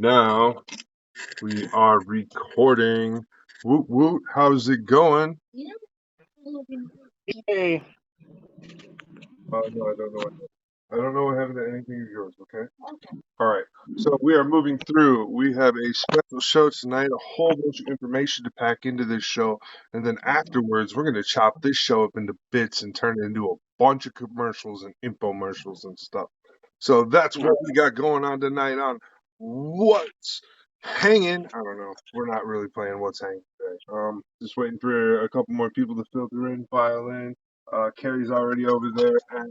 now we are recording. Woot woot, how's it going? Hey, No, I don't know. I don't know what happened to anything of yours, okay? All right. So we are moving through. We have a special show tonight, a whole bunch of information to pack into this show. And then afterwards, we're going to chop this show up into bits and turn it into a bunch of commercials and infomercials and stuff. So that's what we got going on tonight on What's Hanging. I don't know. We're not really playing What's Hanging today. Just waiting for a couple more people to filter in, file in. Carrie's already over there at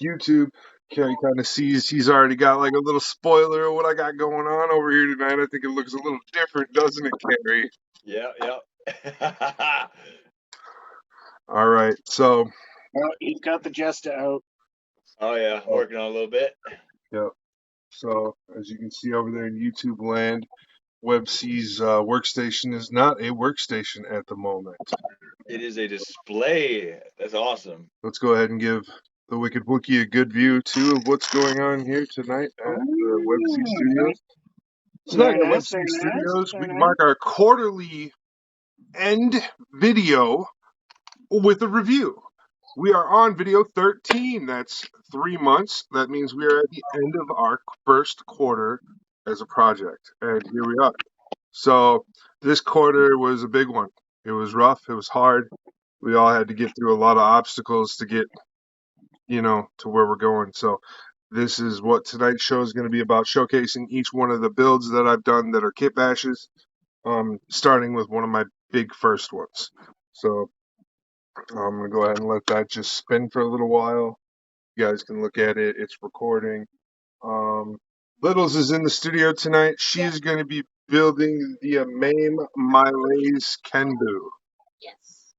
YouTube. Carrie kind of sees he's already got like a little spoiler of what I got going on over here tonight. I think it looks a little different, doesn't it, Carrie? Yeah. All right, so he's got the Jesta out. Oh yeah, working on a little bit. yep. So as you can see over there in YouTube land, WebC's workstation is not a workstation at the moment. It is a display. That's awesome. Let's go ahead and give the Wicked Wookie a good view too of what's going on here tonight at the WebC Studios. Tonight at WebC Studios, we mark our quarterly end video with a review. We are on video 13. That's 3 months. That means we are at the end of our first quarter as a project. And here we are. So this quarter was a big one. It was rough. It was hard. We all had to get through a lot of obstacles to get, to where we're going. So this is what tonight's show is going to be about, showcasing each one of the builds that I've done that are Kitbashes, starting with one of my big first ones. So I'm going to go ahead and let that just spin for a little while. You guys can look at it. It's recording. Littles is in the studio tonight. She's going to be building the Amame Miles Kenbu. Yes.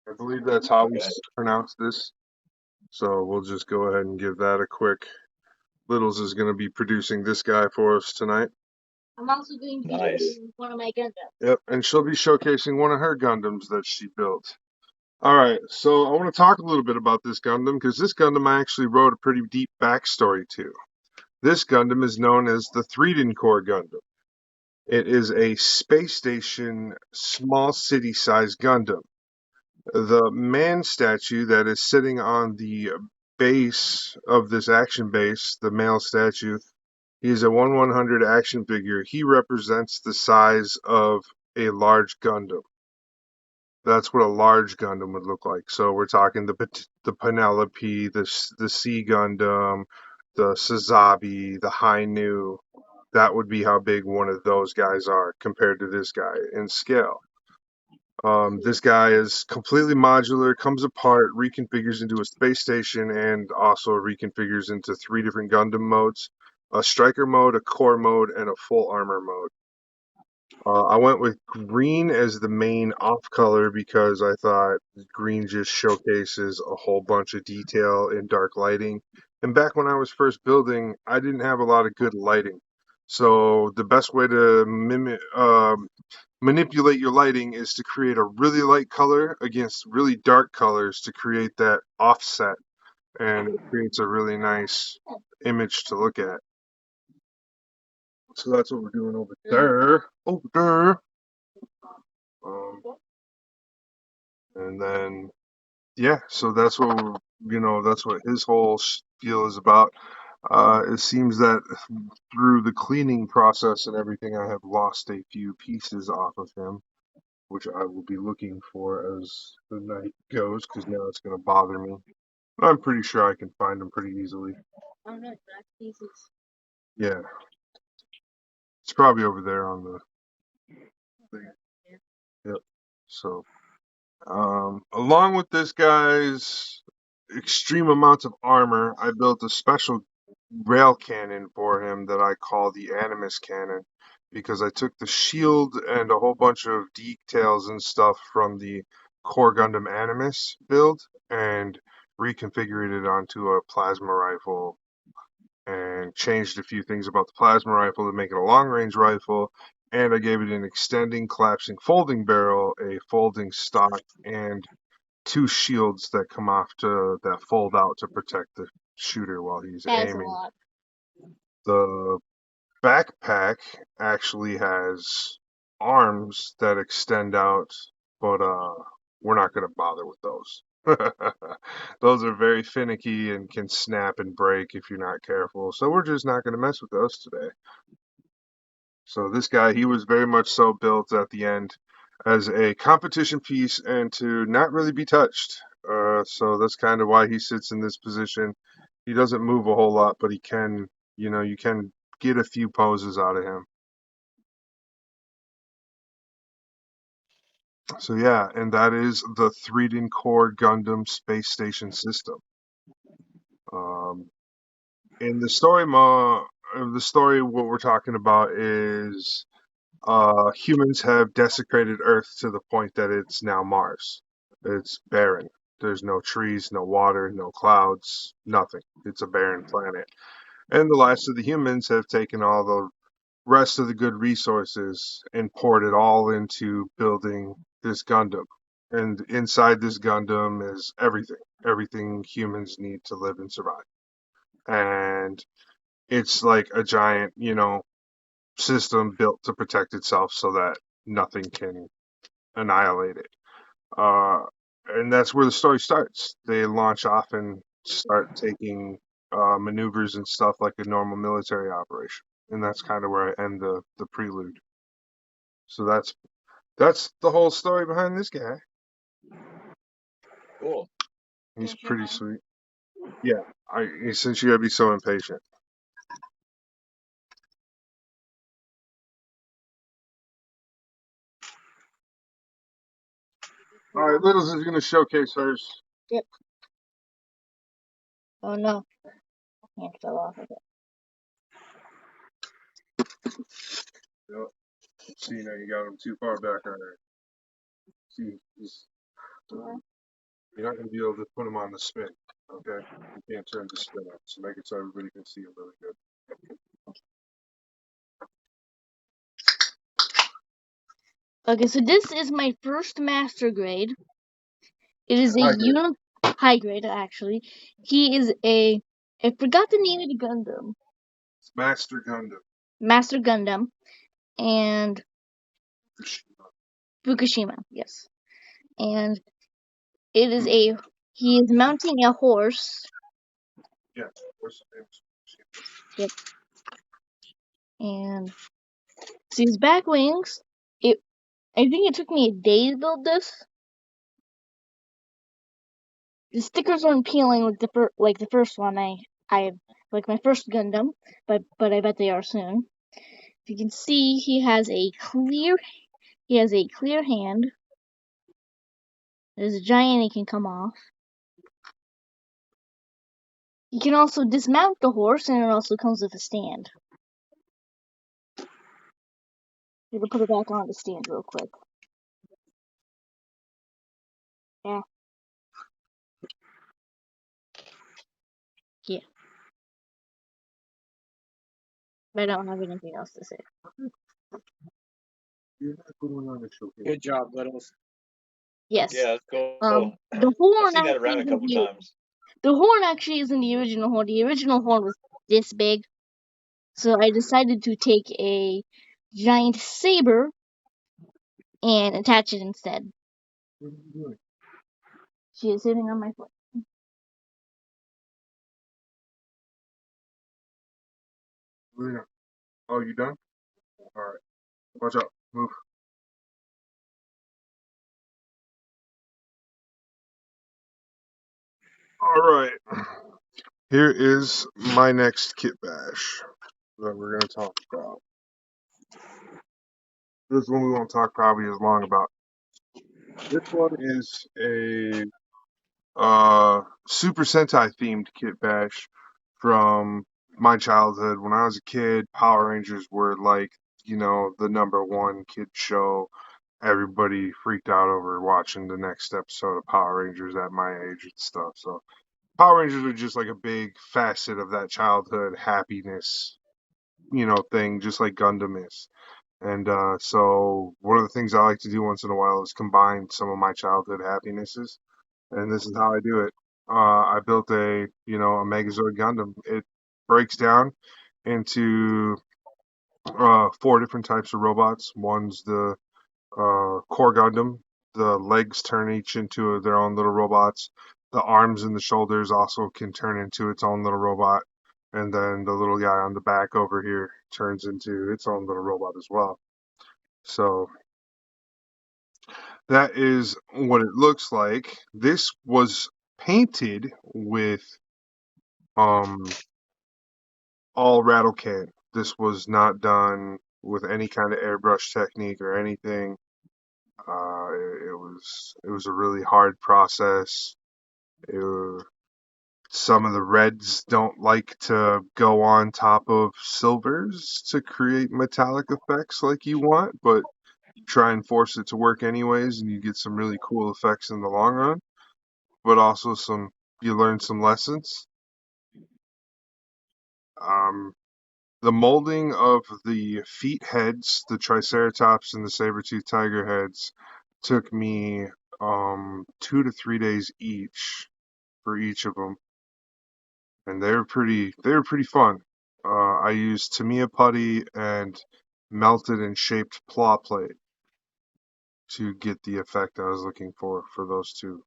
I believe that's how we pronounce this. So we'll just go ahead and give that a quick. Littles is going to be producing this guy for us tonight. I'm also going to be one of my Gundams. Yep, and she'll be showcasing one of her Gundams that she built. All right, so I want to talk a little bit about this Gundam because this Gundam I actually wrote a pretty deep backstory to. This Gundam is known as the Threeden Core Gundam. It is a space station, small city-sized Gundam. The man statue that is sitting on the base of this action base, the male statue, he's a 1/100 action figure. He represents the size of a large Gundam. That's what a large Gundam would look like. So we're talking the Penelope, the Sea Gundam, the Sazabi, the Hainu. That would be how big one of those guys are compared to this guy in scale. This guy is completely modular, comes apart, reconfigures into a space station, and also reconfigures into 3 different Gundam modes: a striker mode, a core mode, and a full armor mode. I went with green as the main off color because I thought green just showcases a whole bunch of detail in dark lighting. And back when I was first building, I didn't have a lot of good lighting. So the best way to manipulate your lighting is to create a really light color against really dark colors to create that offset. And it creates a really nice image to look at. So that's what we're doing over there. And then, yeah, so that's what that's what his whole spiel is about. It seems that through the cleaning process and everything, I have lost a few pieces off of him, which I will be looking for as the night goes, because now it's going to bother me. I'm pretty sure I can find them pretty easily. Oh no, black pieces. Yeah. It's probably over there on the thing. Yep. So, along with this guy's extreme amounts of armor, I built a special rail cannon for him that I call the Animus Cannon, because I took the shield and a whole bunch of details and stuff from the Core Gundam Animus build and reconfigured it onto a plasma rifle and changed a few things about the plasma rifle to make it a long-range rifle, and I gave it an extending, collapsing, folding barrel, a folding stock, and 2 shields that come off that fold out to protect the shooter while he's aiming. The backpack actually has arms that extend out, but we're not going to bother with those. Those are very finicky and can snap and break if you're not careful. So we're just not going to mess with those today. So this guy, he was very much so built at the end as a competition piece and to not really be touched. So that's kind of why he sits in this position. He doesn't move a whole lot, but he can, you can get a few poses out of him. So yeah, and that is the Threeden Core Gundam Space Station system. Um, in the story, what we're talking about is humans have desecrated Earth to the point that it's now Mars. It's barren. There's no trees, no water, no clouds, nothing. It's a barren planet. And the last of the humans have taken all the rest of the good resources and poured it all into building this Gundam. And inside this Gundam is everything humans need to live and survive. And it's like a giant, system built to protect itself so that nothing can annihilate it. Uh, and that's where the story starts. They launch off and start taking maneuvers and stuff like a normal military operation. And that's kind of where I end the prelude. So that's the whole story behind this guy. Cool. He's Here's your pretty hand. sweet. Yeah, since you gotta be so impatient. All right, Littles is gonna showcase hers. Yep. Oh no. Hand fell off of it. Yep. See, now you got him too far back on there. See, you're not gonna be able to put him on the spin. Okay, you can't turn the spin up. So make it so everybody can see him really good. Okay, so this is my first master grade. It is a High grade. high grade actually. He is I forgot the name of the Gundam. It's Master Gundam. Master Gundam and Fukushima, yes. And it is he is mounting a horse. Yeah. What's the name? Yep. And see his back wings. I think it took me a day to build this. The stickers aren't peeling like the first one I like my first Gundam, but I bet they are soon. If you can see, he has a clear hand. There's a giant he can come off. You can also dismount the horse, and it also comes with a stand. I'm gonna put it back on the stand real quick. Yeah. Yeah. But I don't have anything else to say. You're not going on the showcase. Good job, Littles. Yes. Yeah, that's cool. The I've horn seen that actually around a isn't couple times. the horn actually isn't the original horn. The original horn was this big. So I decided to take a giant saber and attach it instead. What are you doing? She is sitting on my foot. Lena. Oh, you done? All right. Watch out. Move. All right. Here is my next Kitbash that we're going to talk about. This one we won't talk probably as long about. This one is a Super Sentai themed Kitbash from my childhood. When I was a kid, Power Rangers were like, the number one kid show. Everybody freaked out over watching the next episode of Power Rangers at my age and stuff. So Power Rangers are just like a big facet of that childhood happiness, thing, just like Gundam is. And so one of the things I like to do once in a while is combine some of my childhood happinesses, and this is how I do it. I built a Megazord Gundam. It breaks down into 4 different types of robots. One's the core Gundam. The legs turn each into their own little robots. The arms and the shoulders also can turn into its own little robot. And then the little guy on the back over here turns into its own little robot as well. So that is what it looks like. This was painted with all rattle can. This was not done with any kind of airbrush technique or anything. It was a really hard process. Some of the reds don't like to go on top of silvers to create metallic effects like you want, but you try and force it to work anyways, and you get some really cool effects in the long run. But also you learn some lessons. Um, the molding of the feet heads, the Triceratops and the saber-toothed tiger heads, took me 2 to 3 days each for each of them, and they were pretty fun. I used Tamiya putty and melted and shaped claw plate to get the effect I was looking for those two.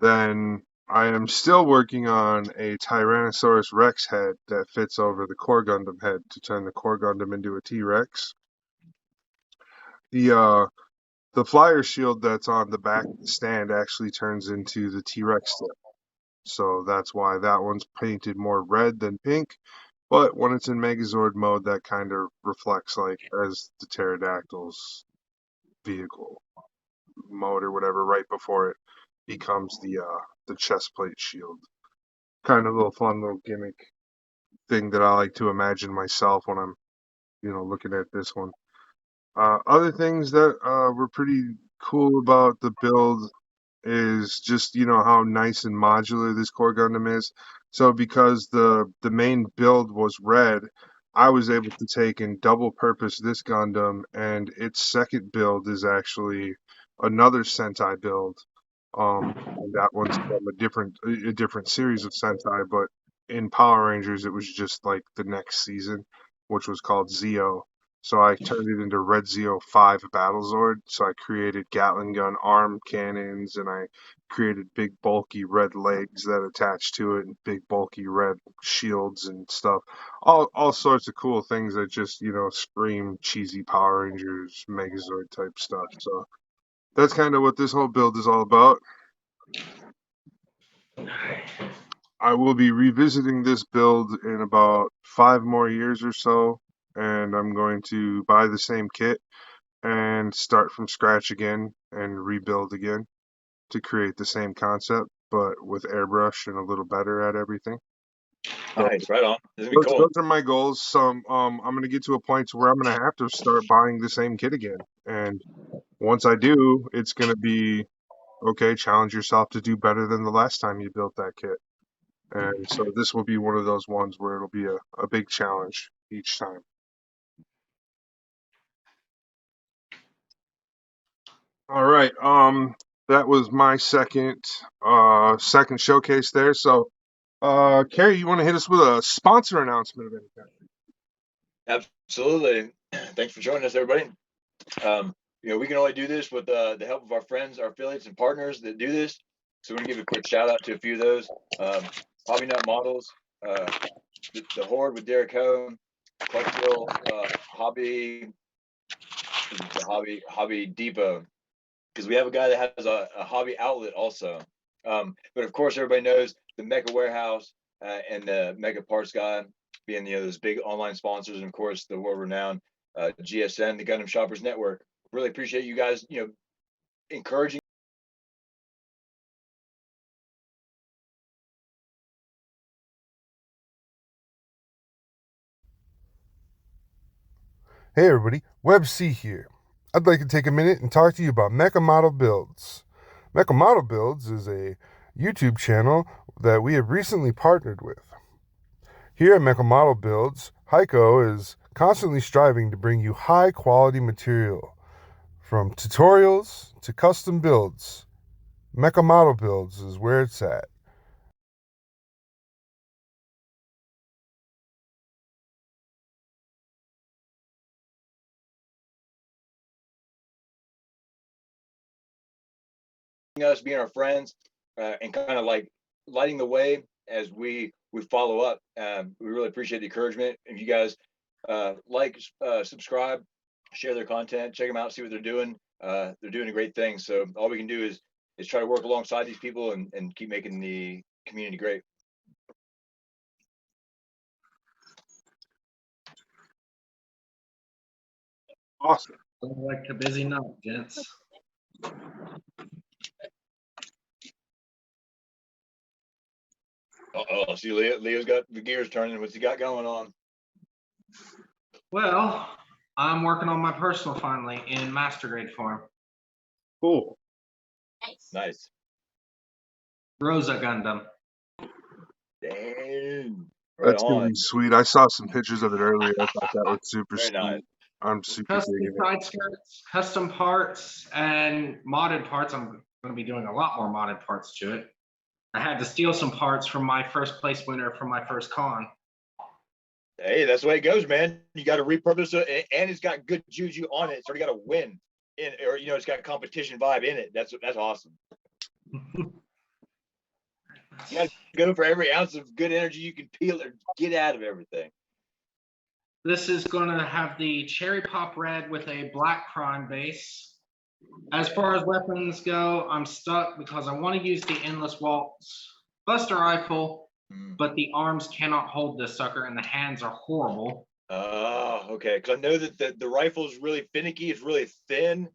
Then I am still working on a Tyrannosaurus Rex head that fits over the Core Gundam head to turn the Core Gundam into a T-Rex. The flyer shield that's on the back of the stand actually turns into the T-Rex stick. So that's why that one's painted more red than pink. But when it's in Megazord mode, that kind of reflects like as the pterodactyl's vehicle mode or whatever right before it becomes the chest plate shield. Kind of a little fun little gimmick thing that I like to imagine myself when I'm looking at this one. Other things that were pretty cool about the build is just how nice and modular this core Gundam is. So because the main build was red, I was able to take and double purpose this Gundam, and its second build is actually another Sentai build. And that one's from a different series of Sentai, but in Power Rangers it was just like the next season, which was called Zeo. So I turned it into Red Zeo 5 Battlezord. So I created Gatling gun arm cannons, and I created big bulky red legs that attach to it, and big bulky red shields and stuff. All sorts of cool things that just scream cheesy Power Rangers Megazord type stuff. So that's kind of what this whole build is all about. I will be revisiting this build in about 5 more years or so, and I'm going to buy the same kit and start from scratch again and rebuild again to create the same concept, but with airbrush and a little better at everything. Nice, right on. This is gonna be cool. Those are my goals. I'm gonna get to a point where I'm gonna have to start buying the same kit again, and once I do, it's gonna be okay. Challenge yourself to do better than the last time you built that kit. And so this will be one of those ones where it'll be a big challenge each time. All right. That was my second showcase there. So Carrie, you want to hit us with a sponsor announcement of any kind? Absolutely. Thanks for joining us, everybody. We can only do this with the help of our friends, our affiliates, and partners that do this. So we're gonna give a quick shout out to a few of those. Hobby Nut Models, the Horde with Derek Ho, Clarksville, Hobby Depot, because we have a guy that has a hobby outlet also. But of course, everybody knows the Mecha Warehouse and the Mega Parts Guy being those big online sponsors, and of course the world-renowned GSN, the Gundam Shoppers Network. Really appreciate you guys, encouraging. Hey everybody, Web C here. I'd like to take a minute and talk to you about Mecha Model Builds. Mecha Model Builds is a YouTube channel that we have recently partnered with. Here at Mecha Model Builds, Hiko is constantly striving to bring you high quality material. From tutorials to custom builds, Mecha Model Builds is where it's at. us, being our friends, and kind of like lighting the way as we follow up. We really appreciate the encouragement. If you guys like, subscribe, share their content, check them out, see what they're doing. They're doing a great thing. So all we can do is try to work alongside these people and keep making the community great. Awesome. Sounds like a busy night, gents. Oh, see, Leo's got the gears turning. What's he got going on? Well, I'm working on my personal finally in master grade form. Cool. Nice. Rosa Gundam. Dang. That's gonna be sweet. I saw some pictures of it earlier. I thought that was super Very sweet. nice. I'm super Custom digging it. side skirts, custom parts, and modded parts. I'm going to be doing a lot more modded parts to it. I had to steal some parts from my first place winner from my first con. Hey, that's the way it goes, man. You got to repurpose it, and it's got good juju on it. So you got to win in, or it's got competition vibe in it. That's awesome. You got to go for every ounce of good energy you can peel or get out of everything. This is going to have the cherry pop red with a black prime base. As far as weapons go, I'm stuck because I want to use the endless waltz buster rifle, but the arms cannot hold this sucker and the hands are horrible. Oh, okay. Because I know that the rifle is really finicky. It's really thin,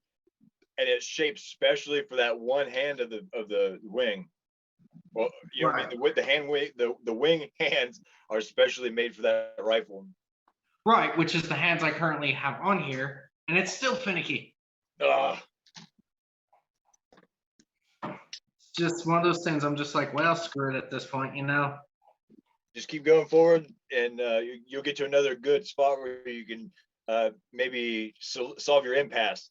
and it's shaped specially for that one hand of the wing. Well, Right. I mean, with the hand wing, the wing hands are specially made for that rifle. Right, which is the hands I currently have on here, and it's still finicky. It's Just one of those things. I'm just like, well, screw it at this point, Just keep going forward, and you'll get to another good spot where you can maybe solve your impasse.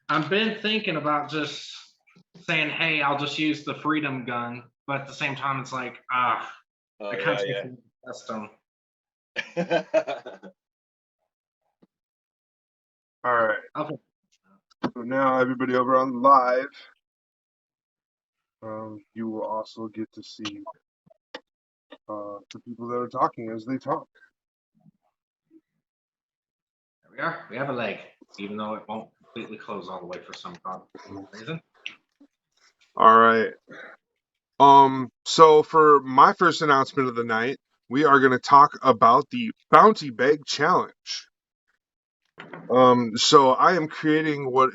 I've been thinking about just saying, hey, I'll just use the freedom gun, but at the same time, it's like, I can't custom. All right. Okay. So now everybody over on live, you will also get to see the people that are talking as they talk. There we are. We have a leg, even though it won't completely close all the way for some reason. All right. So for my first announcement of the night, we are going to talk about the Bounty Bag Challenge. So I am creating what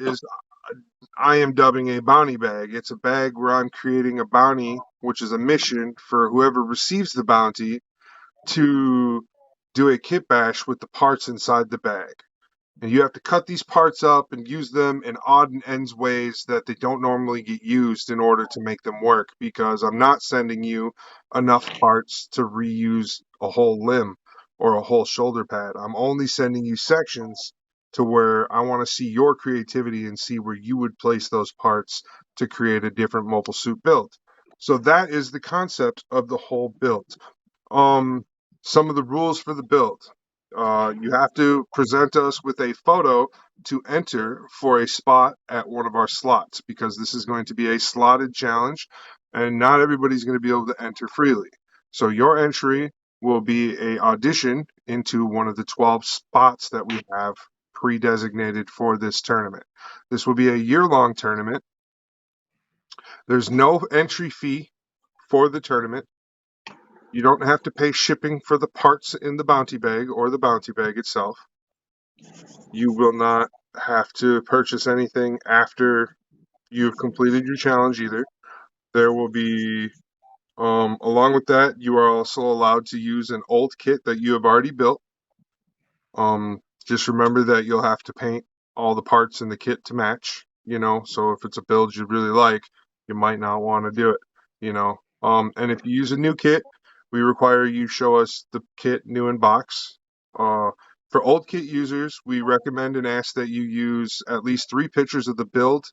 I am dubbing a bounty bag. It's a bag where I'm creating a bounty, which is a mission for whoever receives the bounty to do a kitbash with the parts inside the bag. And you have to cut these parts up and use them in odd and ends ways that they don't normally get used in order to make them work, because I'm not sending you enough parts to reuse a whole limb or a whole shoulder pad. I'm only sending you sections to where I want to see your creativity and see where you would place those parts to create a different mobile suit build. So that is the concept of the whole build. Some of the rules for the build. You have to present us with a photo to enter for a spot at one of our slots, because this is going to be a slotted challenge and not everybody's going to be able to enter freely. So your entry will be a audition into one of the 12 spots that we have pre-designated for this tournament. This will be a year-long tournament. There's no entry fee for the tournament. You don't have to pay shipping for the parts in the bounty bag or the bounty bag itself. You will not have to purchase anything after you've completed your challenge either. There will be, along with that, you are also allowed to use an old kit that you have already built. Just remember that you'll have to paint all the parts in the kit to match, so if it's a build you really like, you might not want to do it, and if you use a new kit, we require you show us the kit new in box. For old kit users, we recommend and ask that you use at least 3 pictures of the build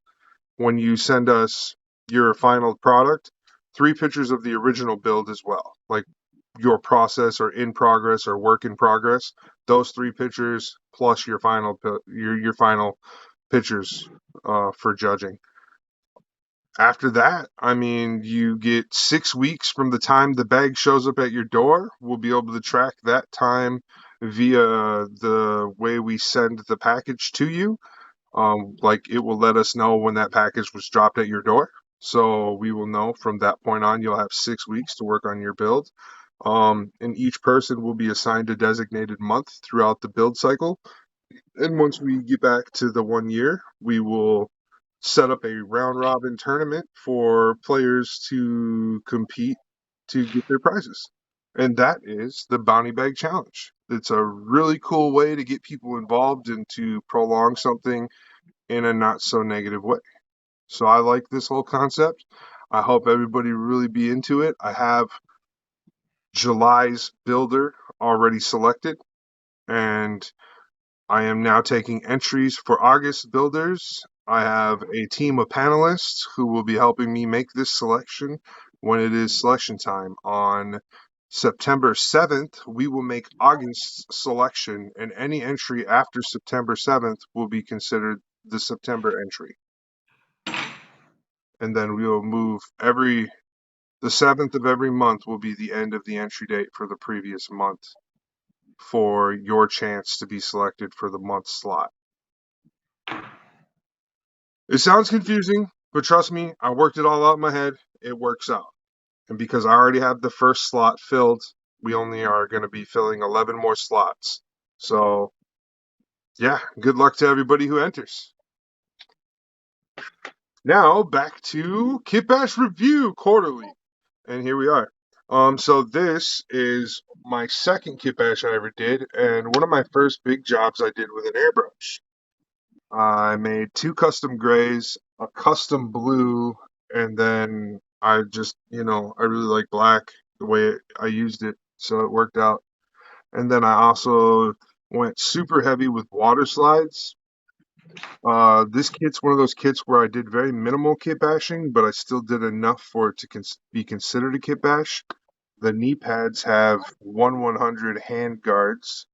when you send us your final product, 3 pictures of the original build as well, like your process or in progress or work in progress. Those 3 pictures plus your final your final pictures for judging. After that, I mean, you get 6 weeks from the time the bag shows up at your door. We'll be able to track that time via the way we send the package to you. Like it will let us know when that package was dropped at your door. So we will know from that point on, you'll have 6 weeks to work on your build. And each person will be assigned a designated month throughout the build cycle. And once we get back to the 1 year, we will set up a round robin tournament for players to compete to get their prizes. And that is the Bounty Bag Challenge. It's a really cool way to get people involved and to prolong something in a not so negative way. So I like this whole concept. I hope everybody really be into it. I have July's builder already selected, and I am now taking entries for August builders. I have a team of panelists who will be helping me make this selection when it is selection time. On September 7th, we will make August's selection, and any entry after September 7th will be considered the September entry. And then we will move the 7th of every month will be the end of the entry date for the previous month for your chance to be selected for the month slot. It sounds confusing, but trust me, I worked it all out in my head. It works out. And because I already have the first slot filled, we only are going to be filling 11 more slots. So, yeah, good luck to everybody who enters. Now, back to Kitbash Review Quarterly. And here we are. So this is my second Kitbash I ever did, and one of my first big jobs I did with an airbrush. I made 2 custom grays, a custom blue, and then I just, I really like black, the way I used it, so it worked out. And then I also went super heavy with water slides. This kit's one of those kits where I did very minimal kit bashing, but I still did enough for it to be considered a kit bash. The knee pads have 1/100 hand guards.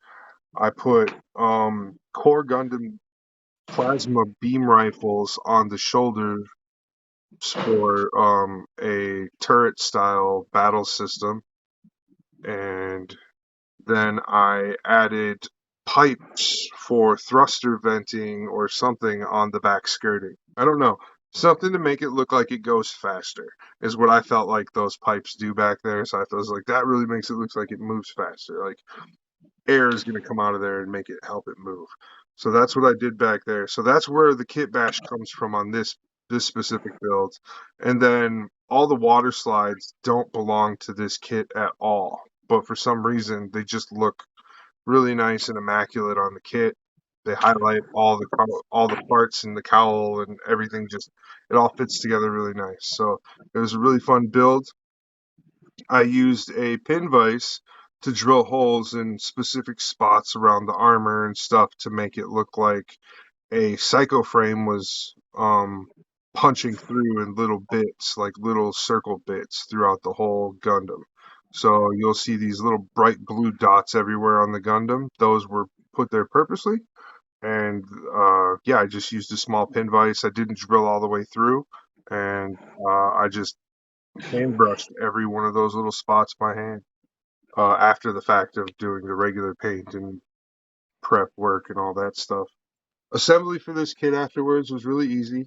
I put Core Gundam plasma beam rifles on the shoulders for a turret style battle system, and then I added pipes for thruster venting or something on the back skirting. I don't know. Something to make it look like it goes faster is what I felt like those pipes do back there. So I was like, that really makes it look like it moves faster. Like air is going to come out of there and make it help it move. So that's what I did back there. So that's where the kit bash comes from on this specific build. And then all the water slides don't belong to this kit at all. But for some reason, they just look really nice and immaculate on the kit. They highlight all the parts and the cowl and everything. Just it all fits together really nice. So it was a really fun build. I used a pin vise to drill holes in specific spots around the armor and stuff to make it look like a psycho frame was punching through in little bits, like little circle bits throughout the whole Gundam. So you'll see these little bright blue dots everywhere on the Gundam. Those were put there purposely. And yeah, I just used a small pin vise. I didn't drill all the way through. And I just hand brushed every one of those little spots by hand after the fact of doing the regular paint and prep work and all that stuff. Assembly for this kit afterwards was really easy.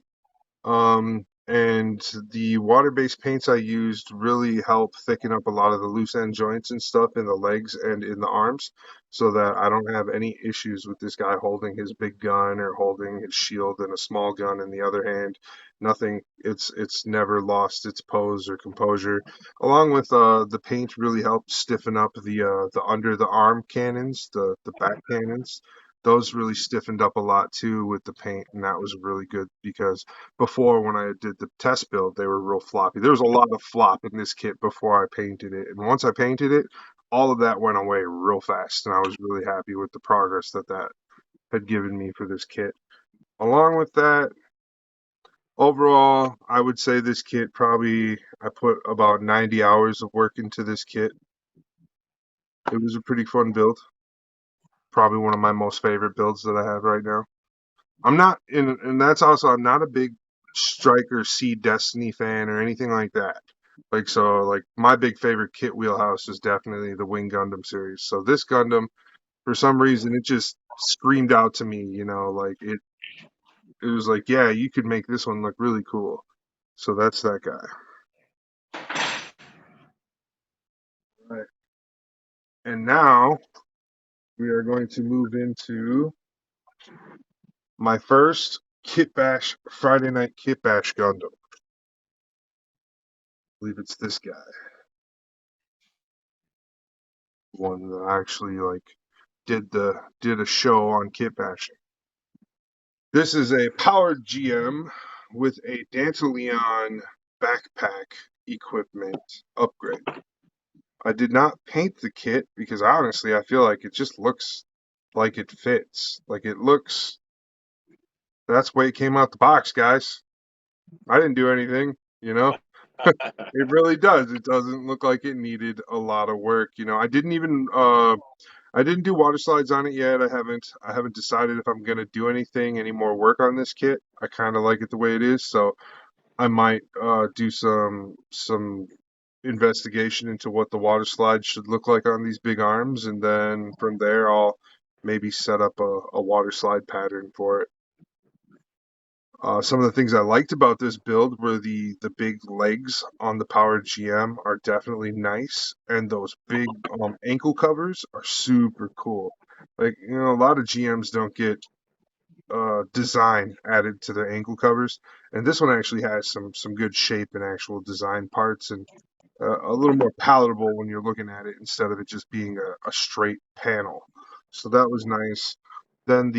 And the water-based paints I used really help thicken up a lot of the loose end joints and stuff in the legs and in the arms so that I don't have any issues with this guy holding his big gun or holding his shield and a small gun in the other hand. Nothing, it's never lost its pose or composure. Along with the paint really helped stiffen up the under the arm cannons, the back cannons. Those really stiffened up a lot too with the paint, and that was really good because before when I did the test build, they were real floppy. There was a lot of flop in this kit before I painted it, and once I painted it, all of that went away real fast, and I was really happy with the progress that had given me for this kit. Along with that, overall, I would say this kit probably I put about 90 hours of work into this kit. It was a pretty fun build. Probably one of my most favorite builds that I have right now. I'm not in, and that's also I'm not a big Striker Sea Destiny fan or anything like that. Like, so, like, my big favorite kit wheelhouse is definitely the Wing Gundam series. So this Gundam, for some reason, it just screamed out to me, you know, like it was like, yeah, you could make this one look really cool. So that's that guy. All right. And now we are going to move into my first Kitbash Friday Night Kitbash Gundam. I believe it's this guy. One that actually like did a show on Kitbash. This is a powered GM with a Dantaleon backpack equipment upgrade. I did not paint the kit because honestly I feel like it just looks like it fits. Like it looks, that's the way it came out the box, guys. I didn't do anything, you know? It really does. It doesn't look like it needed a lot of work. You know, I didn't do water slides on it yet. I haven't decided if I'm gonna do any more work on this kit. I kinda like it the way it is, so I might do some investigation into what the water slide should look like on these big arms, and then from there I'll maybe set up a water slide pattern for it. Some of the things I liked about this build were the big legs on the powered GM are definitely nice, and those big ankle covers are super cool. Like, you know, a lot of GMs don't get design added to their ankle covers, and this one actually has some good shape and actual design parts, and a little more palatable when you're looking at it instead of it just being a straight panel. So that was nice. Then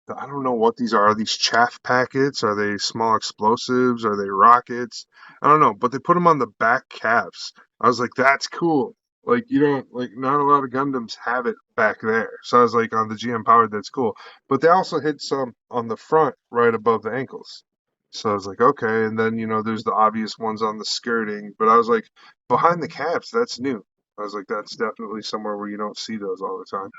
I don't know what these are. Are these chaff packets? Are they small explosives? Are they rockets? I don't know, but they put them on the back caps. I was like, that's cool. Like, you don't, like, not a lot of Gundams have it back there. So I was like, on the GM Powered, that's cool. But they also hit some on the front right above the ankles. So I was like, okay. And then, you know, there's the obvious ones on the skirting. But I was like, behind the caps, that's new. I was like, that's definitely somewhere where you don't see those all the time.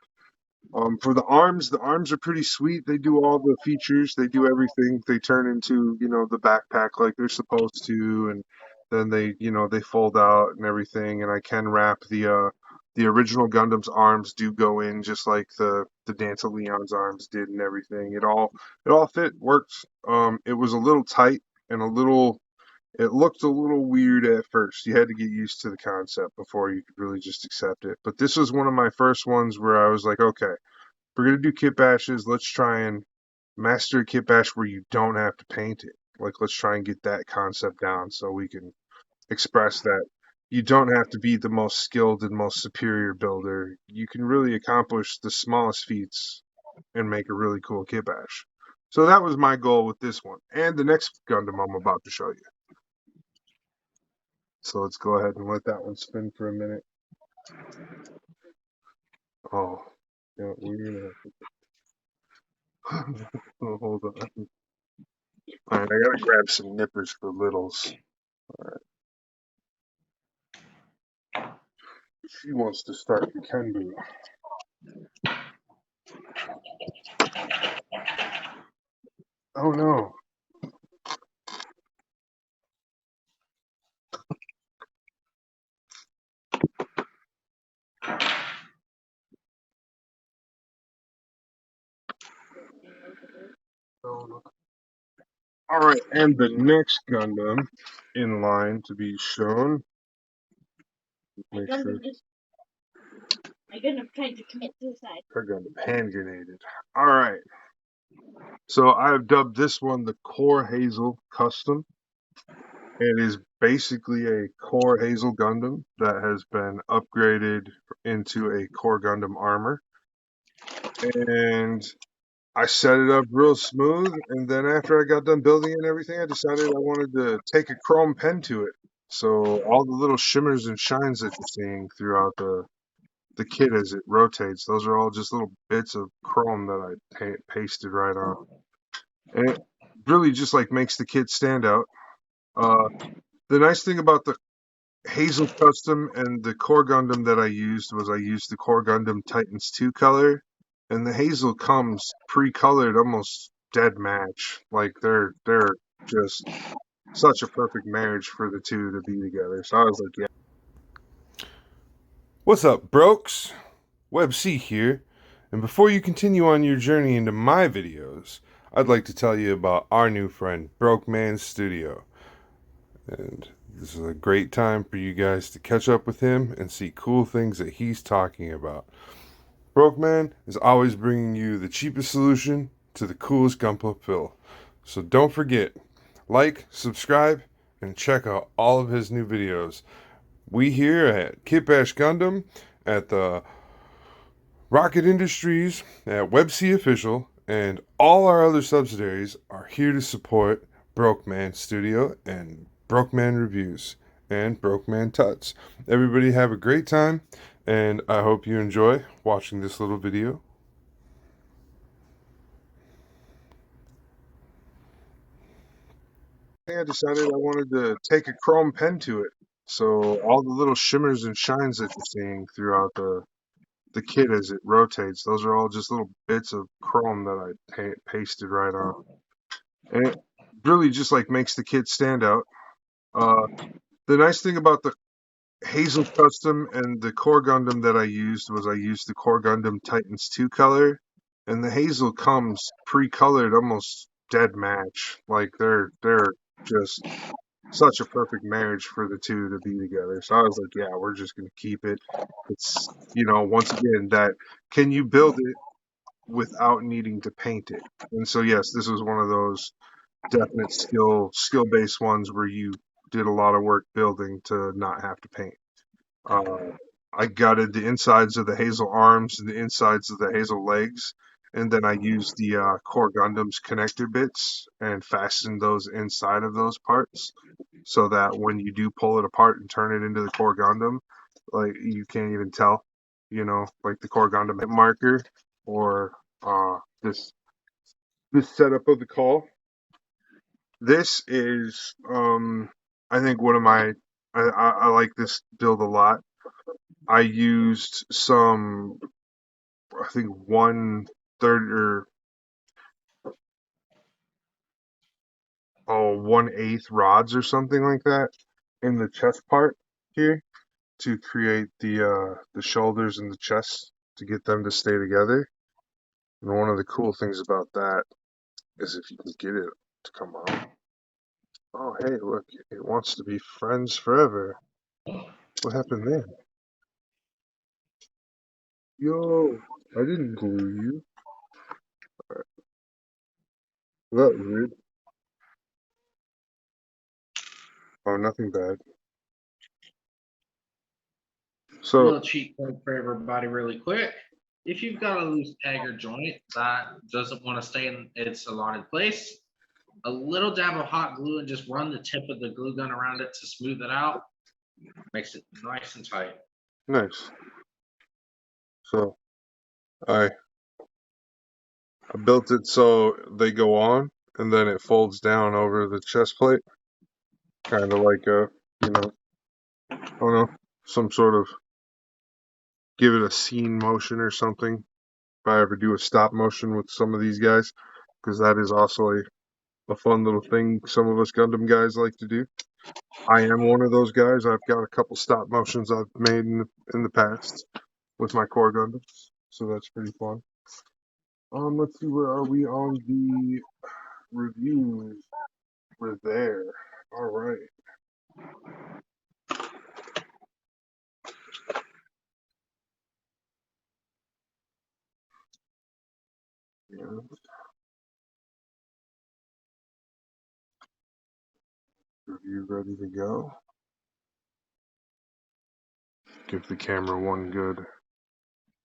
For the arms are pretty sweet. They do all the features. They do everything. They turn into, you know, the backpack like they're supposed to, and then they, you know, they fold out and everything. And I can wrap the original Gundam's arms do go in just like the Dance of Leon's arms did and everything. It all fit, worked. It was a little tight and it looked a little weird at first. You had to get used to the concept before you could really just accept it. But this was one of my first ones where I was like, okay, if we're gonna do kit bashes, let's try and master a kit bash where you don't have to paint it. Like, let's try and get that concept down so we can express that you don't have to be the most skilled and most superior builder. You can really accomplish the smallest feats and make a really cool kit bash. So that was my goal with this one and the next Gundam I'm about to show you. So let's go ahead and let that one spin for a minute. Oh, yeah, we're gonna have to. Oh, hold on. All right, I gotta grab some nippers for littles. All right. She wants to start the Kenbu. Oh no. Oh, no. All right, and the next Gundam in line to be shown. Make sure My Gundam tried to commit suicide. her Gundam hand grenaded. All right. So I've dubbed this one the Core Hazel Custom. It is basically a Core Hazel Gundam that has been upgraded into a Core Gundam armor. And I set it up real smooth, and then after I got done building it and everything, I decided I wanted to take a chrome pen to it. So all the little shimmers and shines that you're seeing throughout the kit as it rotates, those are all just little bits of chrome that I pasted right on. And it really just like makes the kit stand out. The nice thing about the Hazel Custom and the Core Gundam that I used the Core Gundam Titans 2 color, and the Hazel comes pre-colored almost dead match. Like they're just such a perfect marriage for the two to be together. So I was like, yeah. What's up, brokes? WebC here, and before you continue on your journey into my videos, I'd like to tell you about our new friend, Broke Man Studio. And this is a great time for you guys to catch up with him and see cool things that he's talking about. Broke Man is always bringing you the cheapest solution to the coolest Gunpla fill. So don't forget, like, subscribe, and check out all of his new videos. We here at Kitbash Gundam, at the Rocket Industries, at WebC Official, and all our other subsidiaries are here to support Broke Man Studio and Broke Man Reviews and Broke Man Tuts. Everybody have a great time, and I hope you enjoy watching this little video. I decided I wanted to take a chrome pen to it. So all the little shimmers and shines that you're seeing throughout the kit as it rotates, those are all just little bits of chrome that I pasted right on. And it really just like makes the kit stand out. The nice thing about the Hazel Custom and the Core Gundam that I used was I used the Core Gundam Titans 2 color, and the Hazel comes pre-colored, almost dead match. Like they're just such a perfect marriage for the two to be together. So I was like, yeah, we're just gonna keep it. It's once again that can you build it without needing to paint it? And so yes, this was one of those definite skill based ones where you did a lot of work building to not have to paint. I gutted the insides of the Hazel arms and the insides of the Hazel legs, and then I used the Core Gundam's connector bits and fastened those inside of those parts, so that when you do pull it apart and turn it into the Core Gundam, like you can't even tell, like the Core Gundam hit marker or this setup of the call. This is I think one of my I like this build a lot. I used some, I think 1/3 or 1/8 rods or something like that in the chest part here to create the shoulders and the chest to get them to stay together. And one of the cool things about that is if you can get it to come out. Oh, hey, look, it wants to be friends forever. What happened there? Yo, I didn't glue you. That was weird. Oh, nothing bad. A So, little cheat code for everybody, really quick. If you've got a loose tag or joint that doesn't want to stay in its allotted place, a little dab of hot glue and just run the tip of the glue gun around it to smooth it out. Makes it nice and tight. nice. So, I built it so they go on and then it folds down over the chest plate. Kind of like I don't know, some sort of give it a scene motion or something. If I ever do a stop motion with some of these guys, because that is also a fun little thing some of us Gundam guys like to do. I am one of those guys. I've got a couple stop motions I've made in the past with my Core Gundams, so that's pretty fun. Let's see, where are we on the reviews? We're there. All right. Yeah. Review ready to go. Give the camera one good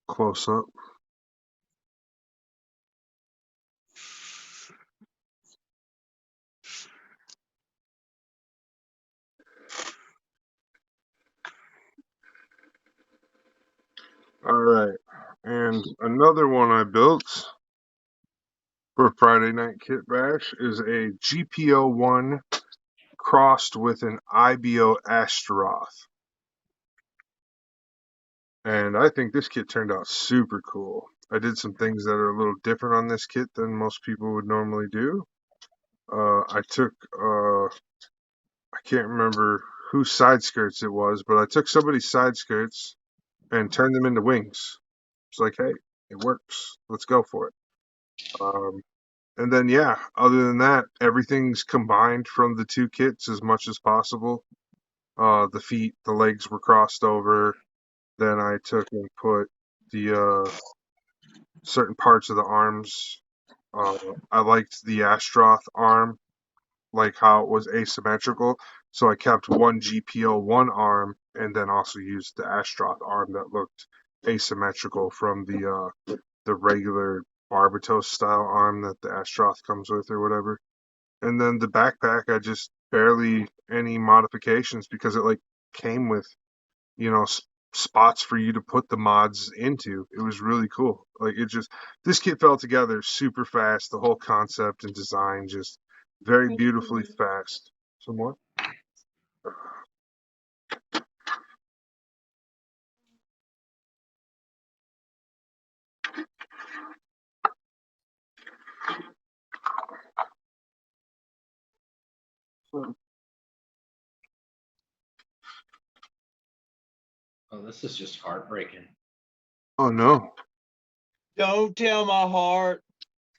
close up. All right. And another one I built for Friday Night Kit Bash is a GPO-1 crossed with an IBO Astaroth. And I think this kit turned out super cool. I did some things that are a little different on this kit than most people would normally do. I took I can't remember whose side skirts it was, but I took somebody's side skirts and turned them into wings. It's like, hey, it works. Let's go for it. Um, and then yeah, other than that, everything's combined from the two kits as much as possible. The feet, the legs were crossed over. Then I took and put the certain parts of the arms. I liked the Astroth arm, like how it was asymmetrical. So I kept one GPO, one arm, and then also used the Astroth arm that looked asymmetrical from the regular Barbatos style arm that the Astroth comes with or whatever. And then the backpack, I just barely any modifications because it like came with, you know, spots for you to put the mods into. It was really cool. Like it just, this kit fell together super fast. The whole concept and design just very beautifully fast. Some more? Oh, this is just heartbreaking. Oh no. Don't tell my heart.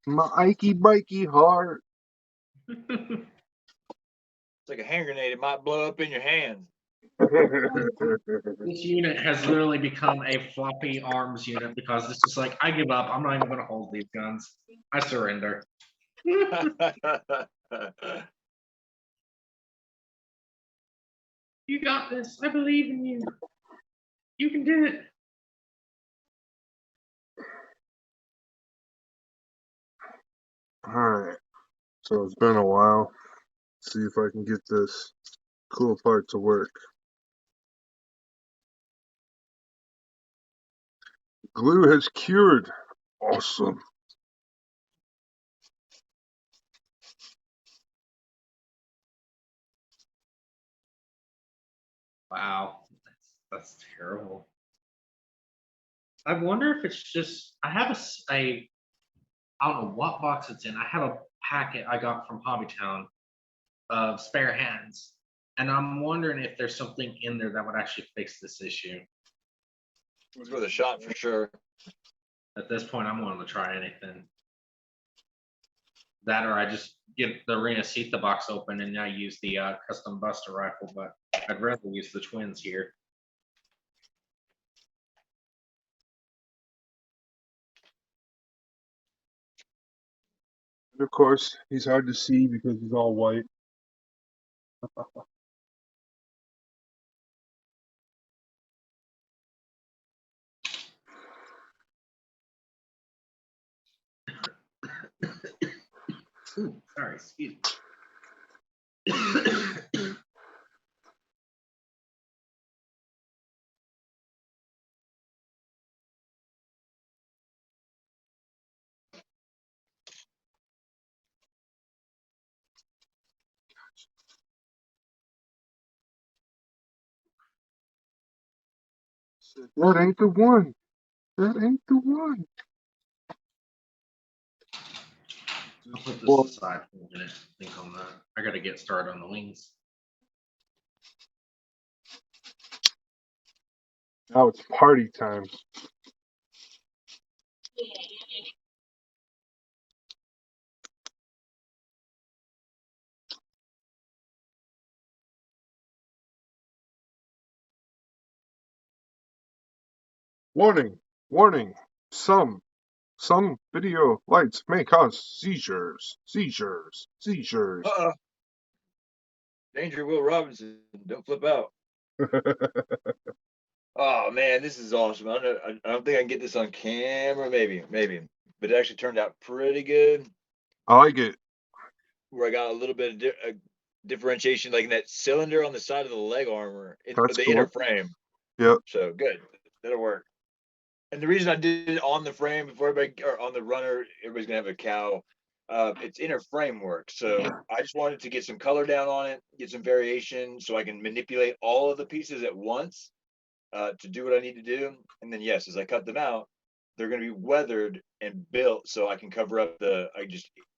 My Ikey Bikey heart. It's like a hand grenade. It might blow up in your hand. This unit has literally become a floppy arms unit because it's just like, I give up. I'm not even going to hold these guns. I surrender. You got this. I believe in you. You can do it. Alright. So it's been a while. See if I can get this cool part to work. Glue has cured. Awesome. Wow. That's terrible. I wonder if it's just, I have I don't know what box it's in. I have a packet I got from Hobbytown of spare hands. And I'm wondering if there's something in there that would actually fix this issue. It's worth a shot for sure. At this point, I'm willing to try anything. That or I just get the Arena Sita box open and I use the custom Buster rifle, but I'd rather use the twins here. And of course, he's hard to see because he's all white. Ooh, sorry, excuse me. That ain't the one. That ain't the one. I'll put this Well, aside for a minute. Think on that. I got to get started on the wings. now it's party time. Warning, warning. Some video lights may cause seizures. Uh-oh. Danger, Will Robinson. Don't flip out. Oh man, this is awesome. I don't think I can get this on camera. Maybe, but it actually turned out pretty good. I like it. Where I got a little bit of differentiation, like in that cylinder on the side of the leg armor, That's the cool. inner frame. Yep. So good, that'll work. And the reason I did it on the frame before everybody, or on the runner, everybody's gonna have a cow. It's inner framework, so I just wanted to get some color down on it, get some variation, so I can manipulate all of the pieces at once to do what I need to do. And then yes, as I cut them out, they're going to be weathered and built so I can cover up a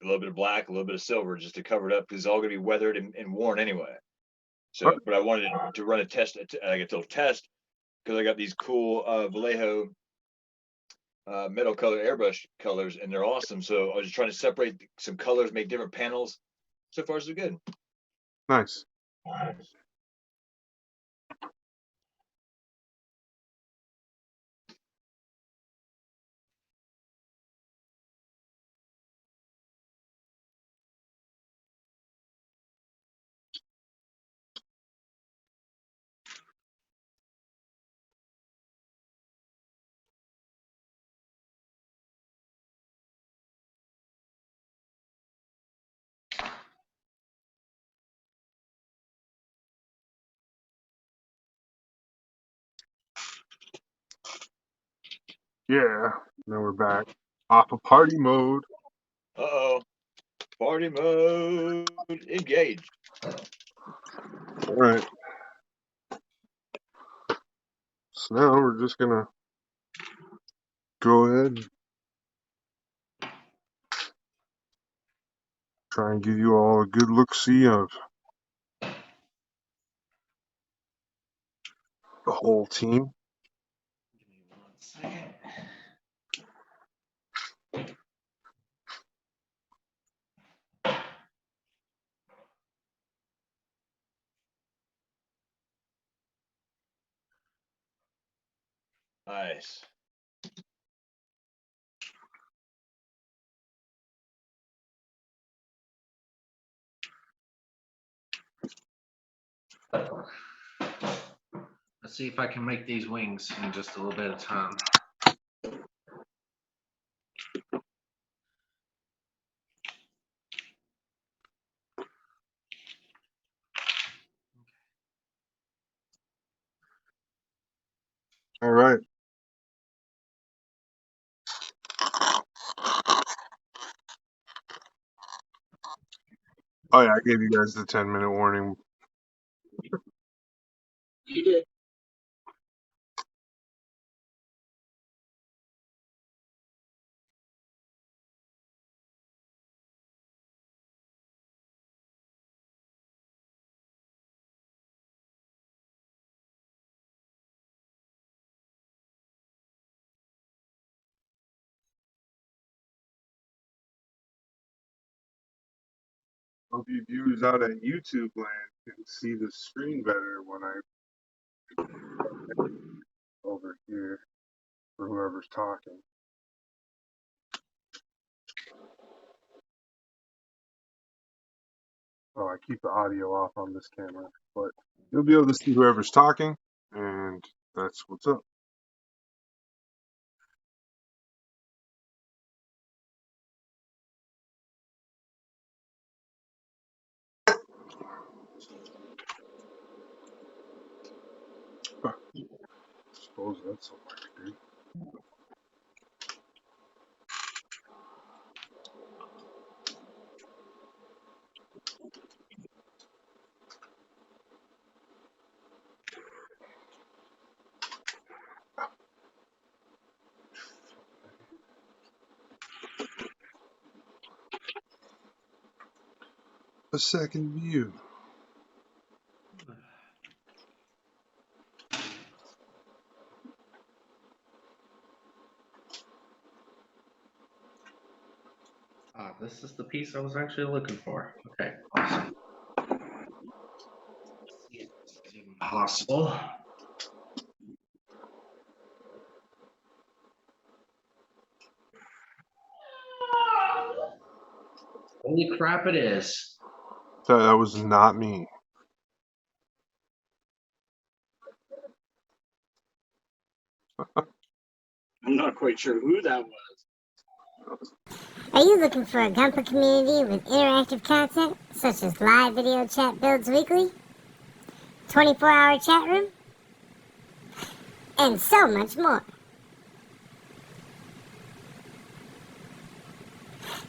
little bit of black, a little bit of silver just to cover it up because it's all going to be weathered and worn anyway. So, but I wanted to run a test, like a little test, because I got these cool Vallejo metal color airbrush colors, and they're awesome. So I was just trying to separate some colors, make different panels. So far, so good. Nice. Yeah, now we're back. Off of party mode. Uh-oh. Party mode. Engage. All right. So now we're just going to go ahead and try and give you all a good look-see of the whole team. Give me 1 second. Nice. Let's see if I can make these wings in just a little bit of time. All right. Oh, yeah, I gave you guys the 10-minute warning. You did. Hope you viewers out at YouTube land can see the screen better when I over here for whoever's talking. Oh, I keep the audio off on this camera, but you'll be able to see whoever's talking, and that's what's up. I suppose that's all I can do. A second view. Ah, this is the piece I was actually looking for. Okay, awesome. Let's see if this is even possible. Holy crap, it is. That was not me. I'm not quite sure who that was. Are you looking for a Gundam community with interactive content, such as live video chat builds weekly, 24-hour chat room, and so much more?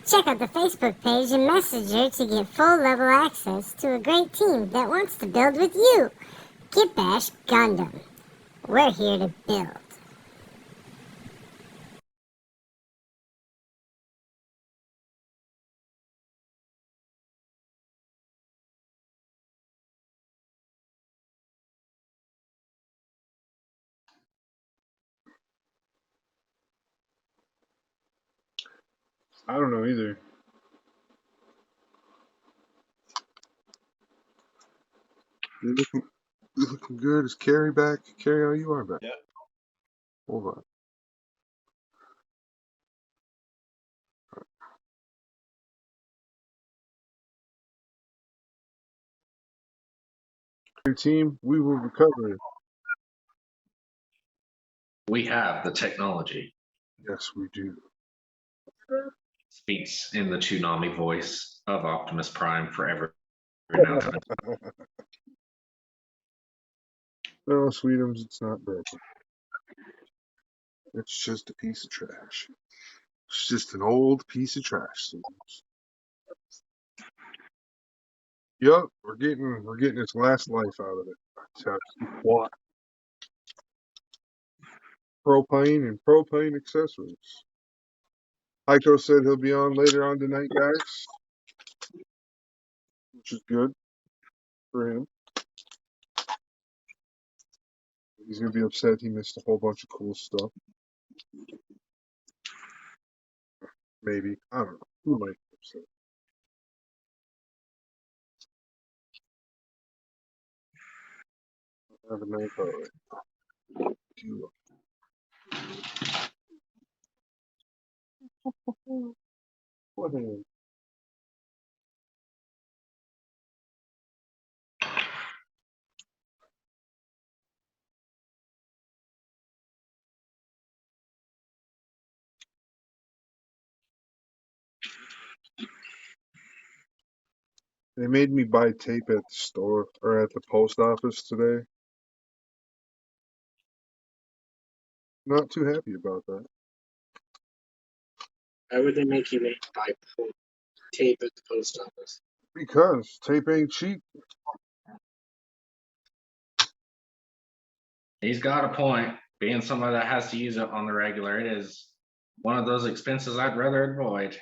Check out the Facebook page and Messenger to get full-level access to a great team that wants to build with you. Kitbash Gundam. We're here to build. I don't know either. You're looking good. Is Carrie back? Carrie, oh, you are back. Yeah. Hold on. Your team, we will recover. We have the technology. Yes, we do. Speaks in the Toonami voice of Optimus Prime forever. Now. No, Sweetums, it's not broken. It's just a piece of trash. It's just an old piece of trash, Sweetums. Yup, we're getting its last life out of it. So, what? Propane and propane accessories. Hiko said he'll be on later on tonight, guys, which is good for him. He's gonna be upset he missed a whole bunch of cool stuff. Maybe. I don't know. Who might be upset? Have a nice holiday. What is? They made me buy tape at the store or at the post office today. Not too happy about that. Why would they make you buy tape at the post office? Because tape ain't cheap. He's got a point. Being somebody that has to use it on the regular, it is one of those expenses I'd rather avoid.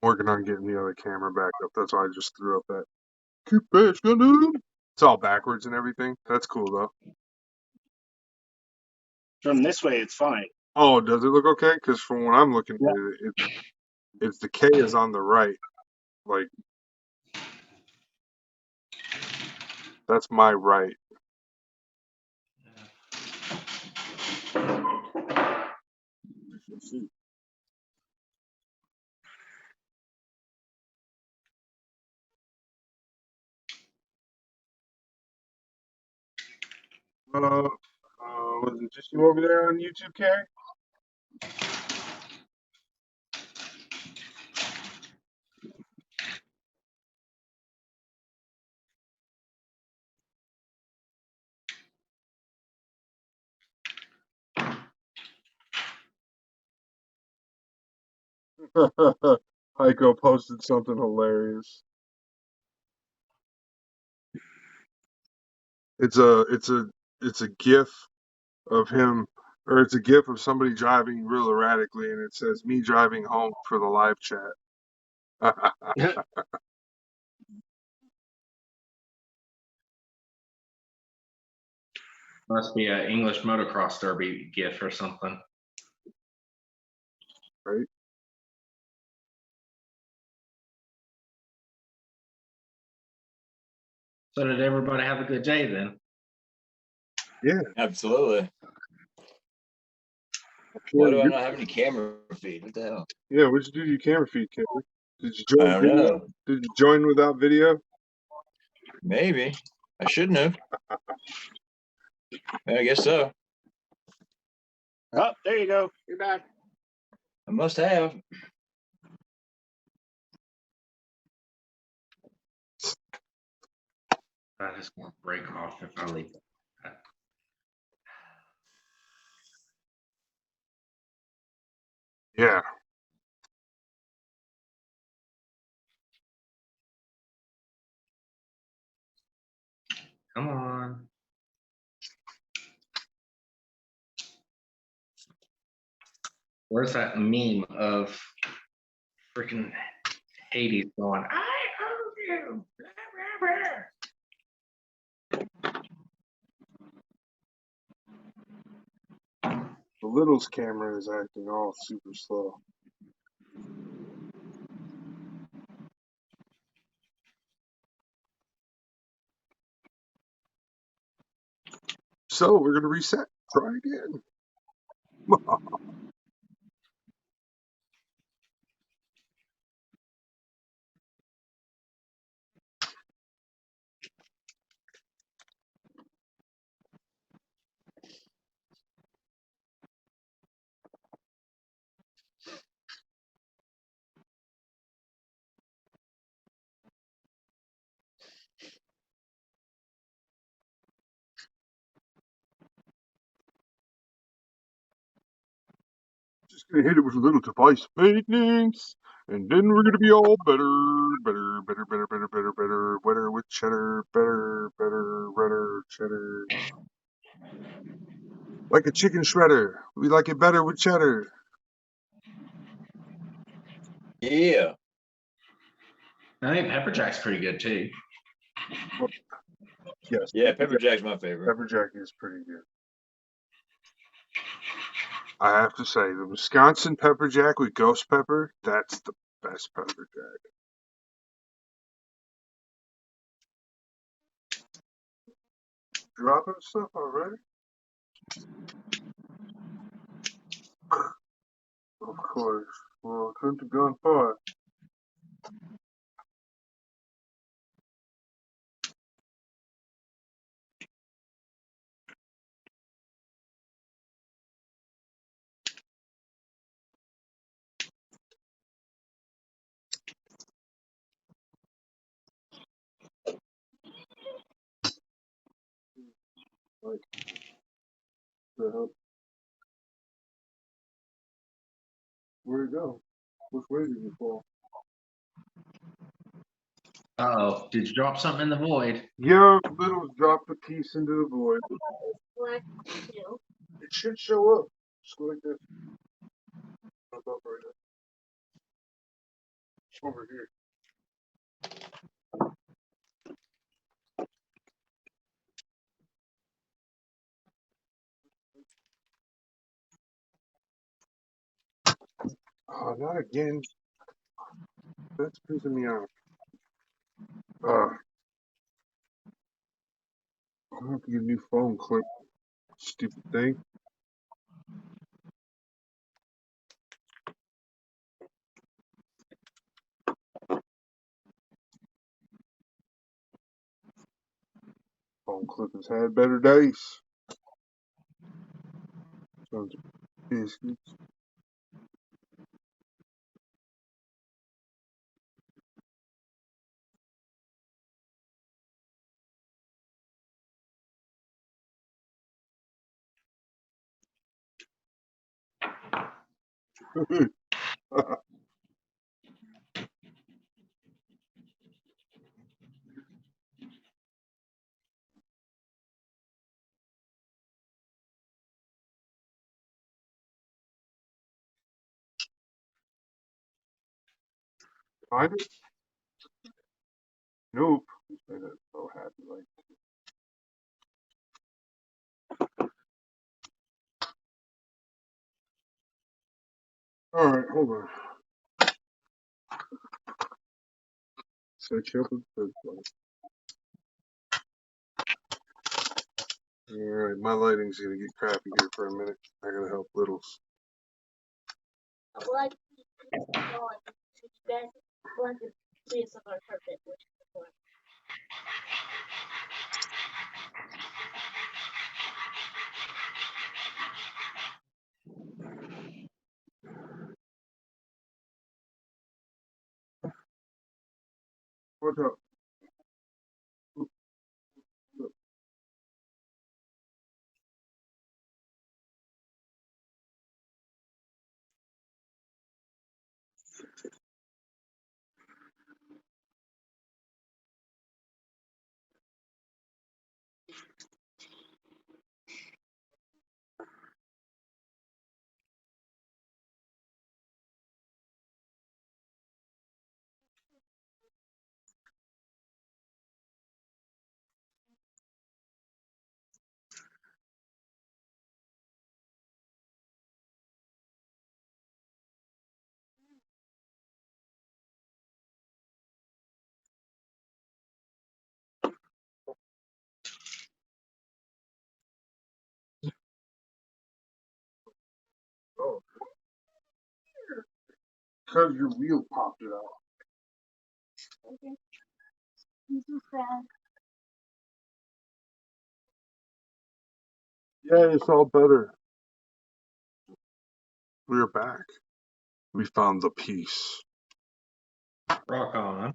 I'm working on getting the other camera back up. That's why I just threw up that Kitbash Gundam. It's all backwards and everything. That's cool though. From this way, it's fine. Oh, does it look okay? Because from what I'm looking Yeah. at, it's the K is on the right. Like that's my right. Was it just you over there on YouTube, Carrie? Hiko posted something hilarious. It's a GIF of him, or it's a GIF of somebody driving real erratically, and it says me driving home for the live chat. Must be an English motocross derby GIF or something. Right? So did everybody have a good day then? Yeah. Absolutely. Why do I not have any camera feed? What the hell? Yeah, what'd you do to your camera feed, Carrie? Did you I join don't video? know. Did you join without video? Maybe. I shouldn't have. Yeah, I guess so. Oh, there you go. You're back. I must have. That is going to break off if I leave it. Yeah. Come on. Where's that meme of freaking Hades going, I owe you? The Little's camera is acting all super slow. So we're gonna reset. Try again. Just gonna hit it with a little device maintenance, and then we're gonna be all better, better with cheddar, better, redder, cheddar. Like a chicken shredder. We like it better with cheddar. Yeah. I think Pepper Jack's pretty good too. Yes. Yeah, Pepper Jack's my favorite. Pepper Jack is pretty good. I have to say, the Wisconsin Pepper Jack with ghost pepper, that's the best Pepper Jack. Dropping stuff already? Of course. Well, couldn't have gone far. Like, the hell? Where'd it go? Which way did you fall? Uh-oh, did you drop something in the void? Yeah, Little dropped a piece into the void. It should show up. Just go like this. Up right now. Over here. Oh, not again. That's pissing me off. I have to get a new phone clip. Stupid thing. Phone clip has had better days. Sons of biscuits. Find it? Nope. I'm so happy like. Alright, hold on. Set you up with the first one. Alright, my lighting's gonna get crappy here for a minute. I gotta help Littles. What's up? Oh, because your wheel popped it out. Okay. This is sad. Yeah, it's all better. We're back. We found the peace. Rock on.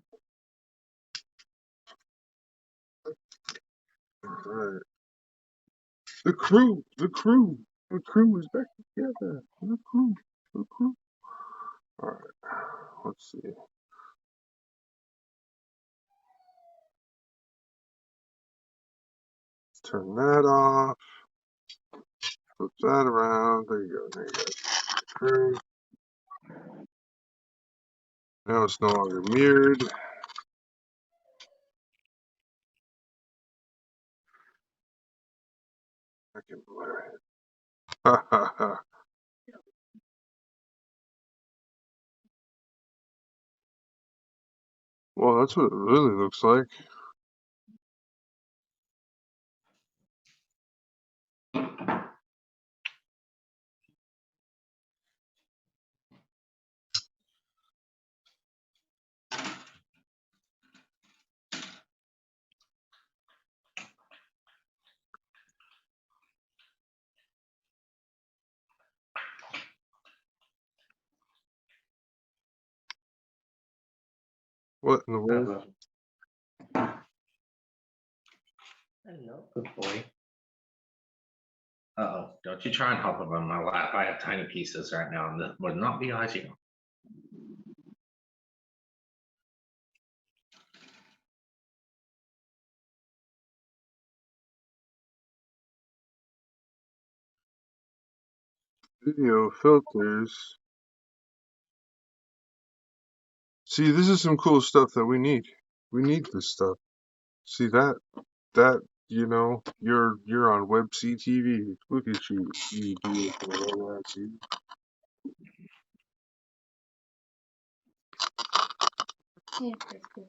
Alright. The crew is back together. The crew. Alright, let's see. Turn that off. Flip that around. There you go. Crew. Now it's no longer mirrored. I can blur it. Ha ha ha. Well, that's what it really looks like. What in the world? Hello, good boy. Uh-oh, don't you try and hop up on my lap. I have tiny pieces right now, and this would not be ideal. Video filters. See, this is some cool stuff that we need. We need this stuff. See that you know, you're on WebC TV. Look at you. You beautiful little ass. Yeah, that's good.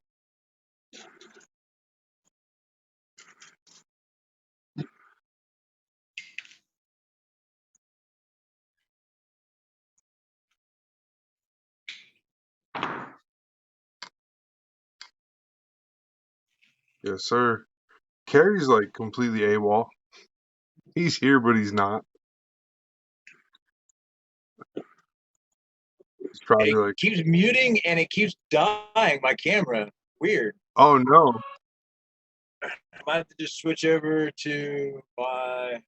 Yes, sir. Carrie's like completely AWOL. He's here, but he's not. He's probably It like, keeps muting and it keeps dying my camera. Weird. oh no. I might have to just switch over to my.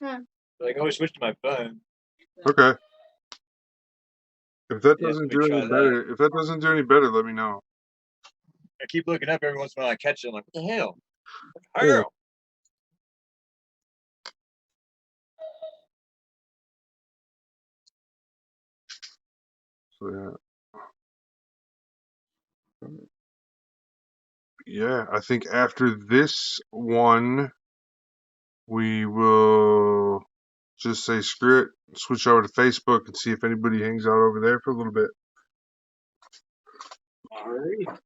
Huh. I can always switch to my phone. Okay. If that Yeah, doesn't let me do try any that. better, if that doesn't do any better, let me know. I keep looking up every once in a while. I catch it. I'm like, what the hell? Yeah. Hell. So yeah, I think after this one, we will just say screw it, switch over to Facebook and see if anybody hangs out over there for a little bit. Alright.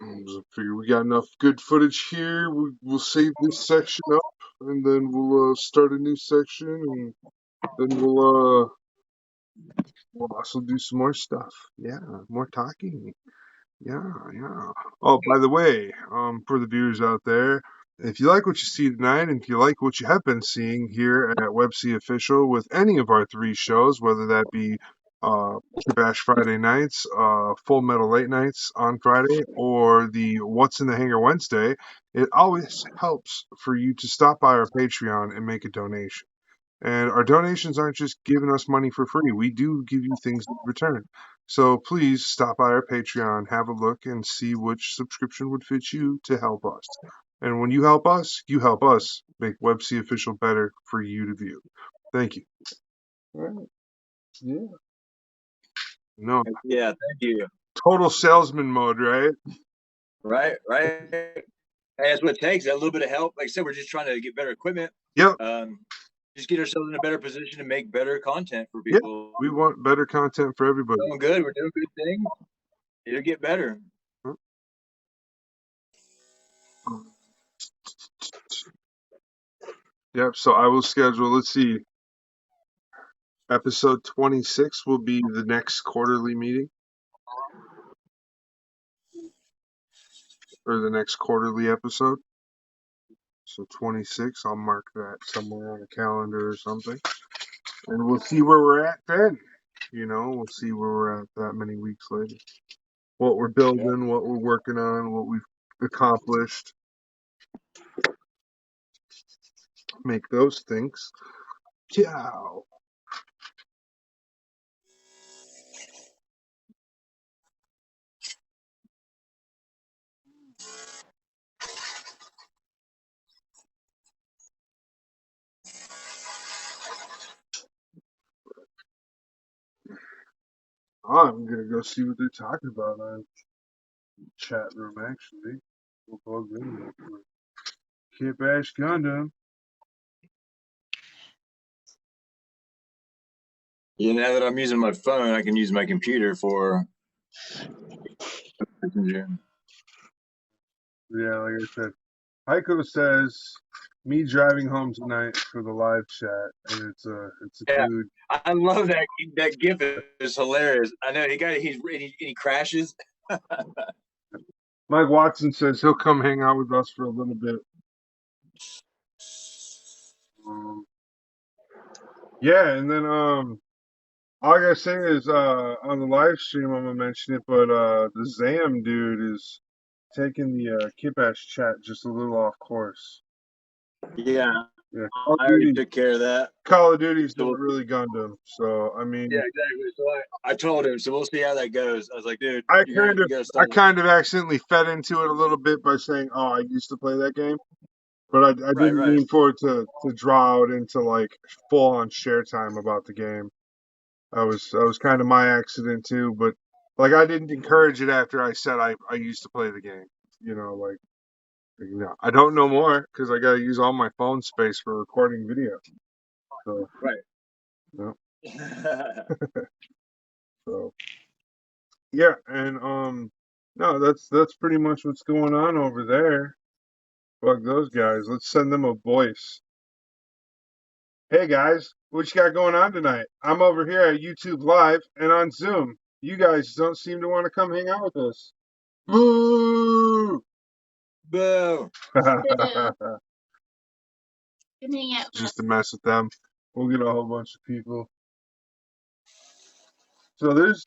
So figure we got enough good footage here. We'll save this section up, and then we'll start a new section, and then we'll also do some more stuff. Yeah, more talking. Yeah. Oh, by the way, for the viewers out there, if you like what you see tonight, and if you like what you have been seeing here at WebC Official with any of our 3 shows, whether that be Kitbash Friday nights, Full Metal Late Nights on Friday, or the What's in the Hangar Wednesday, it always helps for you to stop by our Patreon and make a donation. And our donations aren't just giving us money for free. We do give you things in return. So please stop by our Patreon, have a look, and see which subscription would fit you to help us. And when you help us make WebC Official better for you to view. Thank you. All right. Yeah. No, Yeah, thank you. total salesman mode, right? Right. Hey, that's what it takes. That little bit of help. Like I said, we're just trying to get better equipment. Yep. Just get ourselves in a better position to make better content for people. We want better content for everybody. We're doing good. We're doing good things. It'll get better. Yep. So I will schedule. Let's see. Episode 26 will be the next quarterly meeting. Or the next quarterly episode. So 26, I'll mark that somewhere on a calendar or something. And we'll see where we're at then. We'll see where we're at that many weeks later. What we're building, what we're working on, what we've accomplished. Make those things. Ciao. I'm gonna go see what they're talking about on chat room. Actually, we'll plug in real quick. Kitbash Gundam. Yeah, now that I'm using my phone, I can use my computer for Messenger. Yeah, like I said, Hiko says me driving home tonight for the live chat, and it's a dude. I love that GIF is hilarious. I know he crashes. Mike Watson says he'll come hang out with us for a little bit. Yeah, and then all I gotta say is on the live stream I'm gonna mention it, but the Zam dude is taking the Kitbash chat just a little off course. Yeah. Yeah, I already took care of that. Call of Duty's not really Gundam, so I mean. Yeah, exactly. So I told him, so we'll see how that goes. I was like, dude, I kind of accidentally fed into it a little bit by saying, "Oh, I used to play that game," but I didn't mean for it to draw out into like full on share time about the game. That was kind of my accident too, but like I didn't encourage it after I said I used to play the game. I don't know more because I got to use all my phone space for recording video. So so yeah, and no, that's pretty much what's going on over there. Fuck those guys. Let's send them a voice. Hey guys, what you got going on tonight? I'm over here at YouTube Live and on Zoom. You guys don't seem to want to come hang out with us. Boo! Boo! Just to mess with them. We'll get a whole bunch of people. So there's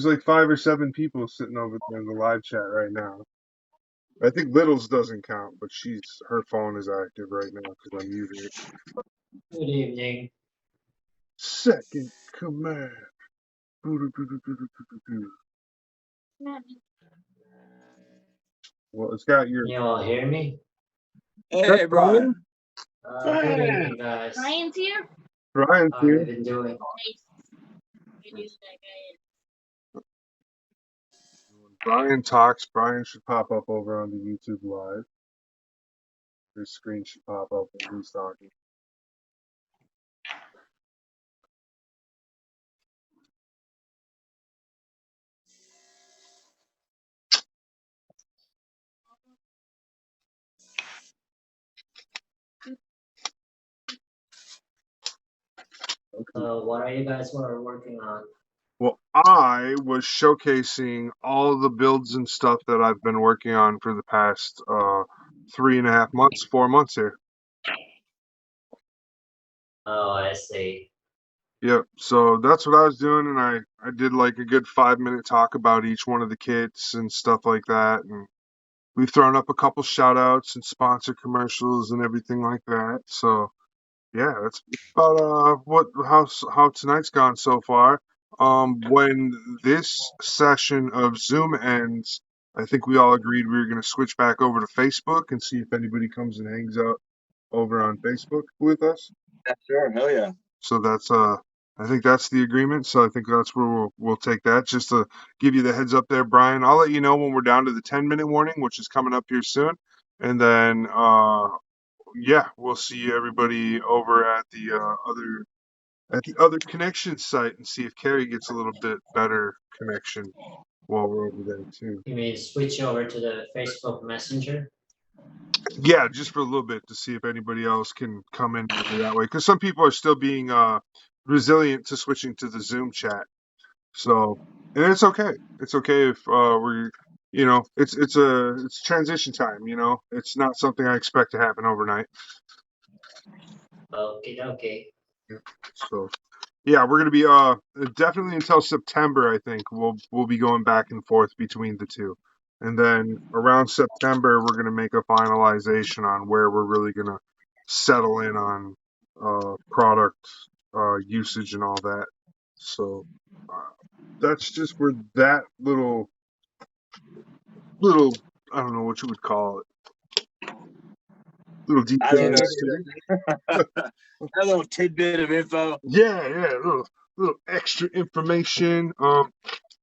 like 5 or 7 people sitting over there in the live chat right now. I think Littles doesn't count, but her phone is active right now because I'm using it. Good evening. Second command. Well, it's got your. Can you all hear me? Hey, Brian. Good evening, guys. Brian's here. Brian's How here. have you been doing? When Brian talks, Brian should pop up over on the YouTube Live. His screen should pop up when he's talking. What are you guys working on? Well, I was showcasing all the builds and stuff that I've been working on for the past 3.5 months, 4 months here. Oh, I see. Yep. So that's what I was doing, and I did like a good 5-minute talk about each one of the kits and stuff like that. And we've thrown up a couple shout outs and sponsor commercials and everything like that. So Yeah, that's about how tonight's gone so far. When this session of Zoom ends, I think we all agreed we were going to switch back over to Facebook and see if anybody comes and hangs out over on Facebook with us. Yeah, sure. Hell yeah. So that's I think that's the agreement. So I think that's where we'll take that. Just to give you the heads up there, Brian. I'll let you know when we're down to the 10-minute warning, which is coming up here soon, and then yeah, we'll see everybody over at the other connection site and see if Carrie gets a little bit better connection while we're over there too. You mean switch over to the Facebook Messenger? Yeah, just for a little bit to see if anybody else can come in over that way, because some people are still being resilient to switching to the Zoom chat. So, and it's okay. It's okay if we're, it's transition time. It's not something I expect to happen overnight. Okay. So, yeah, we're gonna be definitely until September. I think we'll be going back and forth between the two, and then around September we're gonna make a finalization on where we're really gonna settle in on product usage and all that. So that's just where that little I don't know what you would call it, little deep I dive. love a little tidbit of info. Yeah, little extra information.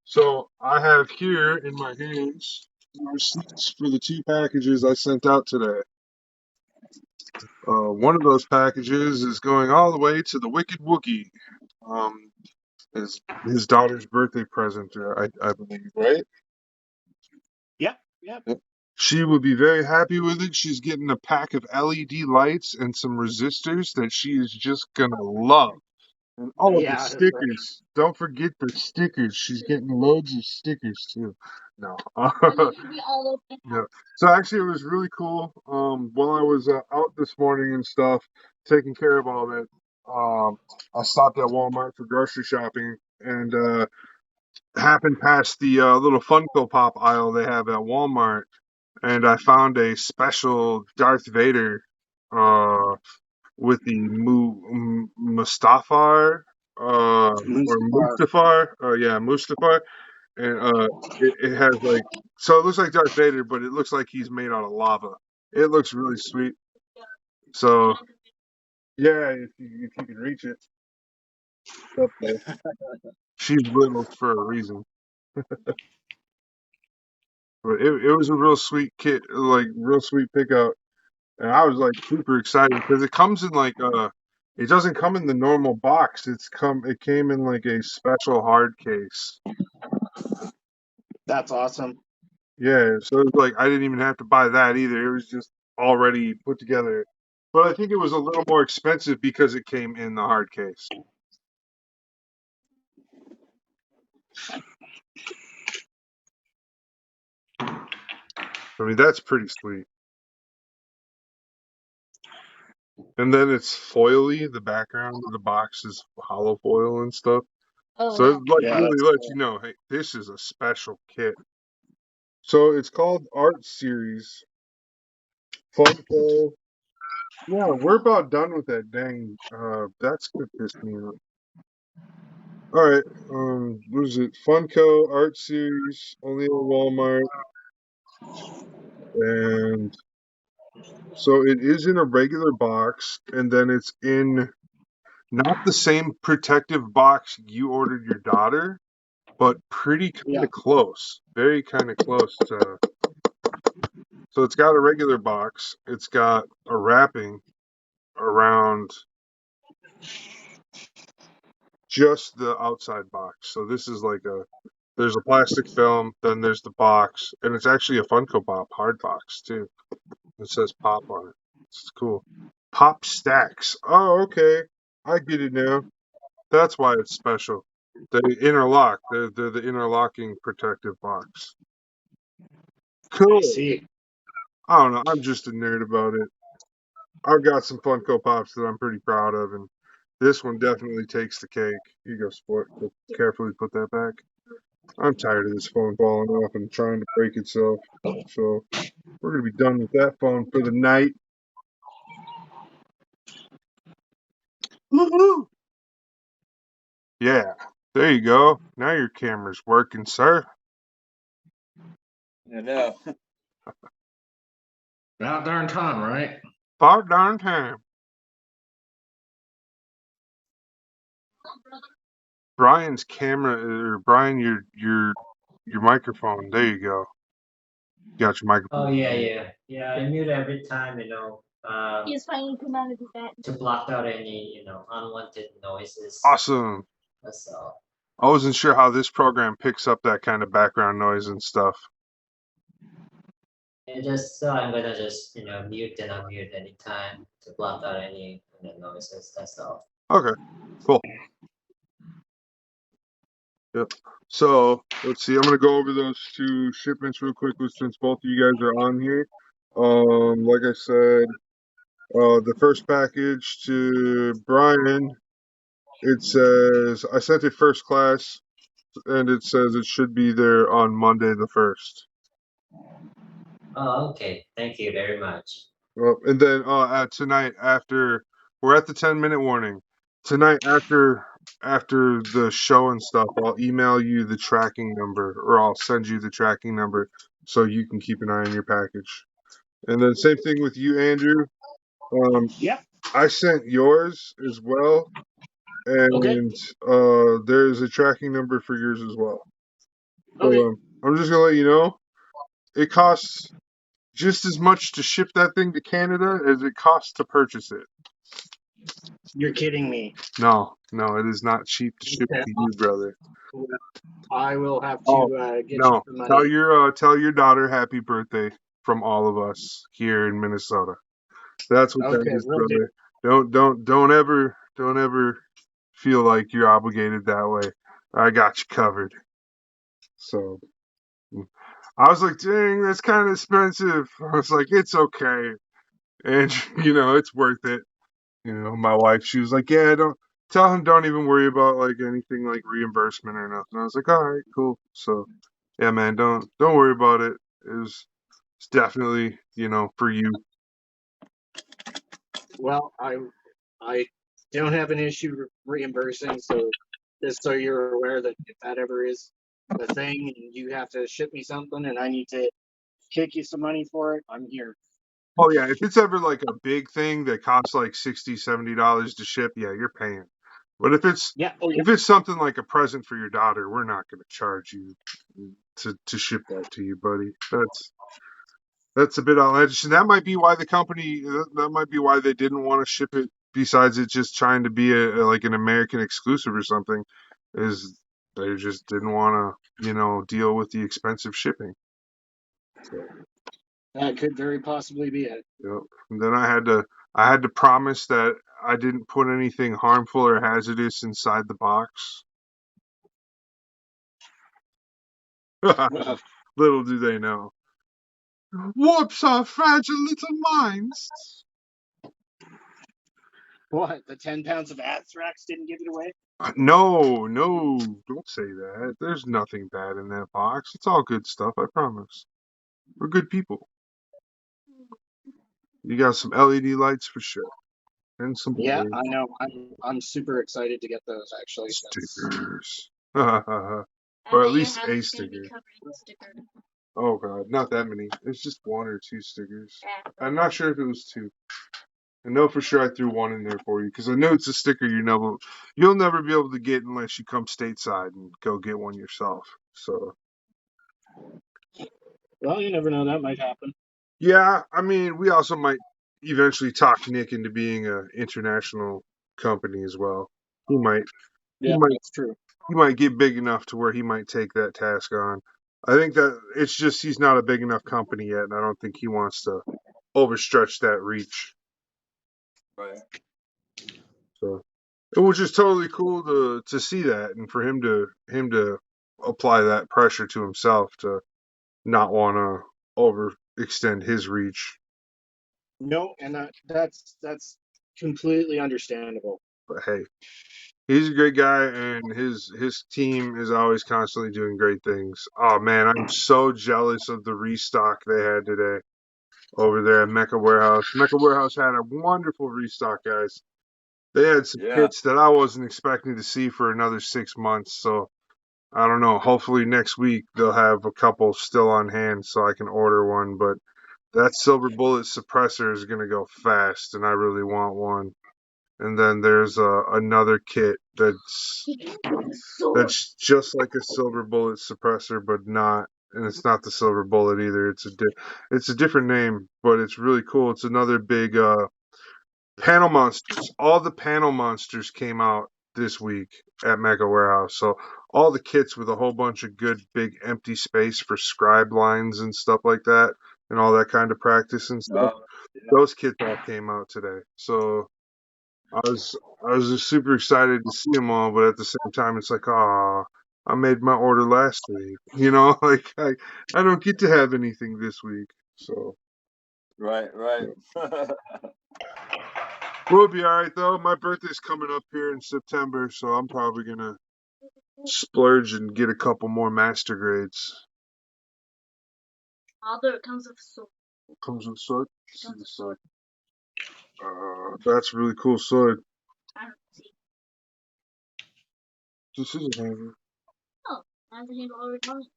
So I have here in my hands the receipts for the 2 packages I sent out today. One of those packages is going all the way to the Wicked Wookie. His daughter's birthday present, I believe, right? Yep. Yep. She will be very happy with it. She's getting a pack of LED lights and some resistors that she is just gonna love. And all of the Yeah. That's right. stickers. Don't forget the stickers. She's getting loads of stickers too. No. Yeah. So actually, it was really cool. While I was out this morning and stuff, taking care of all that, I stopped at Walmart for grocery shopping and happened past the little Funko Pop aisle they have at Walmart, and I found a special Darth Vader with the Mustafar or Mustafar. Yeah, Mustafar. And it has like, so it looks like Darth Vader, but it looks like he's made out of lava. It looks really sweet. So yeah, if you can reach it, it's up there. She's little for a reason. But it was a real sweet kit, like real sweet pickup, and I was like super excited because it comes in like it doesn't come in the normal box. It came in like a special hard case. That's awesome. Yeah, so it was like I didn't even have to buy that either. It was just already put together. But I think it was a little more expensive because it came in the hard case. I mean, that's pretty sweet. And then it's foily. The background of the box is hollow foil and stuff. Oh, So yeah. it like Yeah, really that's lets cool. you know, hey, this is a special kit. So it's called Art Series. Funko. Yeah, we're about done with that. Dang, that's gonna piss me off. All right, what is it? Funko Art Series, only on Walmart, and so it is in a regular box, and then it's in not the same protective box you ordered your daughter, but pretty kind Yeah. of close, very kind of close to. So it's got a regular box, it's got a wrapping around just the outside box. So this is like there's a plastic film, then there's the box, and it's actually a Funko Pop hard box too. It says Pop on it. It's cool. Pop stacks. Oh, okay. I get it now. That's why it's special. They interlock. They're the interlocking protective box. I Cool. see. I don't know. I'm just a nerd about it. I've got some Funko Pops that I'm pretty proud of, and this one definitely takes the cake. You go, sport. Carefully put that back. I'm tired of this phone falling off and trying to break itself. So we're gonna be done with that phone for the night. Woohoo! Yeah, there you go. Now your camera's working, sir. I know. About darn time, right? About darn time. Brian's camera, or Brian, your microphone. There you go. Got your microphone. Oh yeah. I mute every time, He's finally come out of his bed. to block out any, unwanted noises. Awesome. That's all. I wasn't sure how this program picks up that kind of background noise and stuff. And just so I'm gonna just mute and unmute anytime to block out any noises. That's all. Okay, cool. Yep. So let's see. I'm gonna go over those two shipments real quickly since both of you guys are on here. Like I said, the first package to Brian, it says I sent it first class, and it says it should be there on Monday the 1st. Oh, okay. Thank you very much. Well, and then tonight after we're at the 10-minute warning. Tonight after the show and stuff, I'll email you the tracking number, or I'll send you the tracking number so you can keep an eye on your package. And then same thing with you, Andrew. Yep. I sent yours as well, and there's a tracking number for yours as well. So, Okay. I'm just gonna let you know, it costs just as much to ship that thing to Canada as it costs to purchase it. You're kidding me. No, it is not cheap to ship to you, brother. I will have to get No, you the money. tell your daughter happy birthday from all of us here in Minnesota. That's what that Okay, is, will do. brother. Don't ever feel like you're obligated that way. I got you covered. So I was like, dang, that's kind of expensive. I was like, it's okay, and it's worth it. My wife, she was like, yeah, don't even worry about like anything like reimbursement or nothing. I was like, all right, cool. So yeah, man, don't worry about it. It's definitely, for you. Well, I don't have an issue reimbursing, so just so you're aware that if that ever is a thing and you have to ship me something and I need to kick you some money for it, I'm here. Oh yeah, if it's ever like a big thing that costs like $60, $70 to ship, yeah, you're paying. But if it's if it's something like a present for your daughter, we're not going to charge you to ship that to you, buddy. That's a bit outlandish. And that might be why that might be why they didn't want to ship it, besides it just trying to be like an American exclusive or something, is they just didn't want to, deal with the expensive shipping. So, That could very possibly be it. yep. And then I had to promise that I didn't put anything harmful or hazardous inside the box. Little do they know. Warps are fragile little minds. What? The 10 pounds of anthrax didn't give it away? No, don't say that. There's nothing bad in that box. It's all good stuff, I promise. We're good people. You got some LED lights for sure. And some Yeah, blue I know. I'm super excited to get those actually. stickers. Or at least a sticker. Oh god, not that many. It's just one or two stickers. I'm not sure if it was two. I know for sure I threw one in there for you because I know it's a sticker you'll never be able to get unless you come stateside and go get one yourself. So, Well, you never know. That might happen. yeah, I mean, we also might eventually talk Nick into being an international company as well. He might. Yeah, that's true. He might get big enough to where he might take that task on. I think that it's just he's not a big enough company yet, and I don't think he wants to overstretch that reach. Right. So it was just totally cool to see that, and for him to apply that pressure to himself to not want to overextend his reach. No, and that's completely understandable. But hey, he's a great guy, and his team is always constantly doing great things. Oh man, I'm so jealous of the restock they had today over there at Mecha Warehouse. Mecha Warehouse had a wonderful restock, guys. They had some Yeah. kits that I wasn't expecting to see for another 6 months. So I don't know. Hopefully next week they'll have a couple still on hand so I can order one. But that silver bullet suppressor is gonna go fast, and I really want one. And then there's another kit that's just like a silver bullet suppressor, but not. And it's not the silver bullet either. It's a different name, but it's really cool. It's another big panel monsters. All the panel monsters came out this week at Mecha Warehouse. So all the kits with a whole bunch of good big empty space for scribe lines and stuff like that, and all that kind of practice and stuff. Yeah. Those kits all came out today. So I was just super excited to see them all, but at the same time, it's like, ah, I made my order last week. You know, like I don't get to have anything this week. So Right. we'll be all right though. My birthday's coming up here in September, so I'm probably gonna splurge and get a couple more master grades. Although it comes with sword. Comes with sword. See the sword. That's a really cool sword. I don't see. This is a hammer. Oh, I have to handle already on it.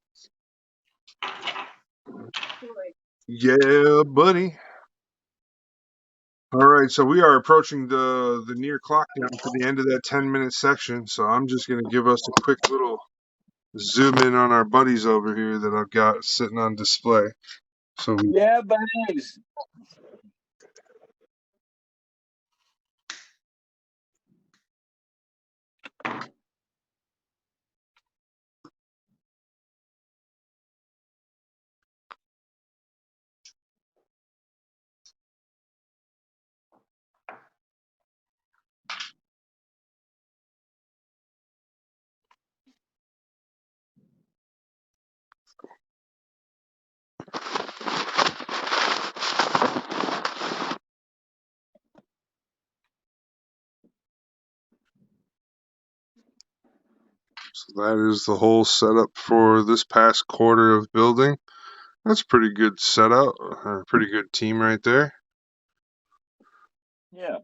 Yeah, buddy. All right, so we are approaching the near clock down to the end of that 10-minute section. So I'm just gonna give us a quick little zoom in on our buddies over here that I've got sitting on display. So Yeah, buddies. that is the whole setup for this past quarter of building. That's a pretty good setup, or a pretty good team right there. Yeah.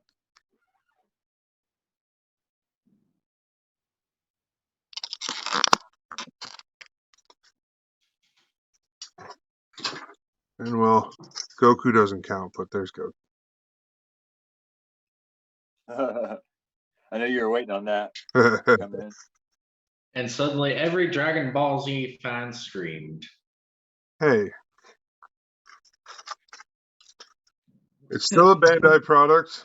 And well, Goku doesn't count, but there's Goku. I know you were waiting on that to come in. And suddenly every Dragon Ball Z fan screamed. Hey, it's still a Bandai product,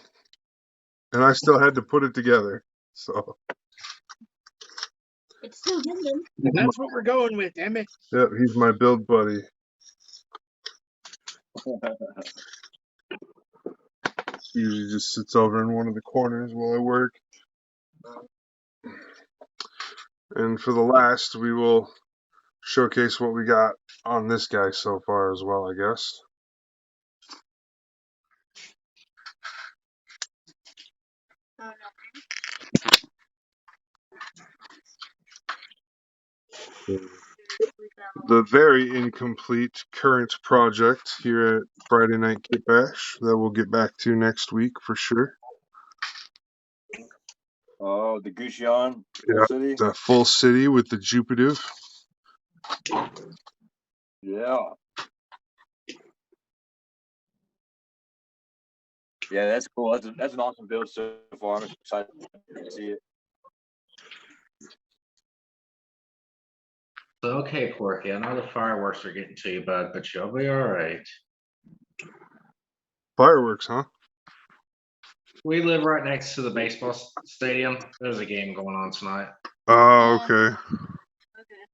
and I still had to put it together. So It's still Gundam. That's what we're going with, damn it. yep, he's my build buddy. He usually just sits over in one of the corners while I work. And for the last, we will showcase what we got on this guy so far as well, I guess. Oh no. The very incomplete current project here at Friday Night Kitbash that we'll get back to next week for sure. Oh, the Guxion Yeah, city. the full city with the Jupiter. Yeah. Yeah, that's cool. That's an awesome build so far. I'm excited to see it. So, okay, Porky, I know the fireworks are getting to you, bud, but you'll be all right. Fireworks, huh? We live right next to the baseball stadium. There's a game going on tonight. Oh, okay. Okay.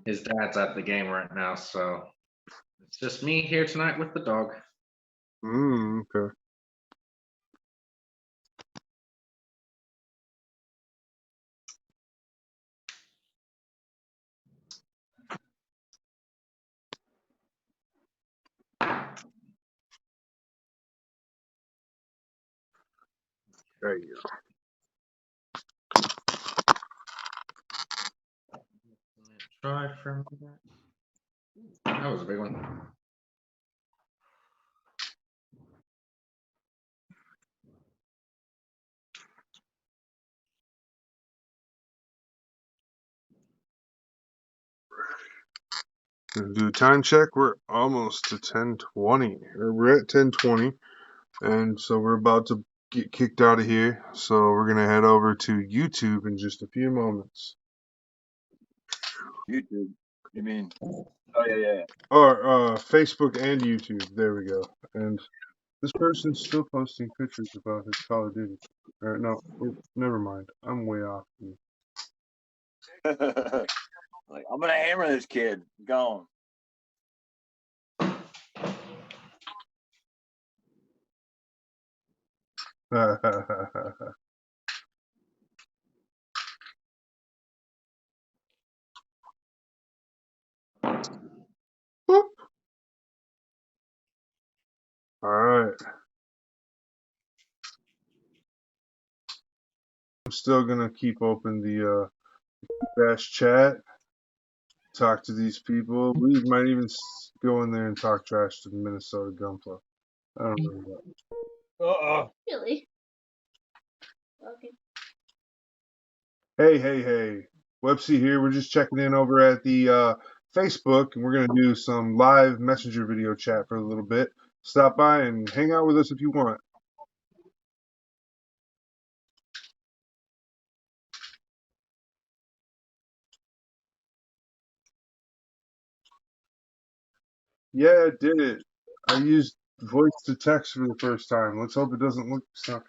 His dad's at the game right now, so it's just me here tonight with the dog. Okay. There you go. Try for a minute. That was a big one. Gonna do a time check. We're almost to 10:20, or we're at 10:20, and so we're about to get kicked out of here. So we're gonna head over to YouTube in just a few moments. YouTube. You mean? Oh yeah. Or Facebook and YouTube. There we go. And this person's still posting pictures about his Call of Duty. Or no, never mind. I'm way off. Like, I'm gonna hammer this kid. Gone. All right. I'm still gonna keep open the Kitbash chat. Talk to these people. We might even go in there and talk trash to the Minnesota Gunpla. I don't know that. Really? Okay. Hey. Websy here. We're just checking in over at the Facebook, and we're going to do some live messenger video chat for a little bit. Stop by and hang out with us if you want. Yeah, I did it. I used voice to text for the first time. Let's hope it doesn't look so.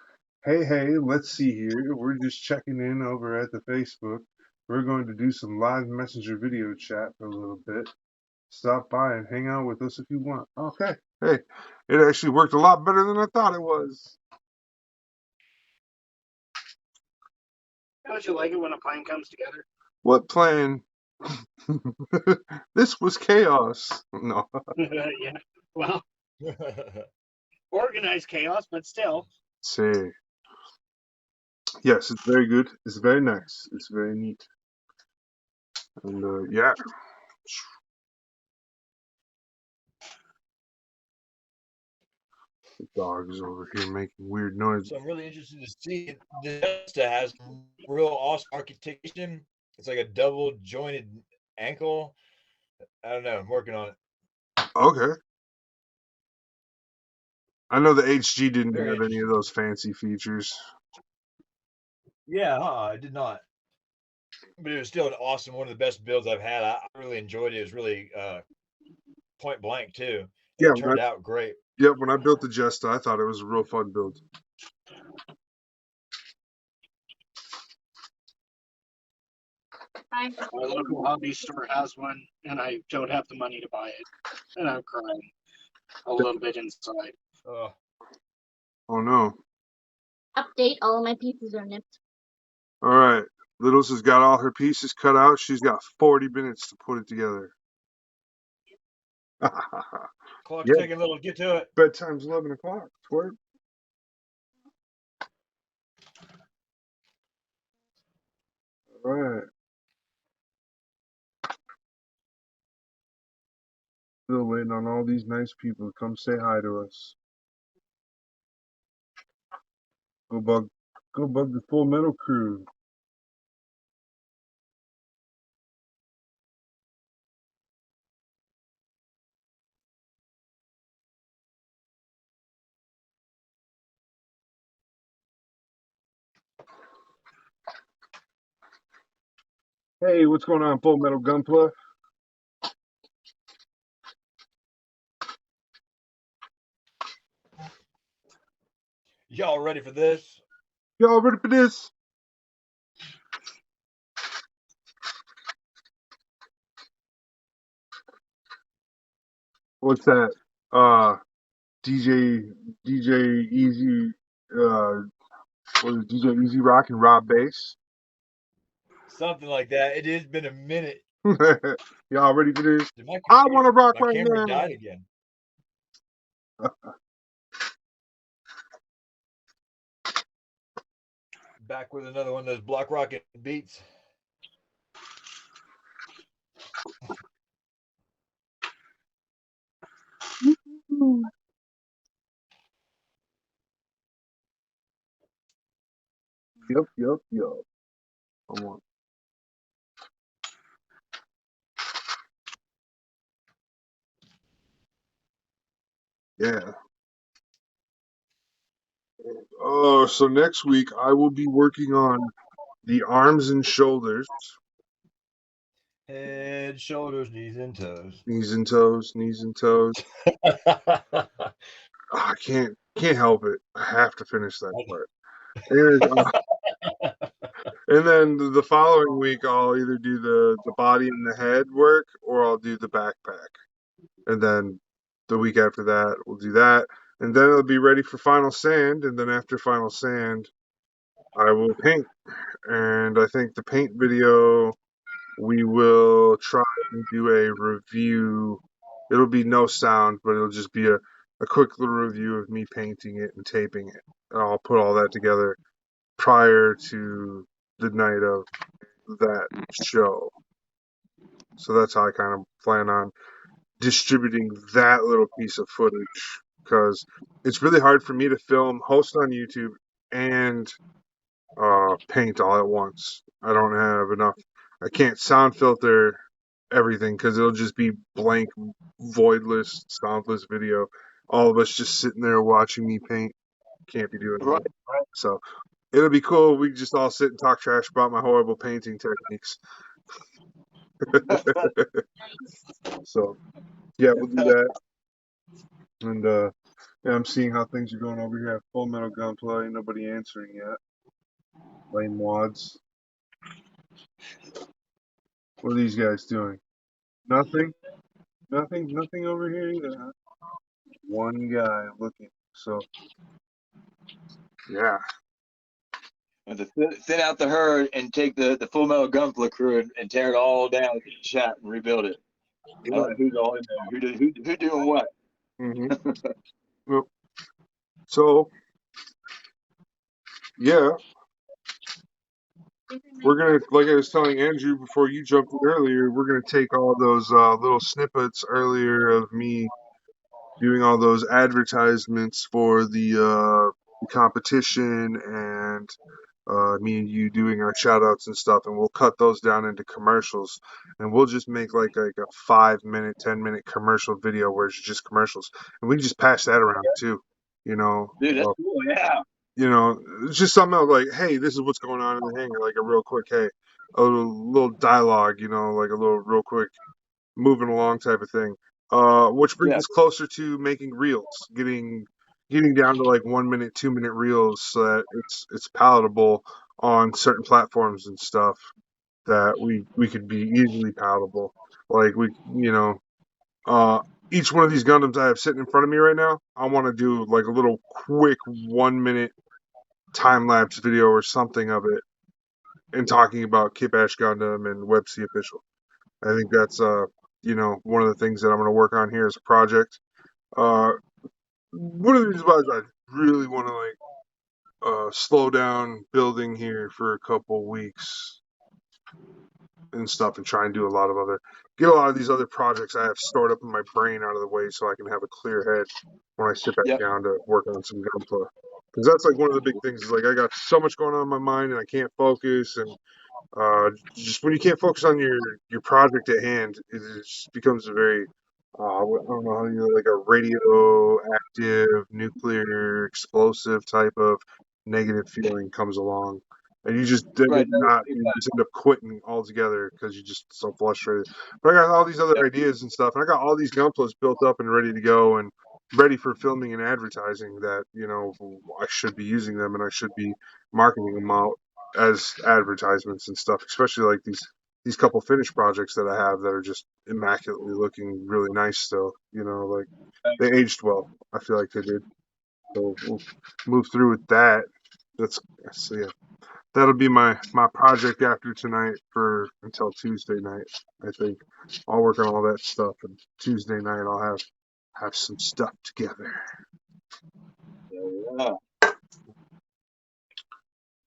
Hey, let's see here. We're just checking in over at the Facebook. We're going to do some live messenger video chat for a little bit. Stop by and hang out with us if you want. Okay. Hey, it actually worked a lot better than I thought it was. Don't you like it when a plan comes together? What plan? This was chaos. No. Yeah. Well, organized chaos, but still. Say. Yes, it's very good. It's very nice. It's very neat. And yeah. The dog is over here making weird noises. So I'm really interested to see it. This has real awesome architecture. It's like a double jointed ankle. I don't know. I'm working on it. Okay. I know the HG didn't Very have any of interesting. those fancy features. Yeah, I did not. But it was still an awesome, one of the best builds I've had. I really enjoyed it. It was really point blank too. Yeah, It turned out great. when I built the Jesta, I thought it was a real fun build. My local hobby store has one, and I don't have the money to buy it. And I'm crying a little bit inside. Oh no. Update, all of my pieces are nipped. All right. Littles has got all her pieces cut out. She's got 40 minutes to put it together. Clock's Yeah. taking a little. Get to it. Bedtime's 11 o'clock. Twerp. All right. Still waiting on all these nice people to come say hi to us. Go bug the Full Metal crew. Hey, what's going on, Full Metal Gunpla? Y'all ready for this? Y'all ready for this? What's that? DJ Easy, what is it, DJ Easy Rock and Rob Bass? Something like that. It has been a minute. Y'all ready for this? Dude, my I want to rock my right camera now. died again. Back with another one of those block rocket beats. Yep. Come on. Yeah. Oh, so next week I will be working on the arms and shoulders, Head, shoulders, knees, and toes. knees and toes. I can't help it. I have to finish that part. And then the following week I'll either do the body and the head work or I'll do the backpack. And then the week after that we'll do that. And then it'll be ready for final sand. And then after final sand, I will paint. And I think the paint video, we will try and do a review. It'll be no sound, but it'll just be a quick little review of me painting it and taping it. And I'll put all that together prior to the night of that show. So that's how I kind of plan on distributing that little piece of footage, because it's really hard for me to film, host on YouTube, and paint all at once. I don't have enough. I can't sound filter everything because it'll just be blank, voidless, soundless video. All of us just sitting there watching me paint. Can't be doing that. So it'll be cool. We can just all sit and talk trash about my horrible painting techniques. So yeah, we'll do that. And yeah, I'm seeing how things are going over here at Full Metal Gunplay. Nobody answering yet. Lame wads. What are these guys doing? Nothing over here either. Huh? One guy looking. So yeah. And to thin out the herd and take the Full Metal Gunplay crew and tear it all down with each shot and rebuild it. I don't know who's all in there. Who doing what? Mm-hmm. Well, so yeah, we're gonna, like I was telling Andrew before you jumped in earlier, we're gonna take all those little snippets earlier of me doing all those advertisements for the competition and me and you doing our shout outs and stuff, and we'll cut those down into commercials, and we'll just make like a 5-minute, 10-minute commercial video where it's just commercials, and we can just pass that around too, you know. Dude, that's cool, yeah. You know, it's just something else, like, hey, this is what's going on in the hangar, like a real quick, hey, a little dialogue, you know, like a little real quick moving along type of thing. Which brings us closer to making reels, getting down to like 1 minute, 2 minute reels, so that it's palatable on certain platforms and stuff, that we could be easily palatable. Like each one of these Gundams I have sitting in front of me right now, I want to do like a little quick 1 minute time lapse video or something of it, and talking about Kitbash Gundam and WebC Official. I think that's one of the things that I'm going to work on here as a project. One of the reasons why I really want to slow down building here for a couple weeks and stuff, and try and do get a lot of these other projects I have stored up in my brain out of the way, so I can have a clear head when I sit back down to work on some Gunpla. Because that's like one of the big things, is like I got so much going on in my mind and I can't focus, and just when you can't focus on your project at hand, it just becomes a very I don't know how you, like a radioactive, nuclear, explosive type of negative feeling comes along, and you just you just end up quitting altogether because you're just so frustrated. But I got all these other ideas and stuff, and I got all these gunplas built up and ready to go and ready for filming and advertising, that I should be using them and I should be marketing them out as advertisements and stuff, especially like these couple finished projects that I have that are just immaculately looking really nice still. Like they aged well. I feel like they did. So we'll move through with that. So yeah, that'll be my project after tonight for until Tuesday night. I think I'll work on all that stuff, and Tuesday night I'll have some stuff together. Yeah.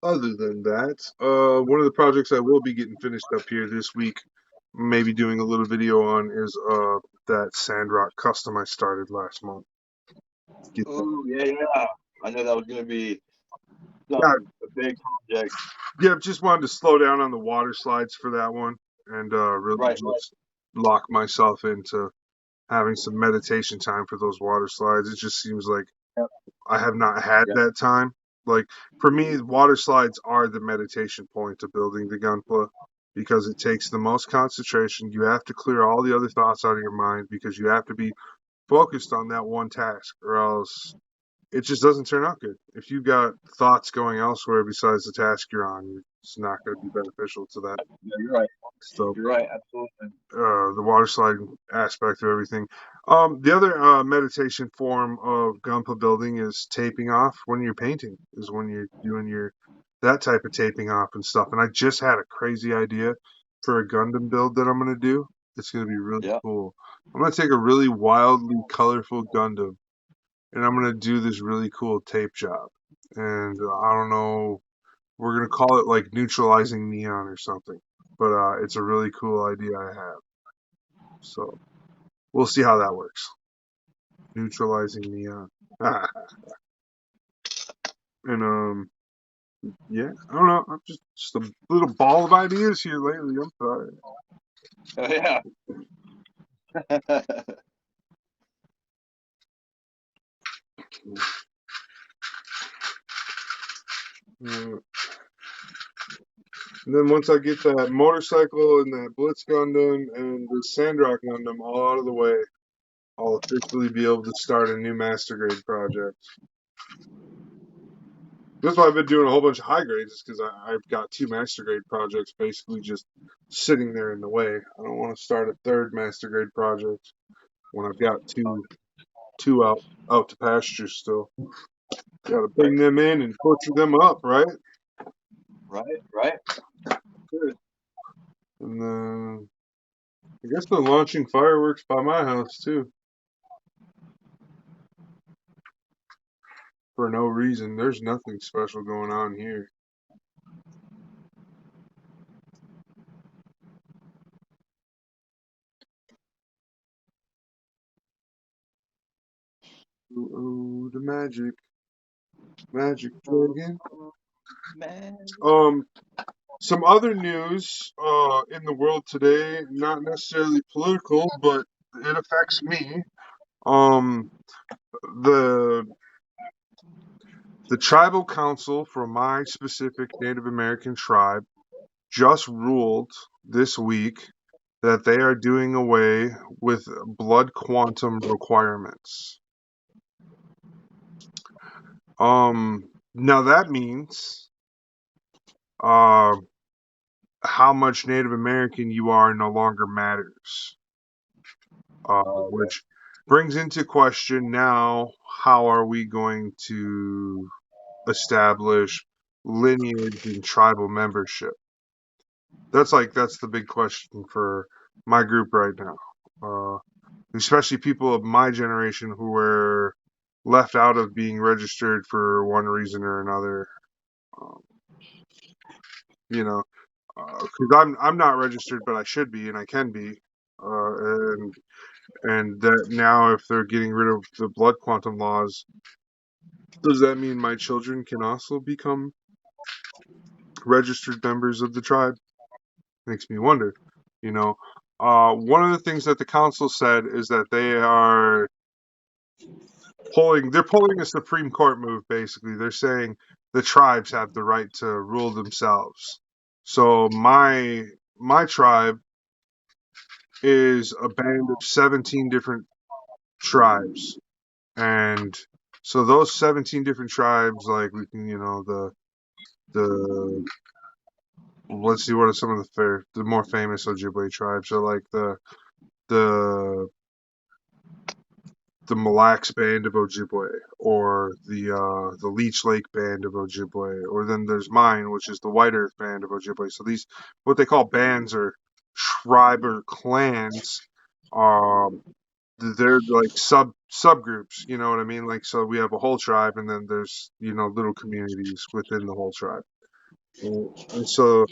Other than that, one of the projects I will be getting finished up here this week, maybe doing a little video on, is that Sandrock custom I started last month. Get that. Oh yeah. I know that was gonna be Yeah, a big project. yeah, just wanted to slow down on the water slides for that one, and really Right. just lock myself into having some meditation time for those water slides. It just seems like Yep. I have not had Yep. that time. Like for me, water slides are the meditation point of building the Gunpla because it takes the most concentration. You have to clear all the other thoughts out of your mind because you have to be focused on that one task, or else it just doesn't turn out good. If you've got thoughts going elsewhere besides the task you're on, it's not going to be beneficial to that. Yeah, you're right. So You're right. Absolutely. the water slide aspect of everything. The other meditation form of Gunpla building is taping off when you're painting, is when you're doing that type of taping off and stuff. And I just had a crazy idea for a Gundam build that I'm going to do. It's going to be really Yeah. cool. I'm going to take a really wildly colorful Gundam and I'm going to do this really cool tape job. And I don't know, we're going to call it like neutralizing neon or something. But it's a really cool idea I have. So we'll see how that works. Neutralizing neon. And yeah, I don't know. I'm just a little ball of ideas here lately. I'm sorry. Oh yeah. And then once I get that motorcycle and that Blitz Gundam and the Sandrock Gundam all out of the way, I'll officially be able to start a new master grade project. That's why I've been doing a whole bunch of high grades, is because I've got 2 master grade projects basically just sitting there in the way. I don't want to start a 3rd master grade project when I've got two out to pasture still. Got to bring them in and butcher them up, right? Right. Good. And then I guess they're launching fireworks by my house too. For no reason. There's nothing special going on here. Ooh, the magic dragon. Man. Some other news in the world today, not necessarily political, but it affects me. The tribal council for my specific Native American tribe just ruled this week that they are doing away with blood quantum requirements. Now that means how much Native American you are no longer matters. Which brings into question now, how are we going to establish lineage and tribal membership? That's the big question for my group right now. Especially people of my generation who were left out of being registered for one reason or another. Because I'm not registered, but I should be and I can be. And that now, if they're getting rid of the blood quantum laws, does that mean my children can also become registered members of the tribe? Makes me wonder. One of the things that the council said is that they're pulling a Supreme Court move, basically. They're saying the tribes have the right to rule themselves. So my tribe is a band of 17 different tribes. And so those 17 different tribes, like we can, the let's see, what are some of the more famous Ojibwe tribes? So like the Mille Lacs band of Ojibwe, or the Leech Lake band of Ojibwe, or then there's mine, which is the White Earth band of Ojibwe. So these, what they call bands or tribe or clans, they're like subgroups, you know what I mean? Like, so we have a whole tribe, and then there's little communities within the whole tribe, and so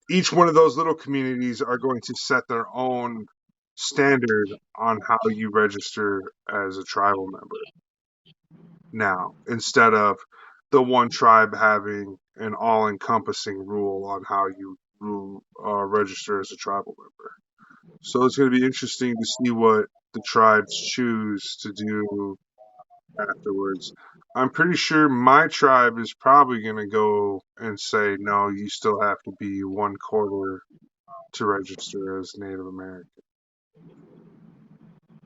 each one of those little communities are going to set their own standard on how you register as a tribal member. now, instead of the one tribe having an all-encompassing rule on how you register as a tribal member. So it's going to be interesting to see what the tribes choose to do afterwards. I'm pretty sure my tribe is probably going to go and say, no, you still have to be 1/4 to register as Native American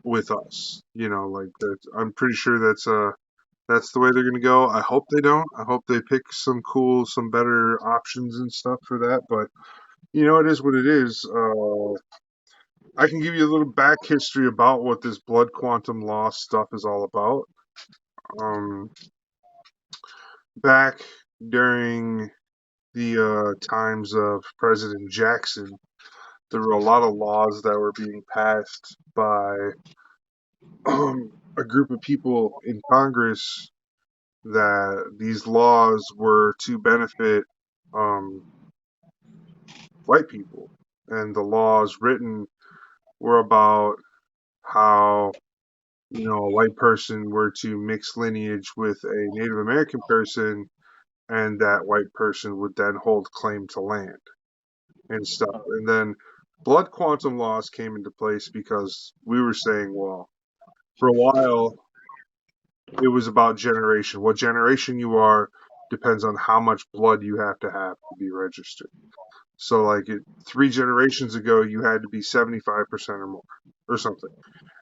with us. Like that. I'm pretty sure that's the way they're going to go. I hope they don't. I hope they pick some better options and stuff for that. But it is what it is. I can give you a little back history about what this blood quantum loss stuff is all about. Back during the times of President Jackson, there were a lot of laws that were being passed by a group of people in Congress that these laws were to benefit white people. And the laws written were about how, a white person were to mix lineage with a Native American person, and that white person would then hold claim to land and stuff. And then blood quantum laws came into place because we were saying, well, for a while, it was about generation. What generation you are depends on how much blood you have to be registered. So, like 3 generations ago, you had to be 75% or more, or something.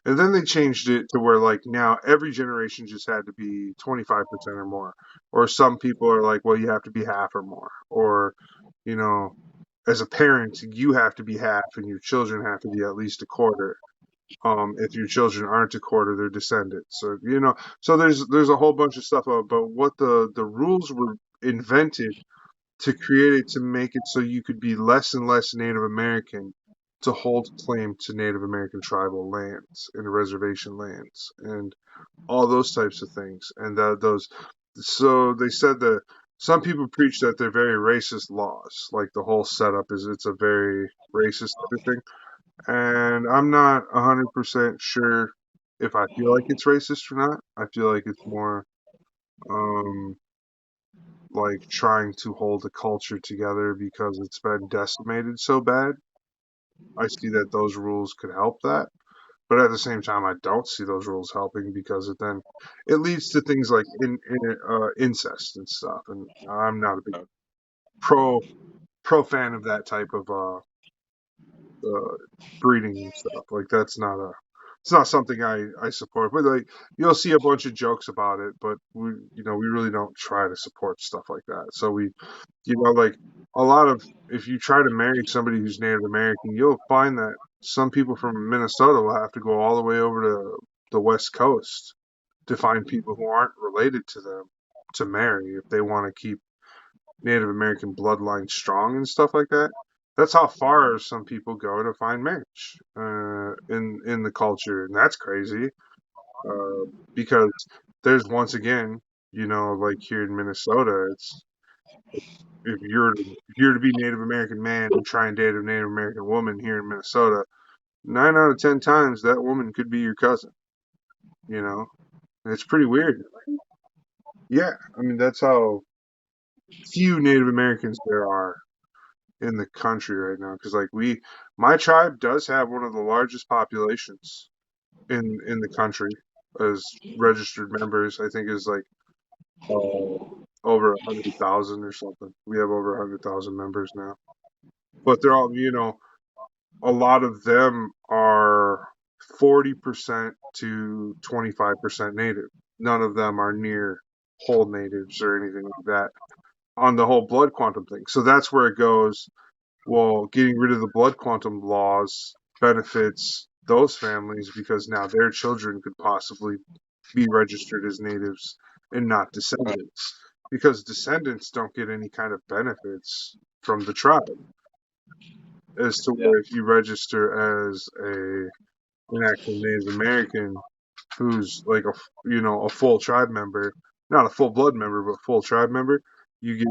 And then they changed it to where, like, now every generation just had to be 25% or more. Or some people are like, well, you have to be half or more. Or, as a parent, you have to be half, and your children have to be at least a quarter. If your children aren't a quarter, they're descendants. So so there's a whole bunch of stuff about what the rules were invented to create it to make it so you could be less and less Native American to hold claim to Native American tribal lands and reservation lands and all those types of things. And so they said that some people preach that they're very racist laws. Like the whole setup it's a very racist type of thing. And I'm not 100% sure if I feel like it's racist or not. I feel like it's more um, like trying to hold a culture together because it's been decimated so bad. I see that those rules could help that. But at the same time, I don't see those rules helping because it leads to things like incest and stuff. And I'm not a big pro fan of that type of breeding and stuff. Like it's not something I support. But like you'll see a bunch of jokes about it, but we really don't try to support stuff like that. So like a lot of if you try to marry somebody who's Native American, you'll find that some people from Minnesota will have to go all the way over to the West Coast to find people who aren't related to them to marry if they want to keep Native American bloodline strong and stuff like that. That's how far some people go to find marriage in the culture, and that's crazy because there's once again, like here in Minnesota, it's if you're to be Native American man and try and date a Native American woman here in Minnesota, 9 out of 10 times that woman could be your cousin. And it's pretty weird. Yeah, I mean that's how few Native Americans there are in the country right now. Because like my tribe does have one of the largest populations in the country as registered members. I think is like over 100,000 or something. We have over 100,000 members now, but they're all a lot of them are 40% to 25% native. None of them are near whole natives or anything like that on the whole blood quantum thing. So that's where it goes. Well, getting rid of the blood quantum laws benefits those families because now their children could possibly be registered as natives and not descendants. Because descendants don't get any kind of benefits from the tribe. As to where if you register as an actual Native American who's like a full tribe member, not a full blood member, but full tribe member, you get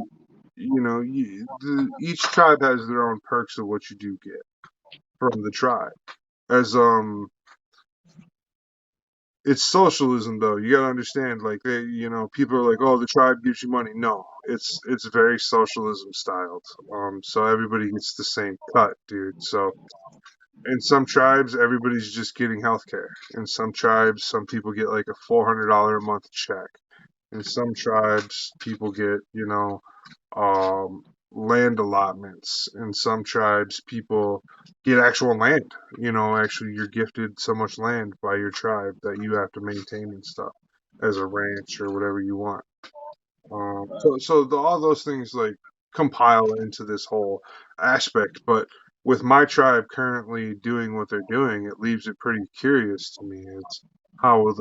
each tribe has their own perks of what you do get from the tribe. As it's socialism though. You gotta understand, like people are like, oh, the tribe gives you money. No, it's very socialism styled. So everybody gets the same cut, dude. So in some tribes, everybody's just getting health care. In some tribes, some people get like a $400 a month check. In some tribes, people get, um, land allotments. In some tribes, people get actual land. Actually, you're gifted so much land by your tribe that you have to maintain and stuff as a ranch or whatever you want. All those things like compile into this whole aspect. But with my tribe currently doing what they're doing, it leaves it pretty curious to me. It's how will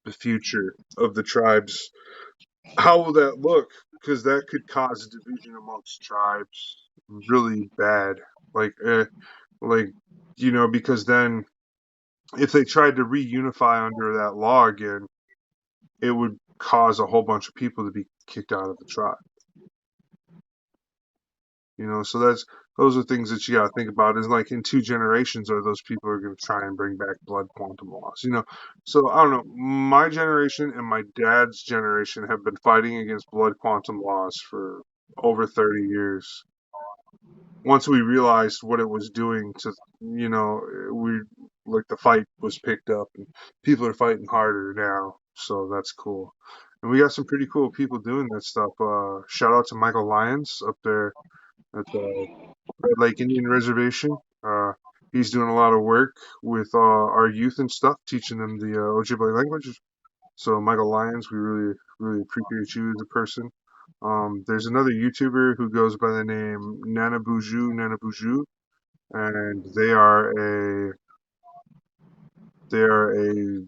the future of the tribes, how will that look? Because that could cause division amongst tribes really bad. Like, like because then if they tried to reunify under that law again, it would cause a whole bunch of people to be kicked out of the tribe. So those are things that you got to think about. Is like in 2 generations, are those people are going to try and bring back blood quantum laws? So I don't know. My generation and my dad's generation have been fighting against blood quantum laws for over 30 years. Once we realized what it was doing to, we like the fight was picked up and people are fighting harder now. So that's cool. And we got some pretty cool people doing that stuff. Shout out to Michael Lyons up there at the Red Lake Indian Reservation. He's doing a lot of work with our youth and stuff, teaching them the Ojibwe language. So Michael Lyons, we really, really appreciate you as a person. There's another YouTuber who goes by the name Nana Buju, and they are a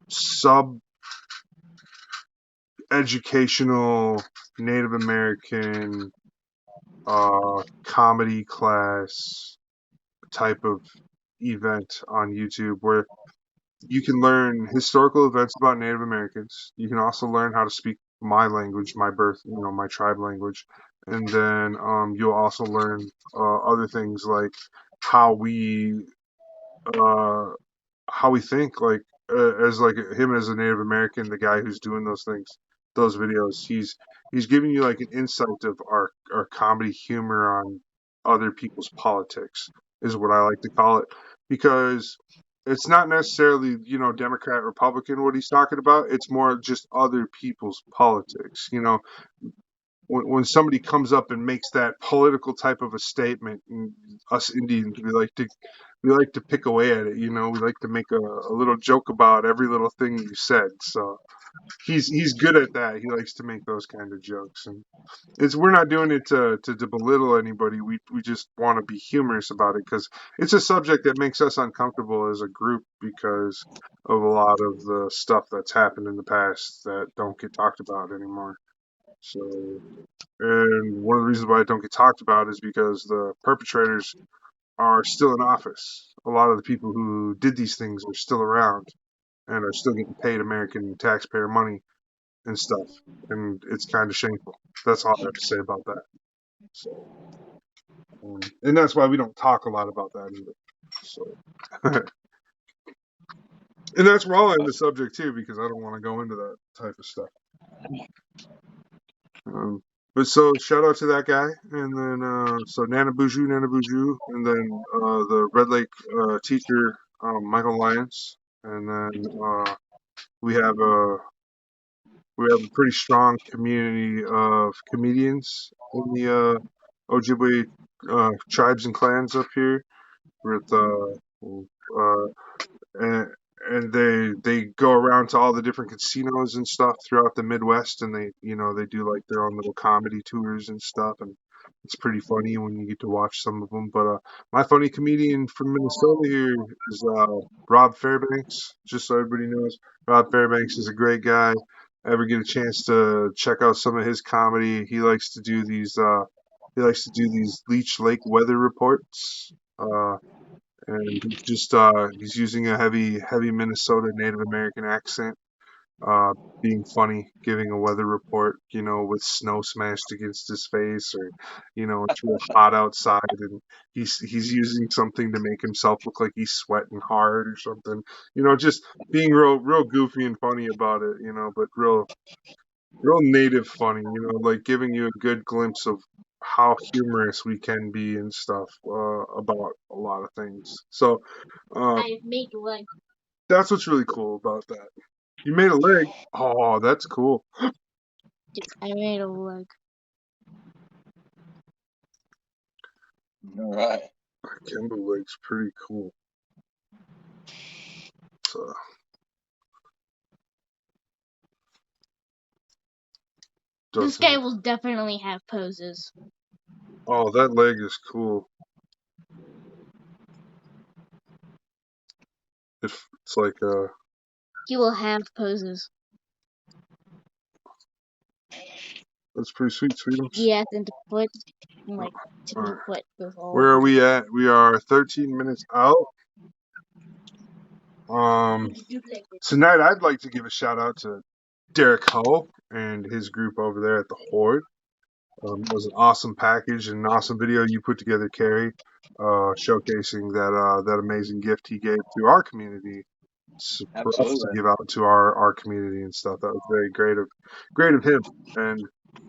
sub educational Native American comedy class type of event on YouTube where you can learn historical events about Native Americans. You can also learn how to speak my language, my my tribe language, and then you'll also learn other things like how we uh, how we think, like as like him as a Native American, the guy who's doing those things, those videos. He's giving you like an insight of our comedy humor on other people's politics, is what I like to call it, because it's not necessarily Democrat Republican what he's talking about. It's more just other people's politics. When somebody comes up and makes that political type of a statement, and us Indians, we like to pick away at it. We like to make a little joke about every little thing you said. So he's good at that. He likes to make those kind of jokes, and we're not doing it to belittle anybody. We just want to be humorous about it because it's a subject that makes us uncomfortable as a group because of a lot of the stuff that's happened in the past that don't get talked about anymore. So, and one of the reasons why it don't get talked about is because the perpetrators are still in office. A lot of the people who did these things are still around and are still getting paid American taxpayer money and stuff. And it's kind of shameful. That's all I have to say about that. So, and that's why we don't talk a lot about that either. So, and that's where I'll end the subject too, because I don't want to go into that type of stuff. But so shout out to that guy, and then so Nana Buju, and then the Red Lake teacher Michael Lyons, and then we have a pretty strong community of comedians in the Ojibwe tribes and clans up here with and they go around to all the different casinos and stuff throughout the Midwest, and they do like their own little comedy tours and stuff, and it's pretty funny when you get to watch some of them. But my funny comedian from Minnesota here is Rob Fairbanks. Just so everybody knows, Rob Fairbanks is a great guy. Ever get a chance to check out some of his comedy? He likes to do these. He likes to do these Leech Lake weather reports. And he's using a heavy Minnesota Native American accent, being funny, giving a weather report, with snow smashed against his face, or it's real hot outside and he's using something to make himself look like he's sweating hard or something. Just being real goofy and funny about it, but real native funny, like giving you a good glimpse of how humorous we can be and stuff about a lot of things. So I made like that's what's really cool about that. You made a leg. Oh, that's cool. I made a leg. All right. Kemba leg's pretty cool. So, This guy will definitely have poses. Oh, that leg is cool. It's like He will have poses. that's pretty sweet, Sweetums. Yes, and the foot, like to All the right. foot goes all Where are over. we at? We are 13 minutes out. Tonight I'd like to give a shout out to Derek Hull and his group over there at the Horde. It was an awesome package and an awesome video you put together, Carrie, showcasing that amazing gift he gave to our community for us to Absolutely. give out to our community and stuff. That was very great of him, and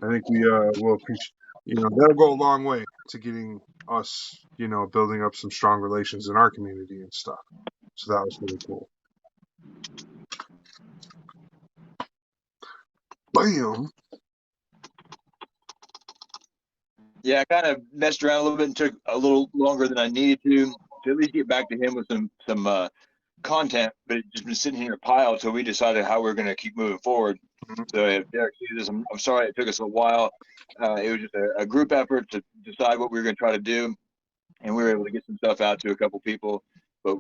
I think we will appreciate. That'll go a long way to getting us, building up some strong relations in our community and stuff. So that was really cool. Bam. Yeah, I kind of messed around a little bit and took a little longer than I needed to at least get back to him with some content, but it's just been sitting here in a pile until we decided how we're going to keep moving forward. So if Derek sees this, I'm sorry it took us a while. It was just a group effort to decide what we were going to try to do, and we were able to get some stuff out to a couple people. But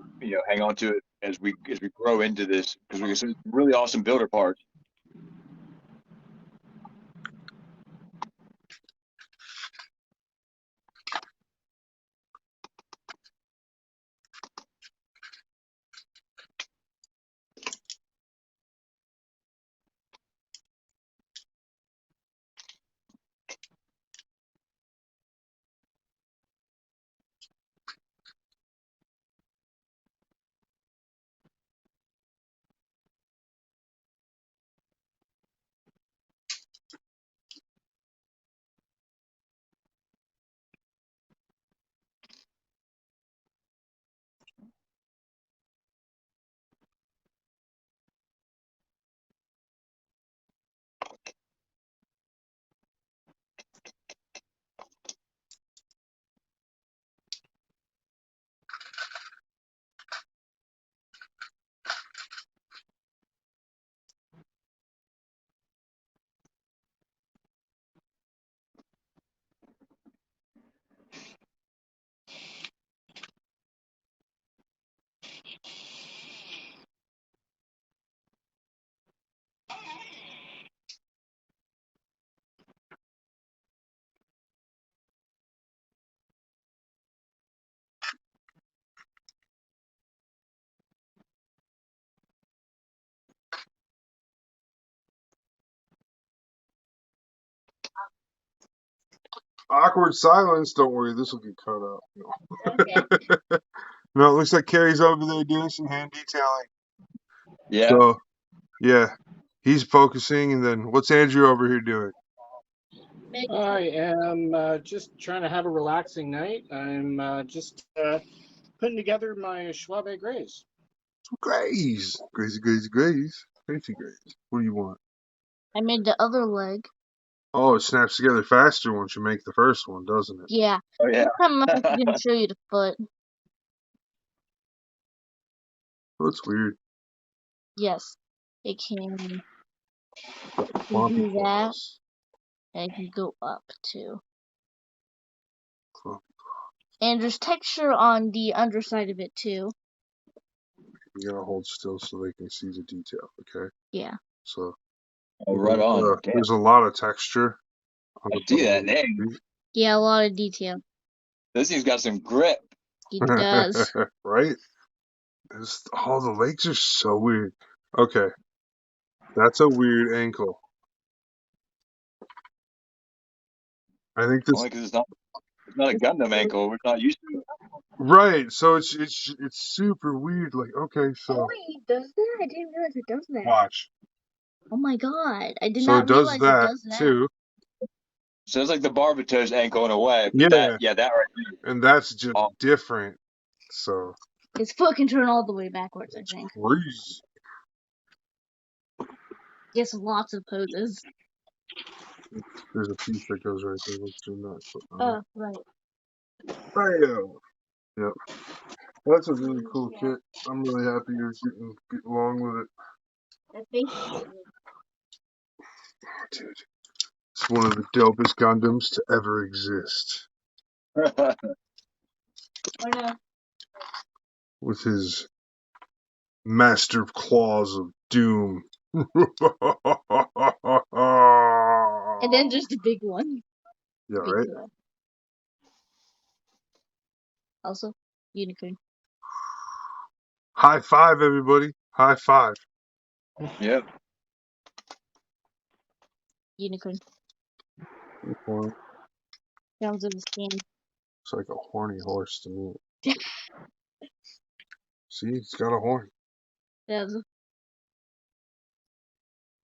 hang on to it as we grow into this, because we get some really awesome builder parts. Awkward silence. Don't worry, this will get cut out. Okay. No, it looks like Carrie's over there doing some hand detailing. Yeah. So, yeah, he's focusing, and then what's Andrew over here doing? I am just trying to have a relaxing night. I'm just putting together my Schwabe Grays. Graze. Graze. Fancy Graze. What do you want? I made the other leg. Oh, it snaps together faster once you make the first one, doesn't it? Yeah. Oh yeah. I'm going to show you the foot. Oh, that's weird. Yes. It can Floppy do that. claws. And it can go up too. Floppy. And there's texture on the underside of it too. You gotta hold still so they can see the detail, okay? Yeah. So, Oh, right on. there's a lot of texture. On I the see that. Dang. Yeah, a lot of detail. This thing's got some grip. It does. Right? All the legs are so weird. Okay. That's a weird ankle. I think this. Only because it's not a Gundam ankle. We're not used to it. Right. So it's super weird. Like, okay, Oh so wait, it does that? I didn't realize it does that. watch. Oh my god, I did So not it does realize it that does that. too. So it's like the Barbato's ankle in a way. Yeah. But that right And that's just Oh. different. So His foot can turn all the way backwards, I think. crazy. Yes, lots of poses. There's a piece that goes right there. Let's do that. Oh, right. Bam. Yep. That's a really cool kit. I'm really happy you're getting along with it. That face. Oh, dude. It's one of the dopest Gundams to ever exist. there. With his master claws of doom. And then just a big one. Yeah, Big right? one. Also, unicorn. High five, everybody. High five. Yep. Unicorn. Looks Sounds in the skin. like a horny horse to me. See, it's got a horn. Sounds.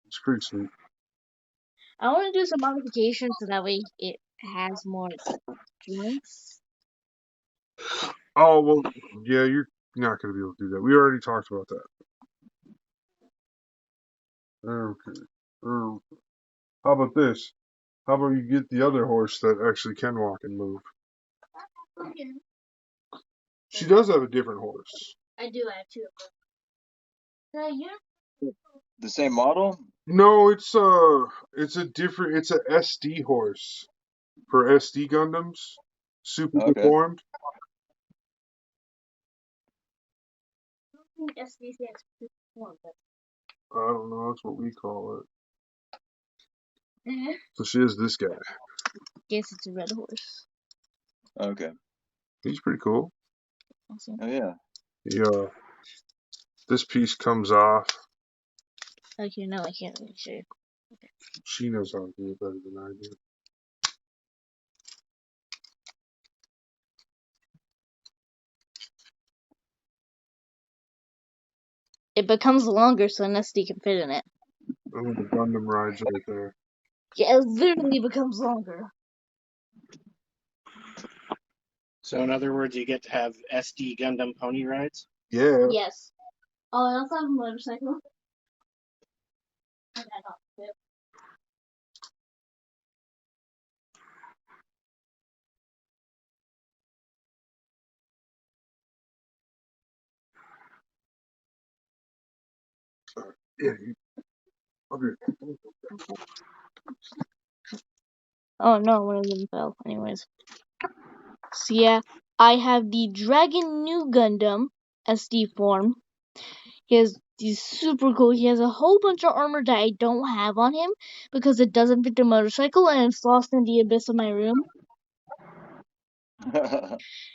It's pretty sweet. I want to do some modifications so that way it has more joints. Oh, well, yeah, you're not going to be able to do that. We already talked about that. Okay. How about this? How about you get the other horse that actually can walk and move? Okay. She does have a different horse. I do have two of them. The same model? No, it's a SD horse for SD Gundams. Super Okay. deformed. I don't think SD stands for one, but I don't know, that's what we call it. So she has this guy. guess it's a red horse. Okay. He's pretty cool. Awesome. Oh yeah. Yeah. This piece comes off. Okay, no, I can't really show you. She knows how to do it better than I do. It becomes longer so an SD can fit in it. Oh, the Gundam rides right there. Yeah, it literally becomes longer. So in other words, you get to have SD Gundam pony rides. Yeah. Yes. Oh, I also have a motorcycle. Yeah. Okay. Oh no, one of them fell. Anyways. So yeah, I have the Dragon New Gundam SD form. He's super cool. He has a whole bunch of armor that I don't have on him because it doesn't fit the motorcycle and it's lost in the abyss of my room.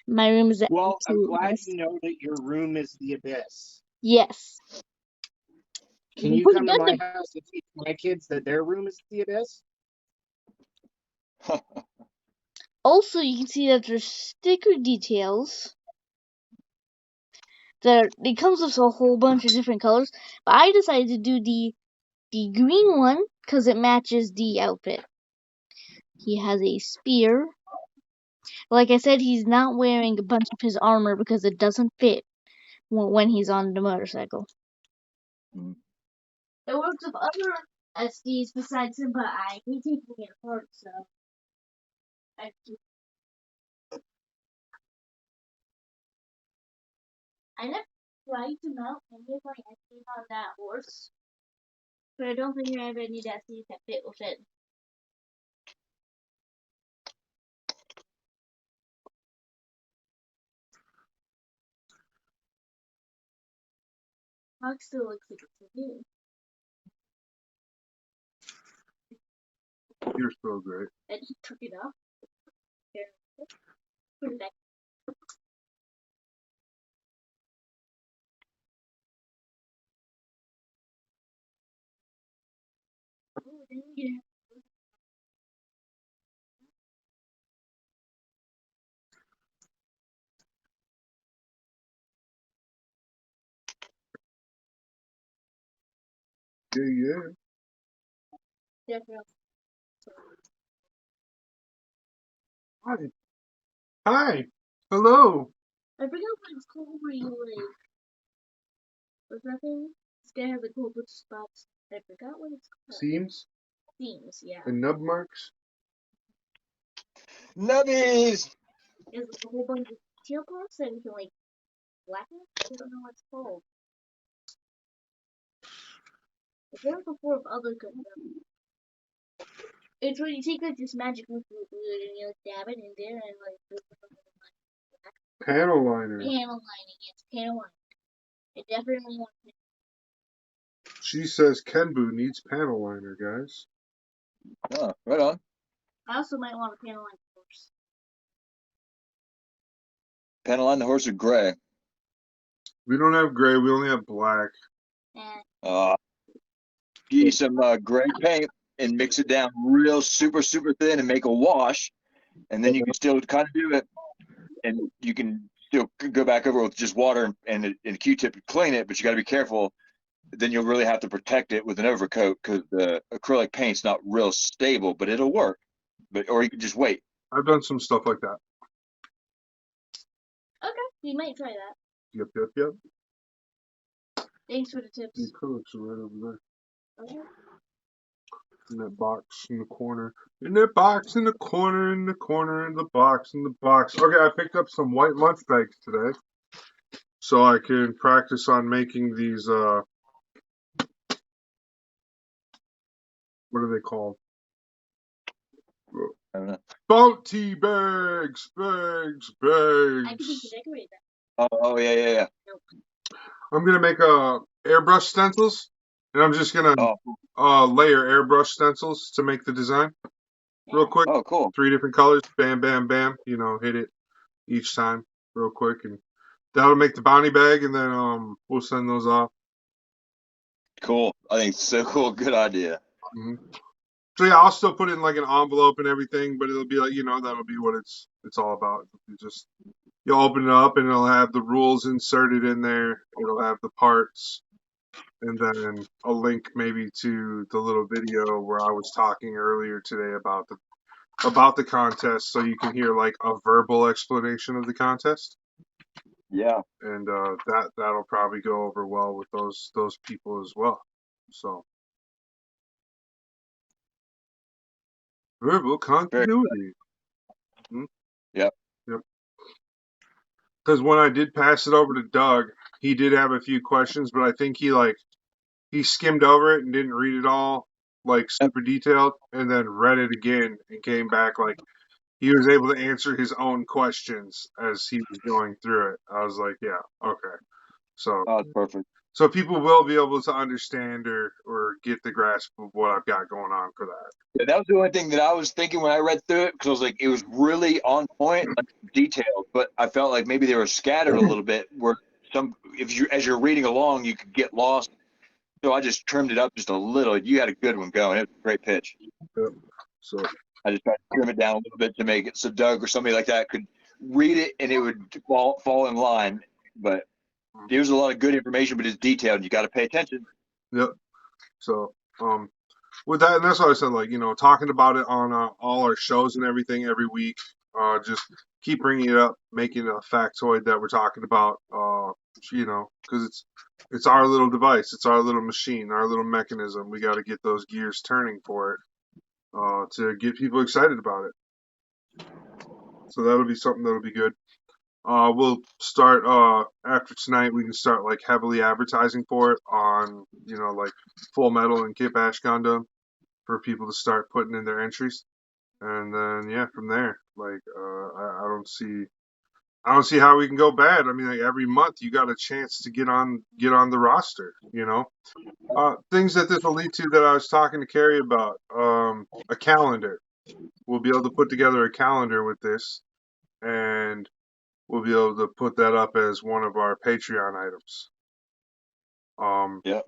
My room is an Well, I'm absolute glad mess. you know that your room is the abyss. Yes. Can you Put come to my Gundam. house and teach my kids that their room is the abyss? Also, you can see that there's sticker details. It comes with a whole bunch of different colors, but I decided to do the green one because it matches the outfit. He has a spear. Like I said, he's not wearing a bunch of his armor because it doesn't fit when he's on the motorcycle. Mm. It works with other SDs besides him, but I hate taking it apart, so I never tried to mount any of my SDs on that horse, but I don't think I have any SDs that fit with it. Mark still looks like it's new. You're so great. And he took it off. Here, put it back. Yeah. Definitely. Hi. Hi. Hello. I forgot what it's called where you like. What's that thing? This guy has like a whole bunch of spots. I forgot what it's called. Seams Seams, yeah. and nub marks. Nubbies! There's like a whole bunch of detail parts that you can like blacken. I don't know what it's called. I've heard before of other Gundam. It's when you take like this magic fluid and you like dab it in there and like Panel liner. panel lining. It's panel lining. It definitely wants it. She says Kenbu needs panel liner, guys. Oh, right on. I also might want a panel line horse. Panel on the horse are gray. We don't have gray. We only have black. And Use some gray paint and mix it down real super thin and make a wash, and then you can still kind of do it, and you can still go back over with just water and a Q-tip to clean it, but you got to be careful. Then you'll really have to protect it with an overcoat because the acrylic paint's not real stable, but it'll work. Or you can just wait. I've done some stuff like that. okay, we might try that. Yep. Thanks for the The tips. acrylics are right over there. Okay. In that box in the corner. In that box in the corner, in the corner, in the box, in the box. Okay, I picked up some white lunch bags today. So I can practice on making these, what are they called? I don't know. Bounty bags! Bags! I can think Bags! to decorate that. Oh yeah. I'm going to make airbrush stencils. And I'm just going to layer airbrush stencils to make the design. Real quick. Oh, cool. 3 different colors. Bam, bam, bam. You know, hit it each time real quick. And that'll make the bounty bag. And then we'll send those off. Cool. I think it's so cool. Good idea. Mm-hmm. So yeah, I'll still put it in like an envelope and everything, but it'll be like, that'll be what it's all about. You'll open it up and it'll have the rules inserted in there. It'll have the parts, and then a link maybe to the little video where I was talking earlier today about the contest, so you can hear like a verbal explanation of the contest. Yeah. And that'll probably go over well with those people as well. So. Verbal continuity. Yep. Because when I did pass it over to Doug, he did have a few questions, but I think he skimmed over it and didn't read it all like super detailed, and then read it again and came back like he was able to answer his own questions as he was going through it. I was like, yeah, okay. So that's perfect. So people will be able to understand or get the grasp of what I've got going on for that. Yeah, that was the only thing that I was thinking when I read through it, because I was like, it was really on point, like detailed, but I felt like maybe they were scattered a little bit. Where as you're reading along, you could get lost. So I just trimmed it up just a little. You had a good one going. It was a great pitch. Yep. So I just tried to trim it down a little bit to make it so Doug or somebody like that could read it and it would fall in line. But there's a lot of good information, but it's detailed. You got to pay attention. Yep. So with that, and that's why I said, like, talking about it on all our shows and everything every week. Just keep bringing it up, making it a factoid that we're talking about. Because it's our little device, it's our little machine, our little mechanism. We got to get those gears turning for it to get people excited about it. So that'll be something that'll be good. We'll start after tonight. We can start like heavily advertising for it on like Full Metal and Kitbash Gundam for people to start putting in their entries, and then from there, like I don't see how we can go bad. I mean, like every month you got a chance to get on the roster. Things that this will lead to that I was talking to Carrie about. A calendar. We'll be able to put together a calendar with this, and we'll be able to put that up as one of our Patreon items. Yeah.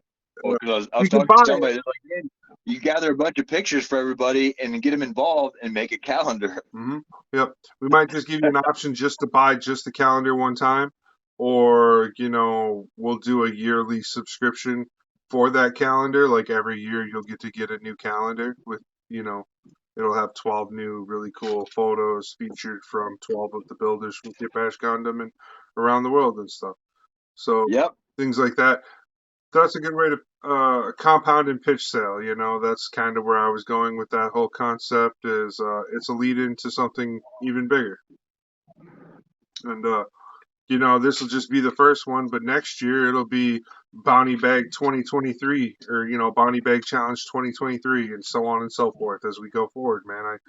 Well, I was You talking can to buy somebody, like, man, you gather a bunch of pictures for everybody and get them involved and make a calendar. Mm-hmm. Yep. We might just give you an option just to buy just the calendar one time, or we'll do a yearly subscription for that calendar. Like every year, you'll get to get a new calendar with, it'll have 12 new really cool photos featured from 12 of the builders from Kitbash Gundam and around the world and stuff. So Yep. things like that. That's a good way to compound and pitch sale. That's kind of where I was going with that whole concept. Is it's a lead into something even bigger. And this will just be the first one, but next year it'll be Bounty Bag 2023 or Bounty Bag Challenge 2023 and so on and so forth as we go forward, man.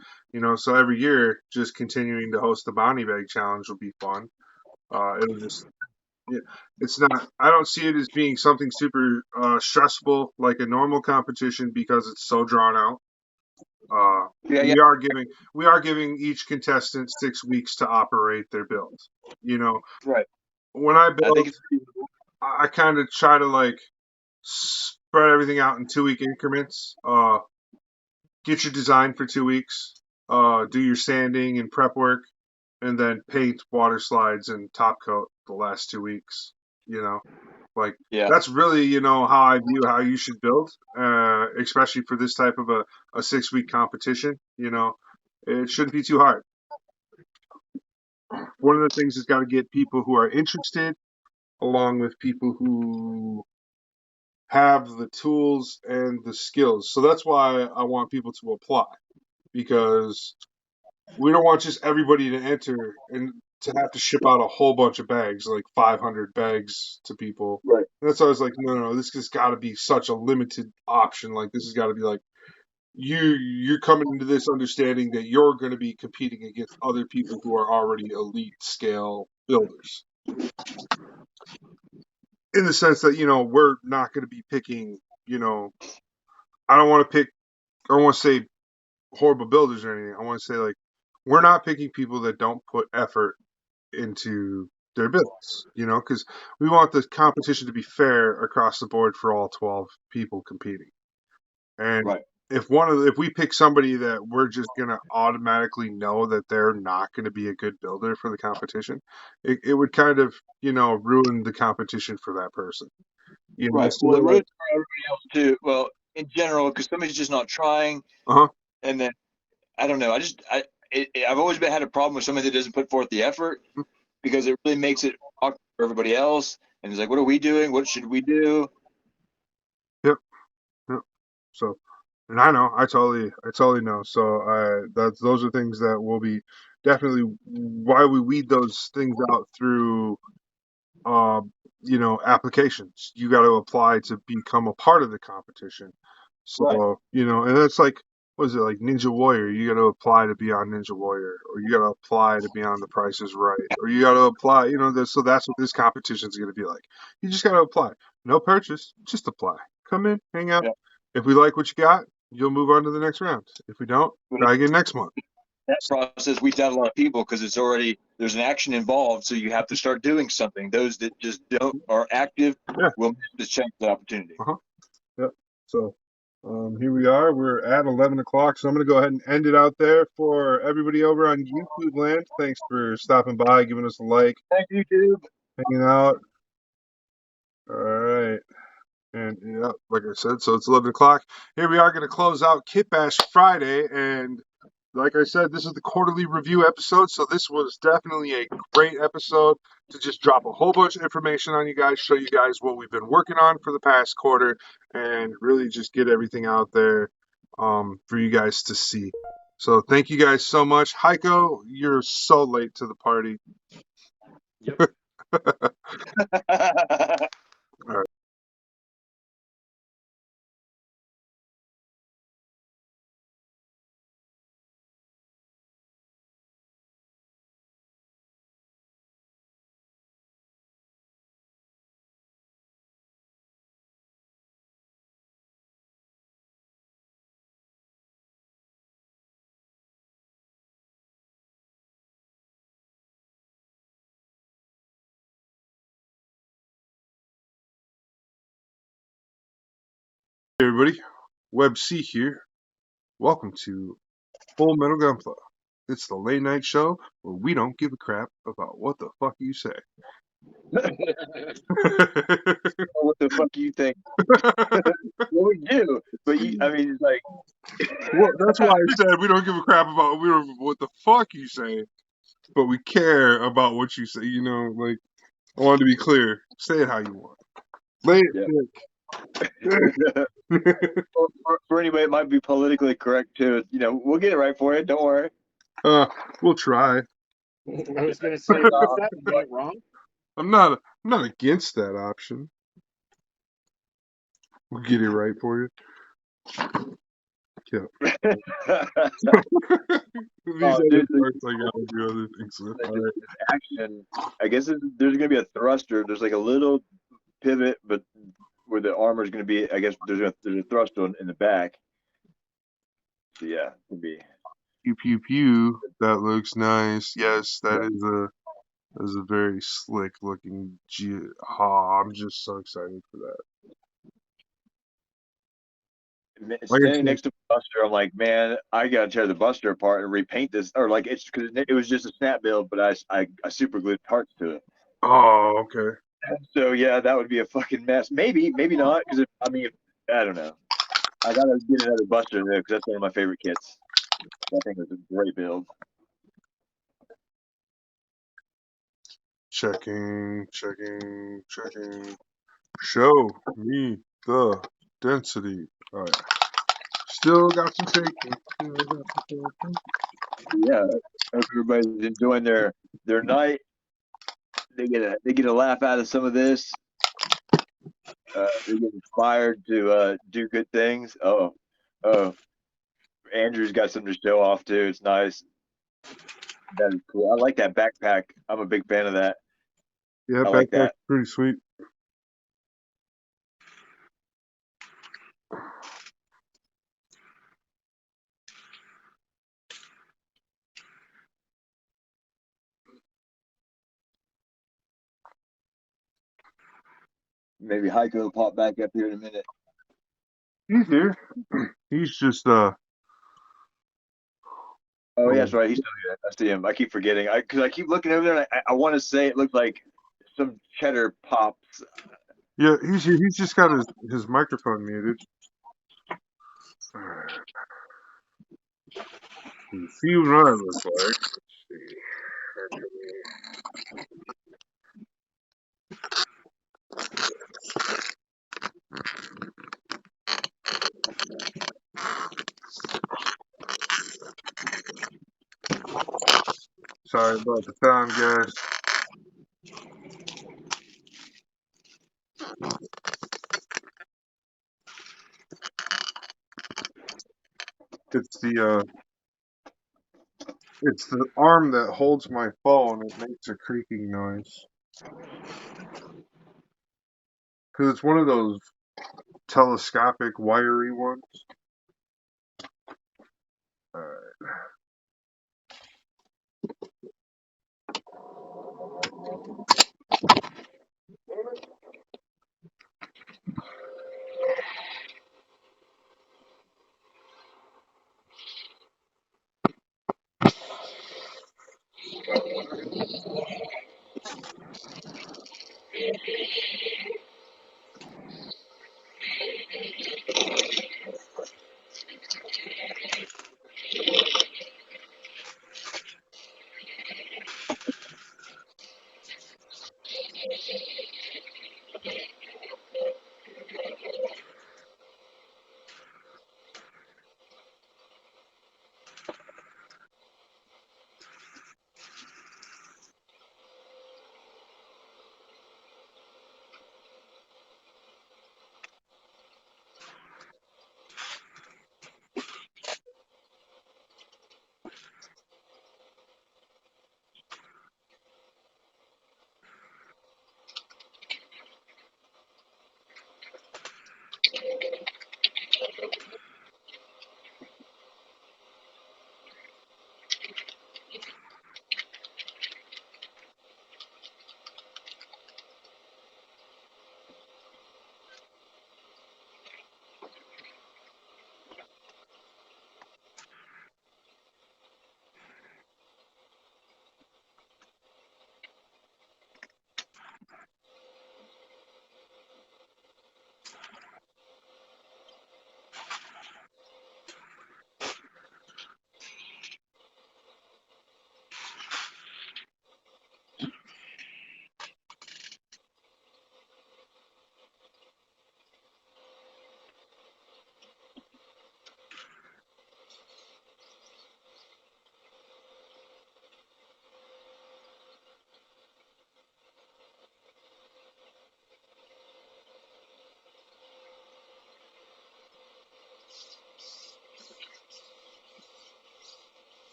So every year just continuing to host the Bounty Bag Challenge will be fun. It'll just it's not. I don't see it as being something super stressful like a normal competition because it's so drawn out. Yeah. We are giving each contestant 6 weeks to operate their build. Right. When I I build, think I kind of try to like spread everything out in 2-week increments. Get your design for 2 weeks. Do your sanding and prep work, and then paint, water slides, and top coat the last 2 weeks. That's really how I view how you should build, especially for this type of a 6-week competition. It shouldn't be too hard. One of the things is got to get people who are interested, along with people who have the tools and the skills. So that's why I want people to apply, because we don't want just everybody to enter and to have to ship out a whole bunch of bags, like 500 bags to people. Right. And that's why I was like, no, this has got to be such a limited option. Like, this has got to be like, you're coming into this understanding that you're going to be competing against other people who are already elite scale builders. In the sense that, we're not going to be picking, I don't want to say horrible builders or anything. I want to say, like, we're not picking people that don't put effort into their builds, because we want the competition to be fair across the board for all 12 people competing. And right. if we pick somebody that we're just going to automatically know that they're not going to be a good builder for the competition, it would kind of, ruin the competition for that person. Right. So Well, it ruins for everybody else too. Well, in general, because somebody's just not trying. And then, I don't know. I've always had a problem with somebody that doesn't put forth the effort, because it really makes it awkward for everybody else. And it's like, what are we doing? What should we do? Yep. So, and I know, I totally know. So those are things that will be definitely why we weed those things out through, applications. You got to apply to become a part of the competition. So, right. And that's like, what is it, like Ninja Warrior? You got to apply to be on Ninja Warrior, or you got to apply to be on The Price is Right, or you got to apply, so that's what this competition is going to be like. You just got to apply. No purchase, just apply. Come in, hang out. Yeah. If we like what you got, you'll move on to the next round. If we don't, try again next month. That process weeds out a lot of people because there's an action involved, so you have to start doing something. Those that just are active will miss this chance of opportunity. Yep. So here we are. We're at 11 o'clock, so I'm going to go ahead and end it out there for everybody over on YouTube land. Thanks for stopping by, giving us a like. Thank you, YouTube. Hanging out. All right. And yeah, like I said, so it's 11 o'clock. Here we are going to close out Kitbash Friday. And like I said, this is the quarterly review episode. So this was definitely a great episode to just drop a whole bunch of information on you guys, show you guys what we've been working on for the past quarter, and really just get everything out there for you guys to see. So thank you guys so much. Hiko, you're so late to the party. Yep. All right. Hey everybody, Web C here. Welcome to Full Metal Gunpla. It's the late night show where we don't give a crap about what the fuck you say. What the fuck you think? Well, we do, but I mean, it's like, Well, that's why I said we don't give a crap about what the fuck you say, but we care about what you say. You know, like I wanted to be clear. Say it how you want. Lay yeah. it thick. For anybody, it might be politically correct too. You know, we'll get it right for you. Don't worry. We'll try. I was gonna say, what's that? Get it wrong? I'm not against that option. We'll get it right for you. Yeah. These Oh, other dude, parts I gotta do other things with. All right. this action, I guess there's gonna be a thruster. There's like a little pivot, but where the armor is gonna be, I guess there's a thruster in the back. So yeah, it'd be. Pew pew pew. That looks nice. Yes, that is a very slick looking I'm just so excited for that. Like I Standing said, next to Buster, I'm like, man, I gotta tear the Buster apart and repaint this, or like it's because it was just a snap build, but I super glued parts to it. oh, okay. So yeah, that would be a fucking mess. Maybe not, because I mean, I don't know. I gotta get another Buster in there because that's one of my favorite kits. I think it's a great build. Checking. Show me the density. All right. Still got some shaking. Yeah, I hope everybody's enjoying their night. They get a laugh out of some of this. They get inspired to do good things. Oh, Andrew's got something to show off too. It's nice. That is cool. I like that backpack. I'm a big fan of that. Yeah, I like backpack's that. pretty sweet. Maybe Hiko will pop back up here in a minute. He's here. He's just Oh, yeah, that's right. He's still here. I see him. I keep forgetting. Because I keep looking over there, and I want to say it looked like some cheddar pops. yeah, he's here. He's just got his microphone muted. Alright. See what I look like. Let's see. Sorry about the sound, guys. It's the arm that holds my phone. It makes a creaking noise. Because it's one of those telescopic, wiry ones. Alright.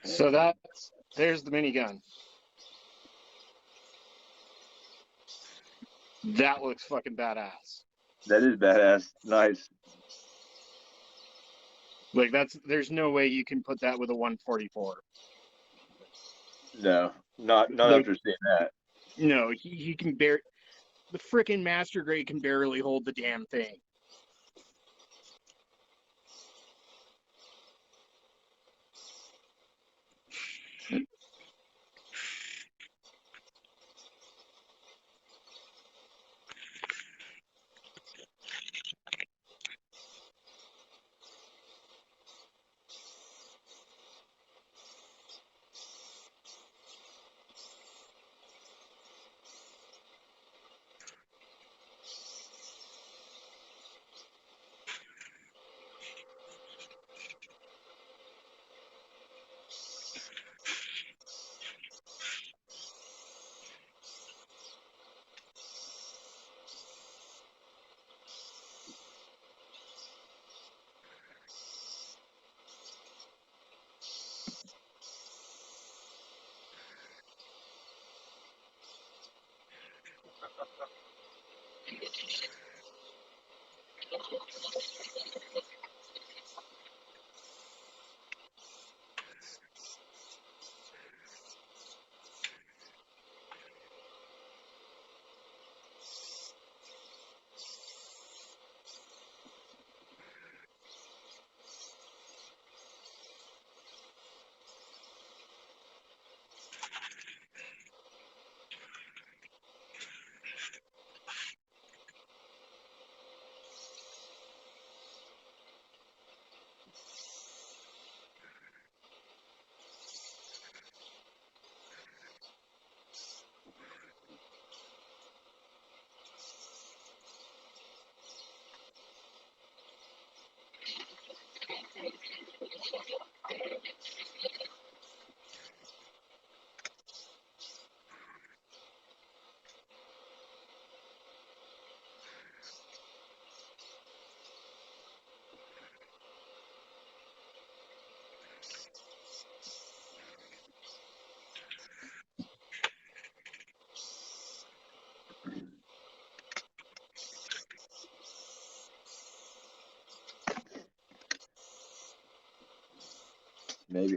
So there's the minigun. That looks fucking badass. That is badass. Nice. Like there's no way you can put that with a 144. No, not Like, after seeing that. no, he can bear the frickin' master grade can barely hold the damn thing.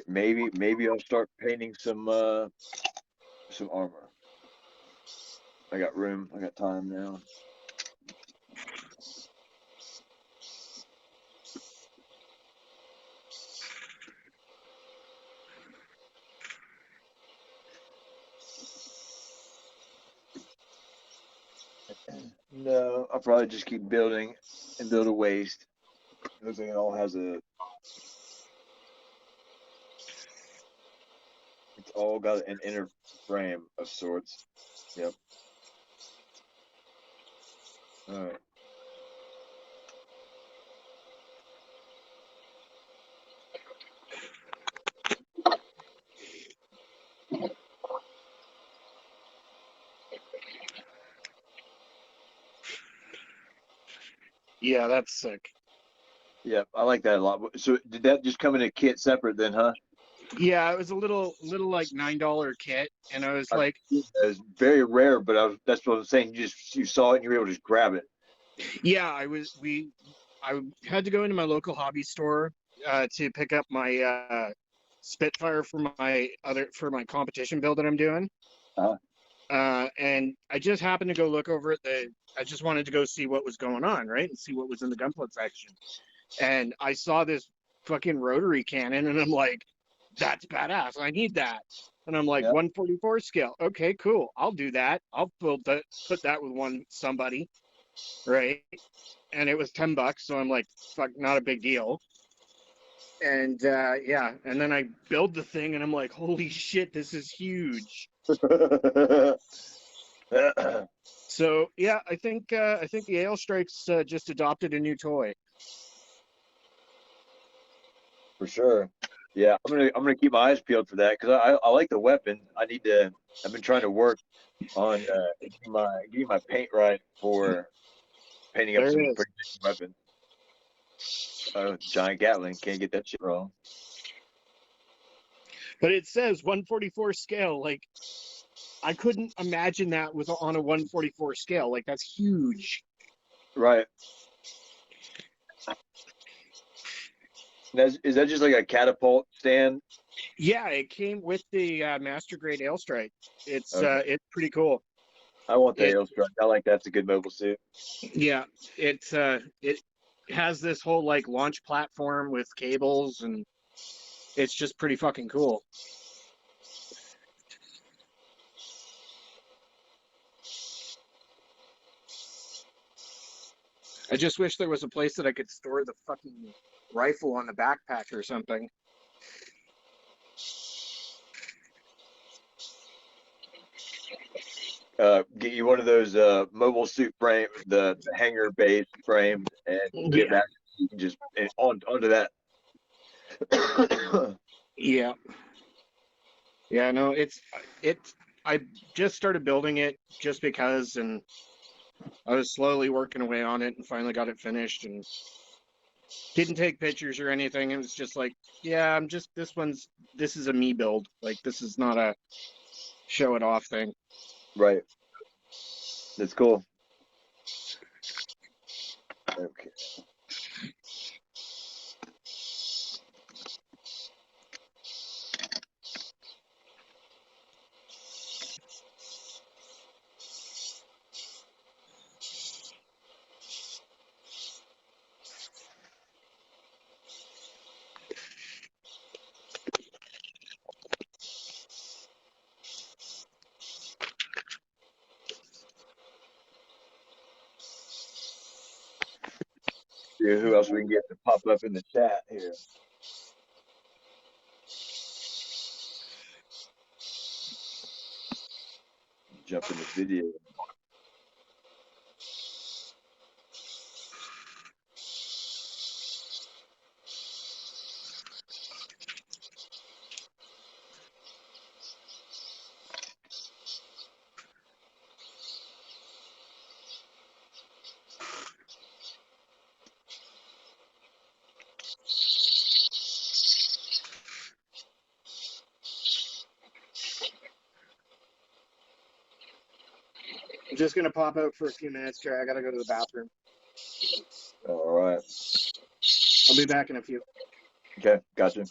Maybe I'll start painting some armor. I got room. I got time now. No, I'll probably just keep building and build a waist. Looks like it all has it's all got an inner frame of sorts. Yep. All right. Yeah, that's sick. Yep, I like that a lot. So did that just come in a kit separate then, huh? Yeah, it was a little like $9 kit, and I was like, It's very rare, but that's what I'm saying. You saw it and you were able to just grab it. yeah, I had to go into my local hobby store to pick up my Spitfire for my competition build that I'm doing. And I just happened to go look over at I just wanted to go see what was going on, right? And see what was in the gunpla section. And I saw this fucking rotary cannon, and I'm like, that's badass. I need that. And I'm like, 144 scale. Okay, cool. I'll do that. I'll put that with somebody, right? And it was $10, so I'm like, fuck, not a big deal. And yeah, and then I build the thing, and I'm like, holy shit, this is huge. So yeah, I think the Ale Strikes just adopted a new toy. For sure. Yeah, I'm gonna keep my eyes peeled for that because I like the weapon. I've been trying to work on getting my paint right for painting up some pretty decent weapons. Giant Gatling, can't get that shit wrong. But it says 144 scale. Like, I couldn't imagine that with on a 144 scale. Like, that's huge. Right. Is that just like a catapult stand? Yeah, it came with the Master Grade Ale Strike. It's pretty cool. I want the Ale Strike. I like that's a good mobile suit. Yeah, it has this whole like launch platform with cables, and it's just pretty fucking cool. I just wish there was a place that I could store the fucking rifle on the backpack or something. Get you one of those mobile suit frame, the hanger base frames, and get that. You can just onto that. Yeah. Yeah, no, it's I just started building it just because, and I was slowly working away on it and finally got it finished and didn't take pictures or anything. It was just like, yeah, this is a me build. Like, this is not a show it off thing. Right. That's cool. Okay. See who else we can get to pop up in the chat here. Jump in the video. I'm just gonna pop out for a few minutes, Trey. I gotta go to the bathroom. All right. I'll be back in a few. Okay, gotcha.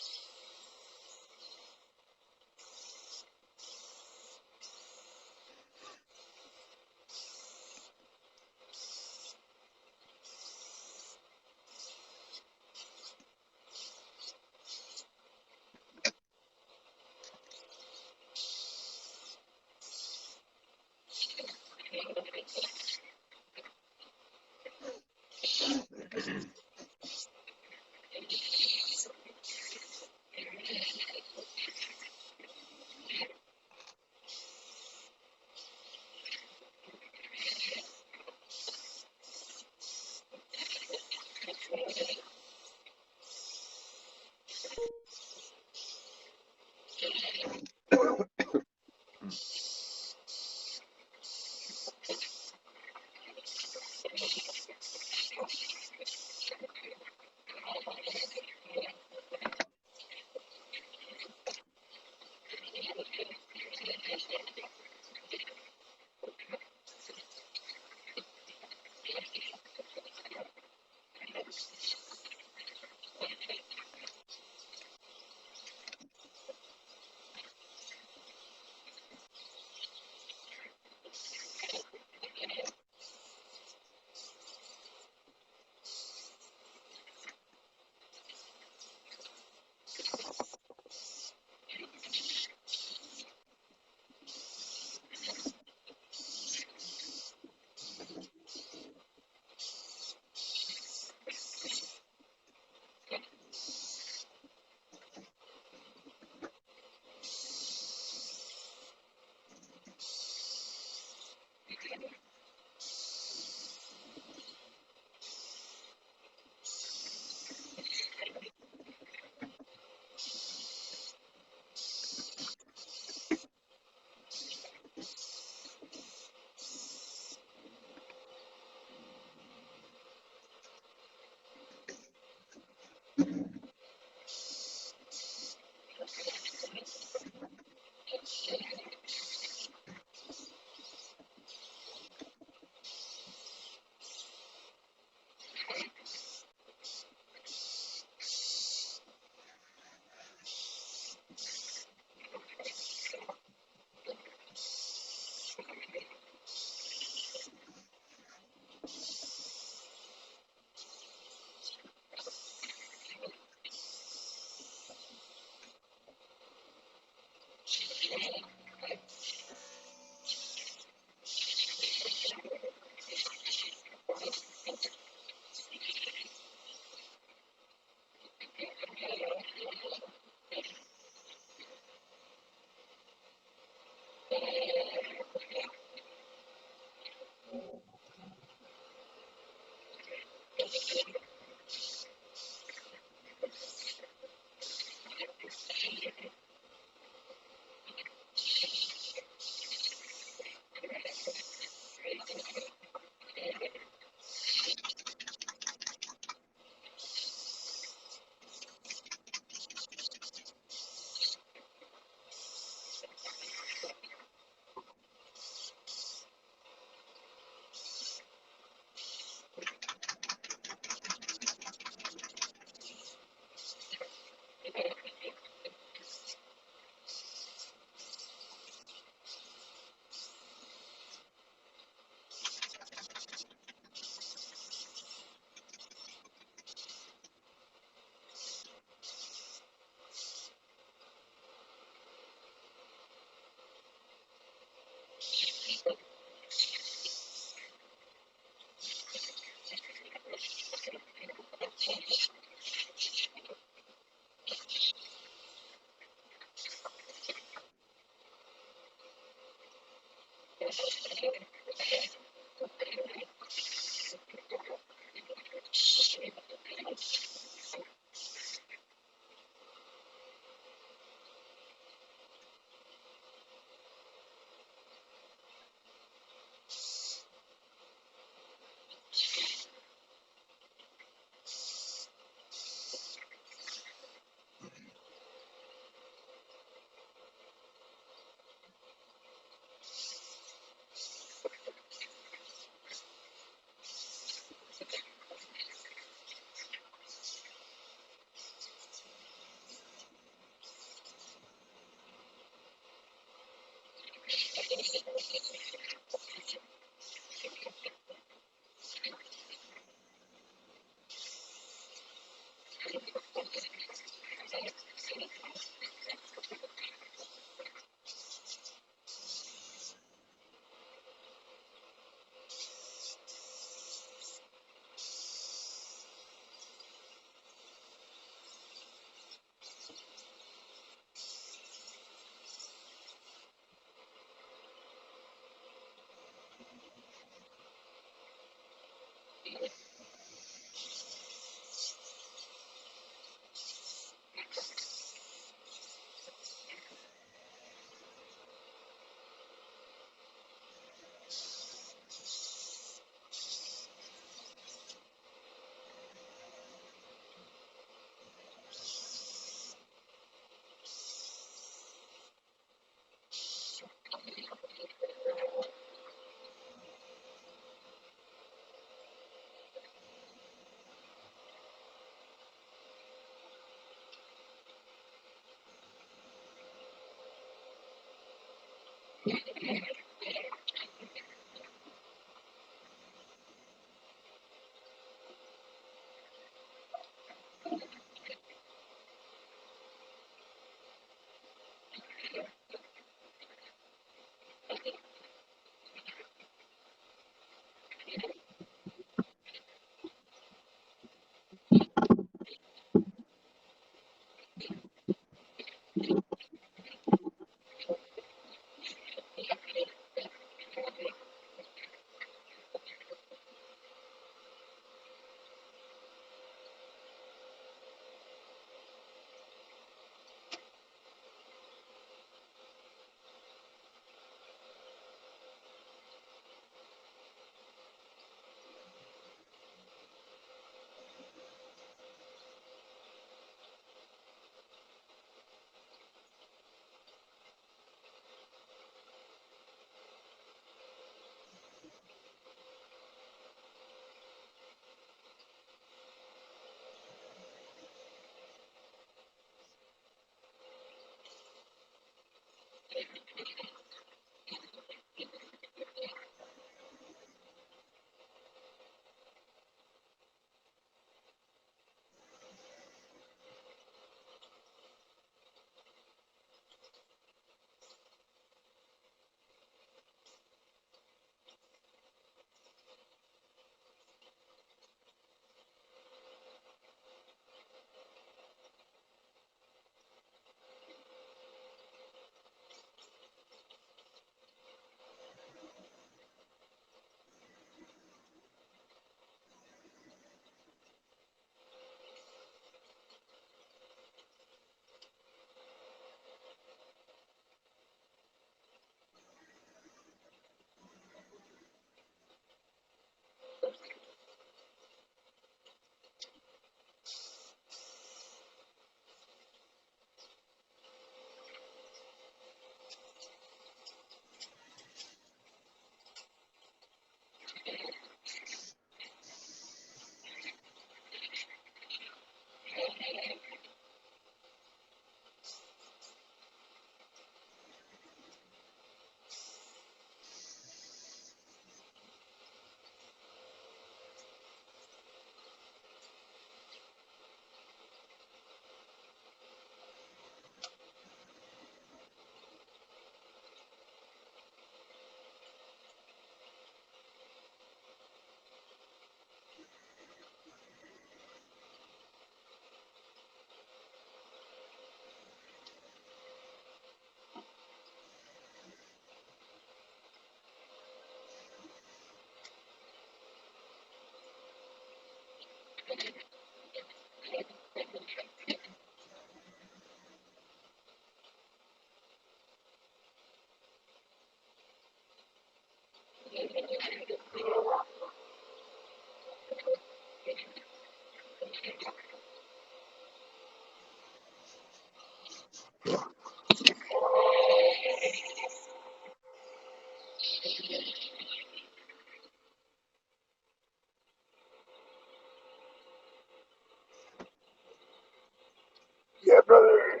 Yeah, brother.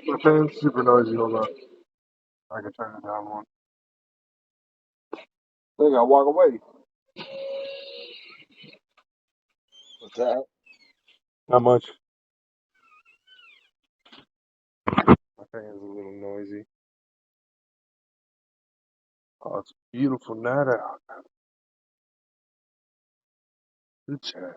My fan's super noisy. Hold on. I can turn it down one. They gotta walk away. What's that? Not much. My fan's a little noisy. Oh, it's a beautiful night out. Good chat.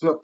So,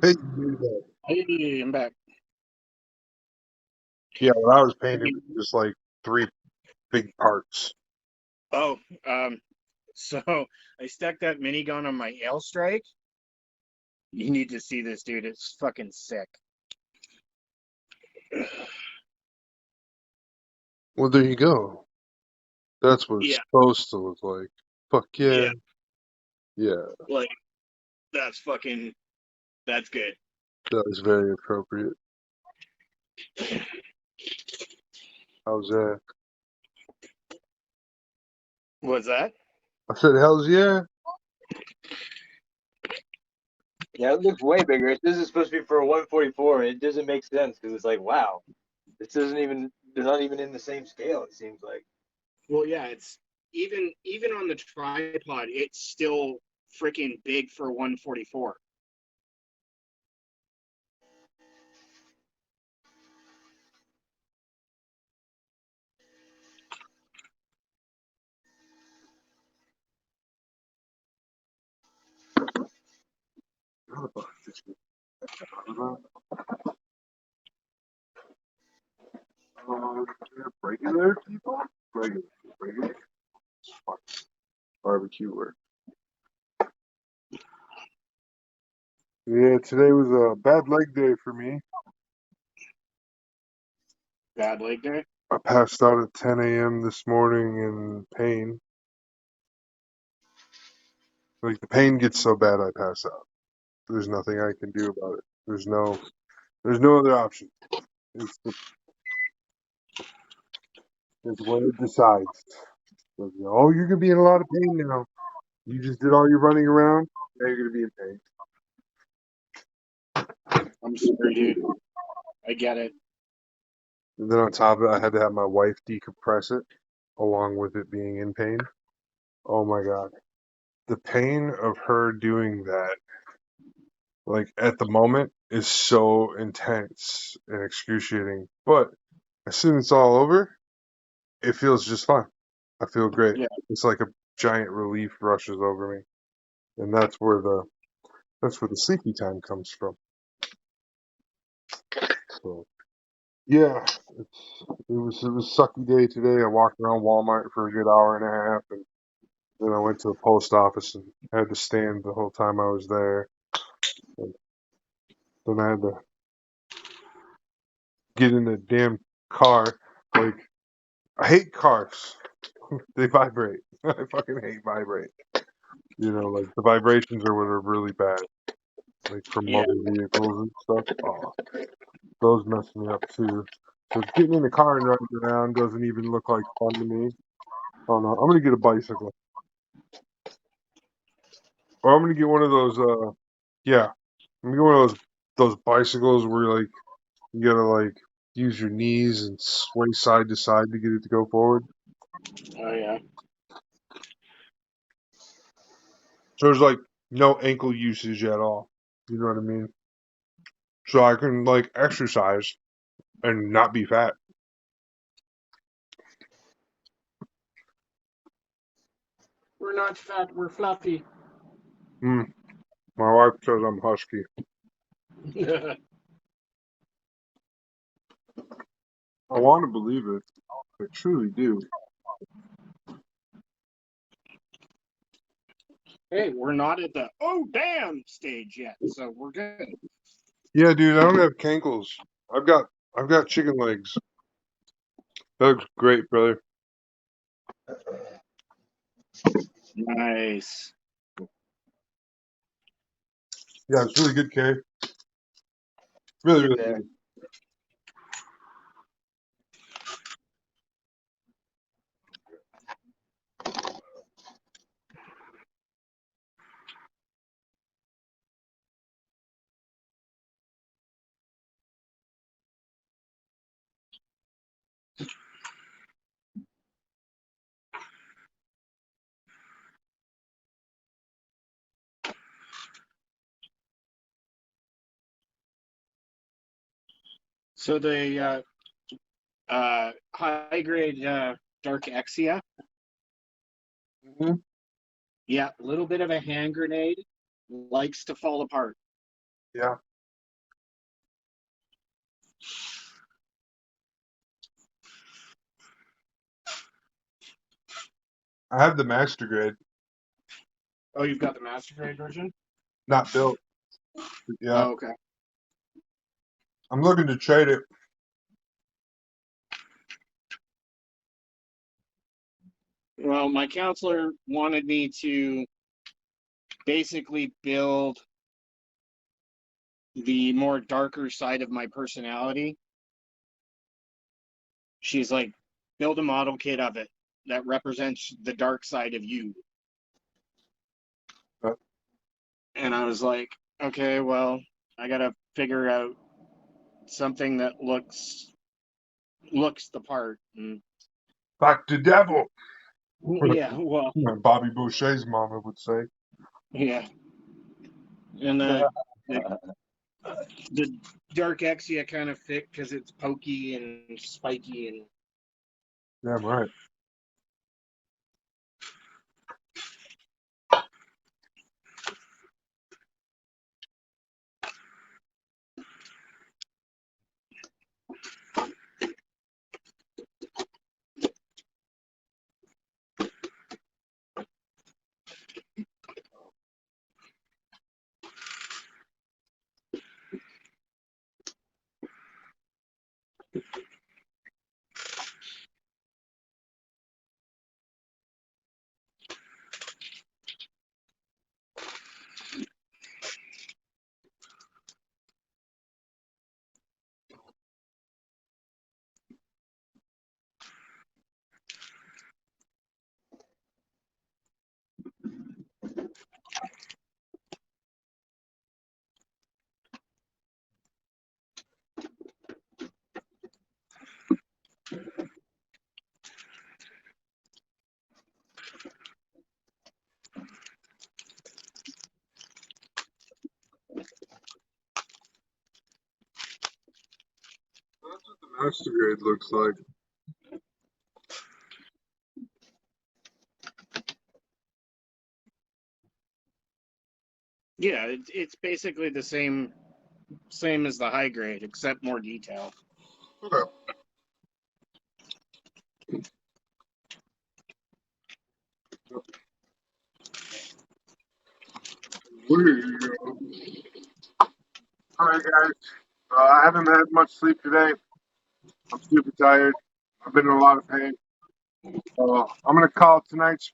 hey, Hey, I'm back. yeah, what I was painting was just like 3 big parts. Oh, so I stuck that minigun on my airstrike. You need to see this, dude. It's fucking sick. Well, there you go. That's what it's Yeah, supposed to look like. Fuck yeah. yeah, Yeah, like that's good. that was very appropriate. How's that? What's that? I said, hell's yeah. Yeah, it looks way bigger. This is supposed to be for a 144, and it doesn't make sense because it's like, wow, this doesn't even. They're not even in the same scale. It seems like. Well, yeah, it's even on the tripod, it still freaking big for 144. Regular people? Regular. Barbecue work. Yeah, today was a bad leg day for me. Bad leg day? I passed out at 10 a.m. this morning in pain. Like, the pain gets so bad I pass out. There's nothing I can do about it. There's no other option. It's what it decides. So, oh, you're gonna be in a lot of pain now. You just did all your running around. Now you're gonna be in pain. I'm sorry, dude. I get it. And then on top of it, I had to have my wife decompress it, along with it being in pain. Oh my god, the pain of her doing that, like at the moment, is so intense and excruciating. But as soon as it's all over, it feels just fine. I feel great. Yeah. It's like a giant relief rushes over me, and that's where the sleepy time comes from. So yeah, it was a sucky day today. I walked around Walmart for a good hour and a half, and then I went to the post office and had to stand the whole time I was there. And then I had to get in the damn car. Like, I hate cars. They vibrate. I fucking hate vibrate. You know, like the vibrations are what are really bad. Like from Yeah. motor vehicles and stuff. Oh, those mess me up too. So getting in the car and running around doesn't even look like fun to me. Oh no, I'm gonna get a bicycle. Or I'm gonna get one of those yeah. I'm gonna get one of those bicycles where like you gotta like use your knees and sway side to side to get it to go forward. Oh, yeah. So there's like no ankle usage at all. You know what I mean? So I can like exercise and not be fat. We're not fat, we're fluffy. My wife says I'm husky. I want to believe it. I truly do. Hey, we're not at the oh damn stage yet, so we're good. Yeah, dude, I don't have cankles. I've got chicken legs. That looks great, brother. Nice. Yeah, it's really good, Kay. Really, really good. So the high grade dark Exia. Mhm. Yeah, a little bit of a hand grenade. Likes to fall apart. Yeah. I have the master grade, Oh, you've got the master grade version? not built. But yeah, Oh, okay. I'm looking to trade it. Well, my counselor wanted me to basically build the more darker side of my personality. She's like, build a model kit of it that represents the dark side of you. And I was like, okay, well, I gotta figure out something that looks the part. And, Back to devil. yeah, well, Bobby Boucher's mama would say. Yeah. And the Dark Exia kind of fit because it's pokey and spiky and Damn right. That's what the master grade looks like. yeah, it's basically the same as the high grade except more detail. Okay. All right, guys. I haven't had much sleep today. I'm super tired. I've been in a lot of pain. I'm gonna call tonight's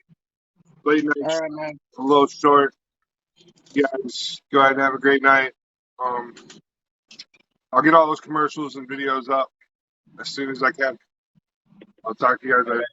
late night All right, man. a little short. You guys go ahead and have a great night. I'll get all those commercials and videos up as soon as I can. I'll talk to you guys later.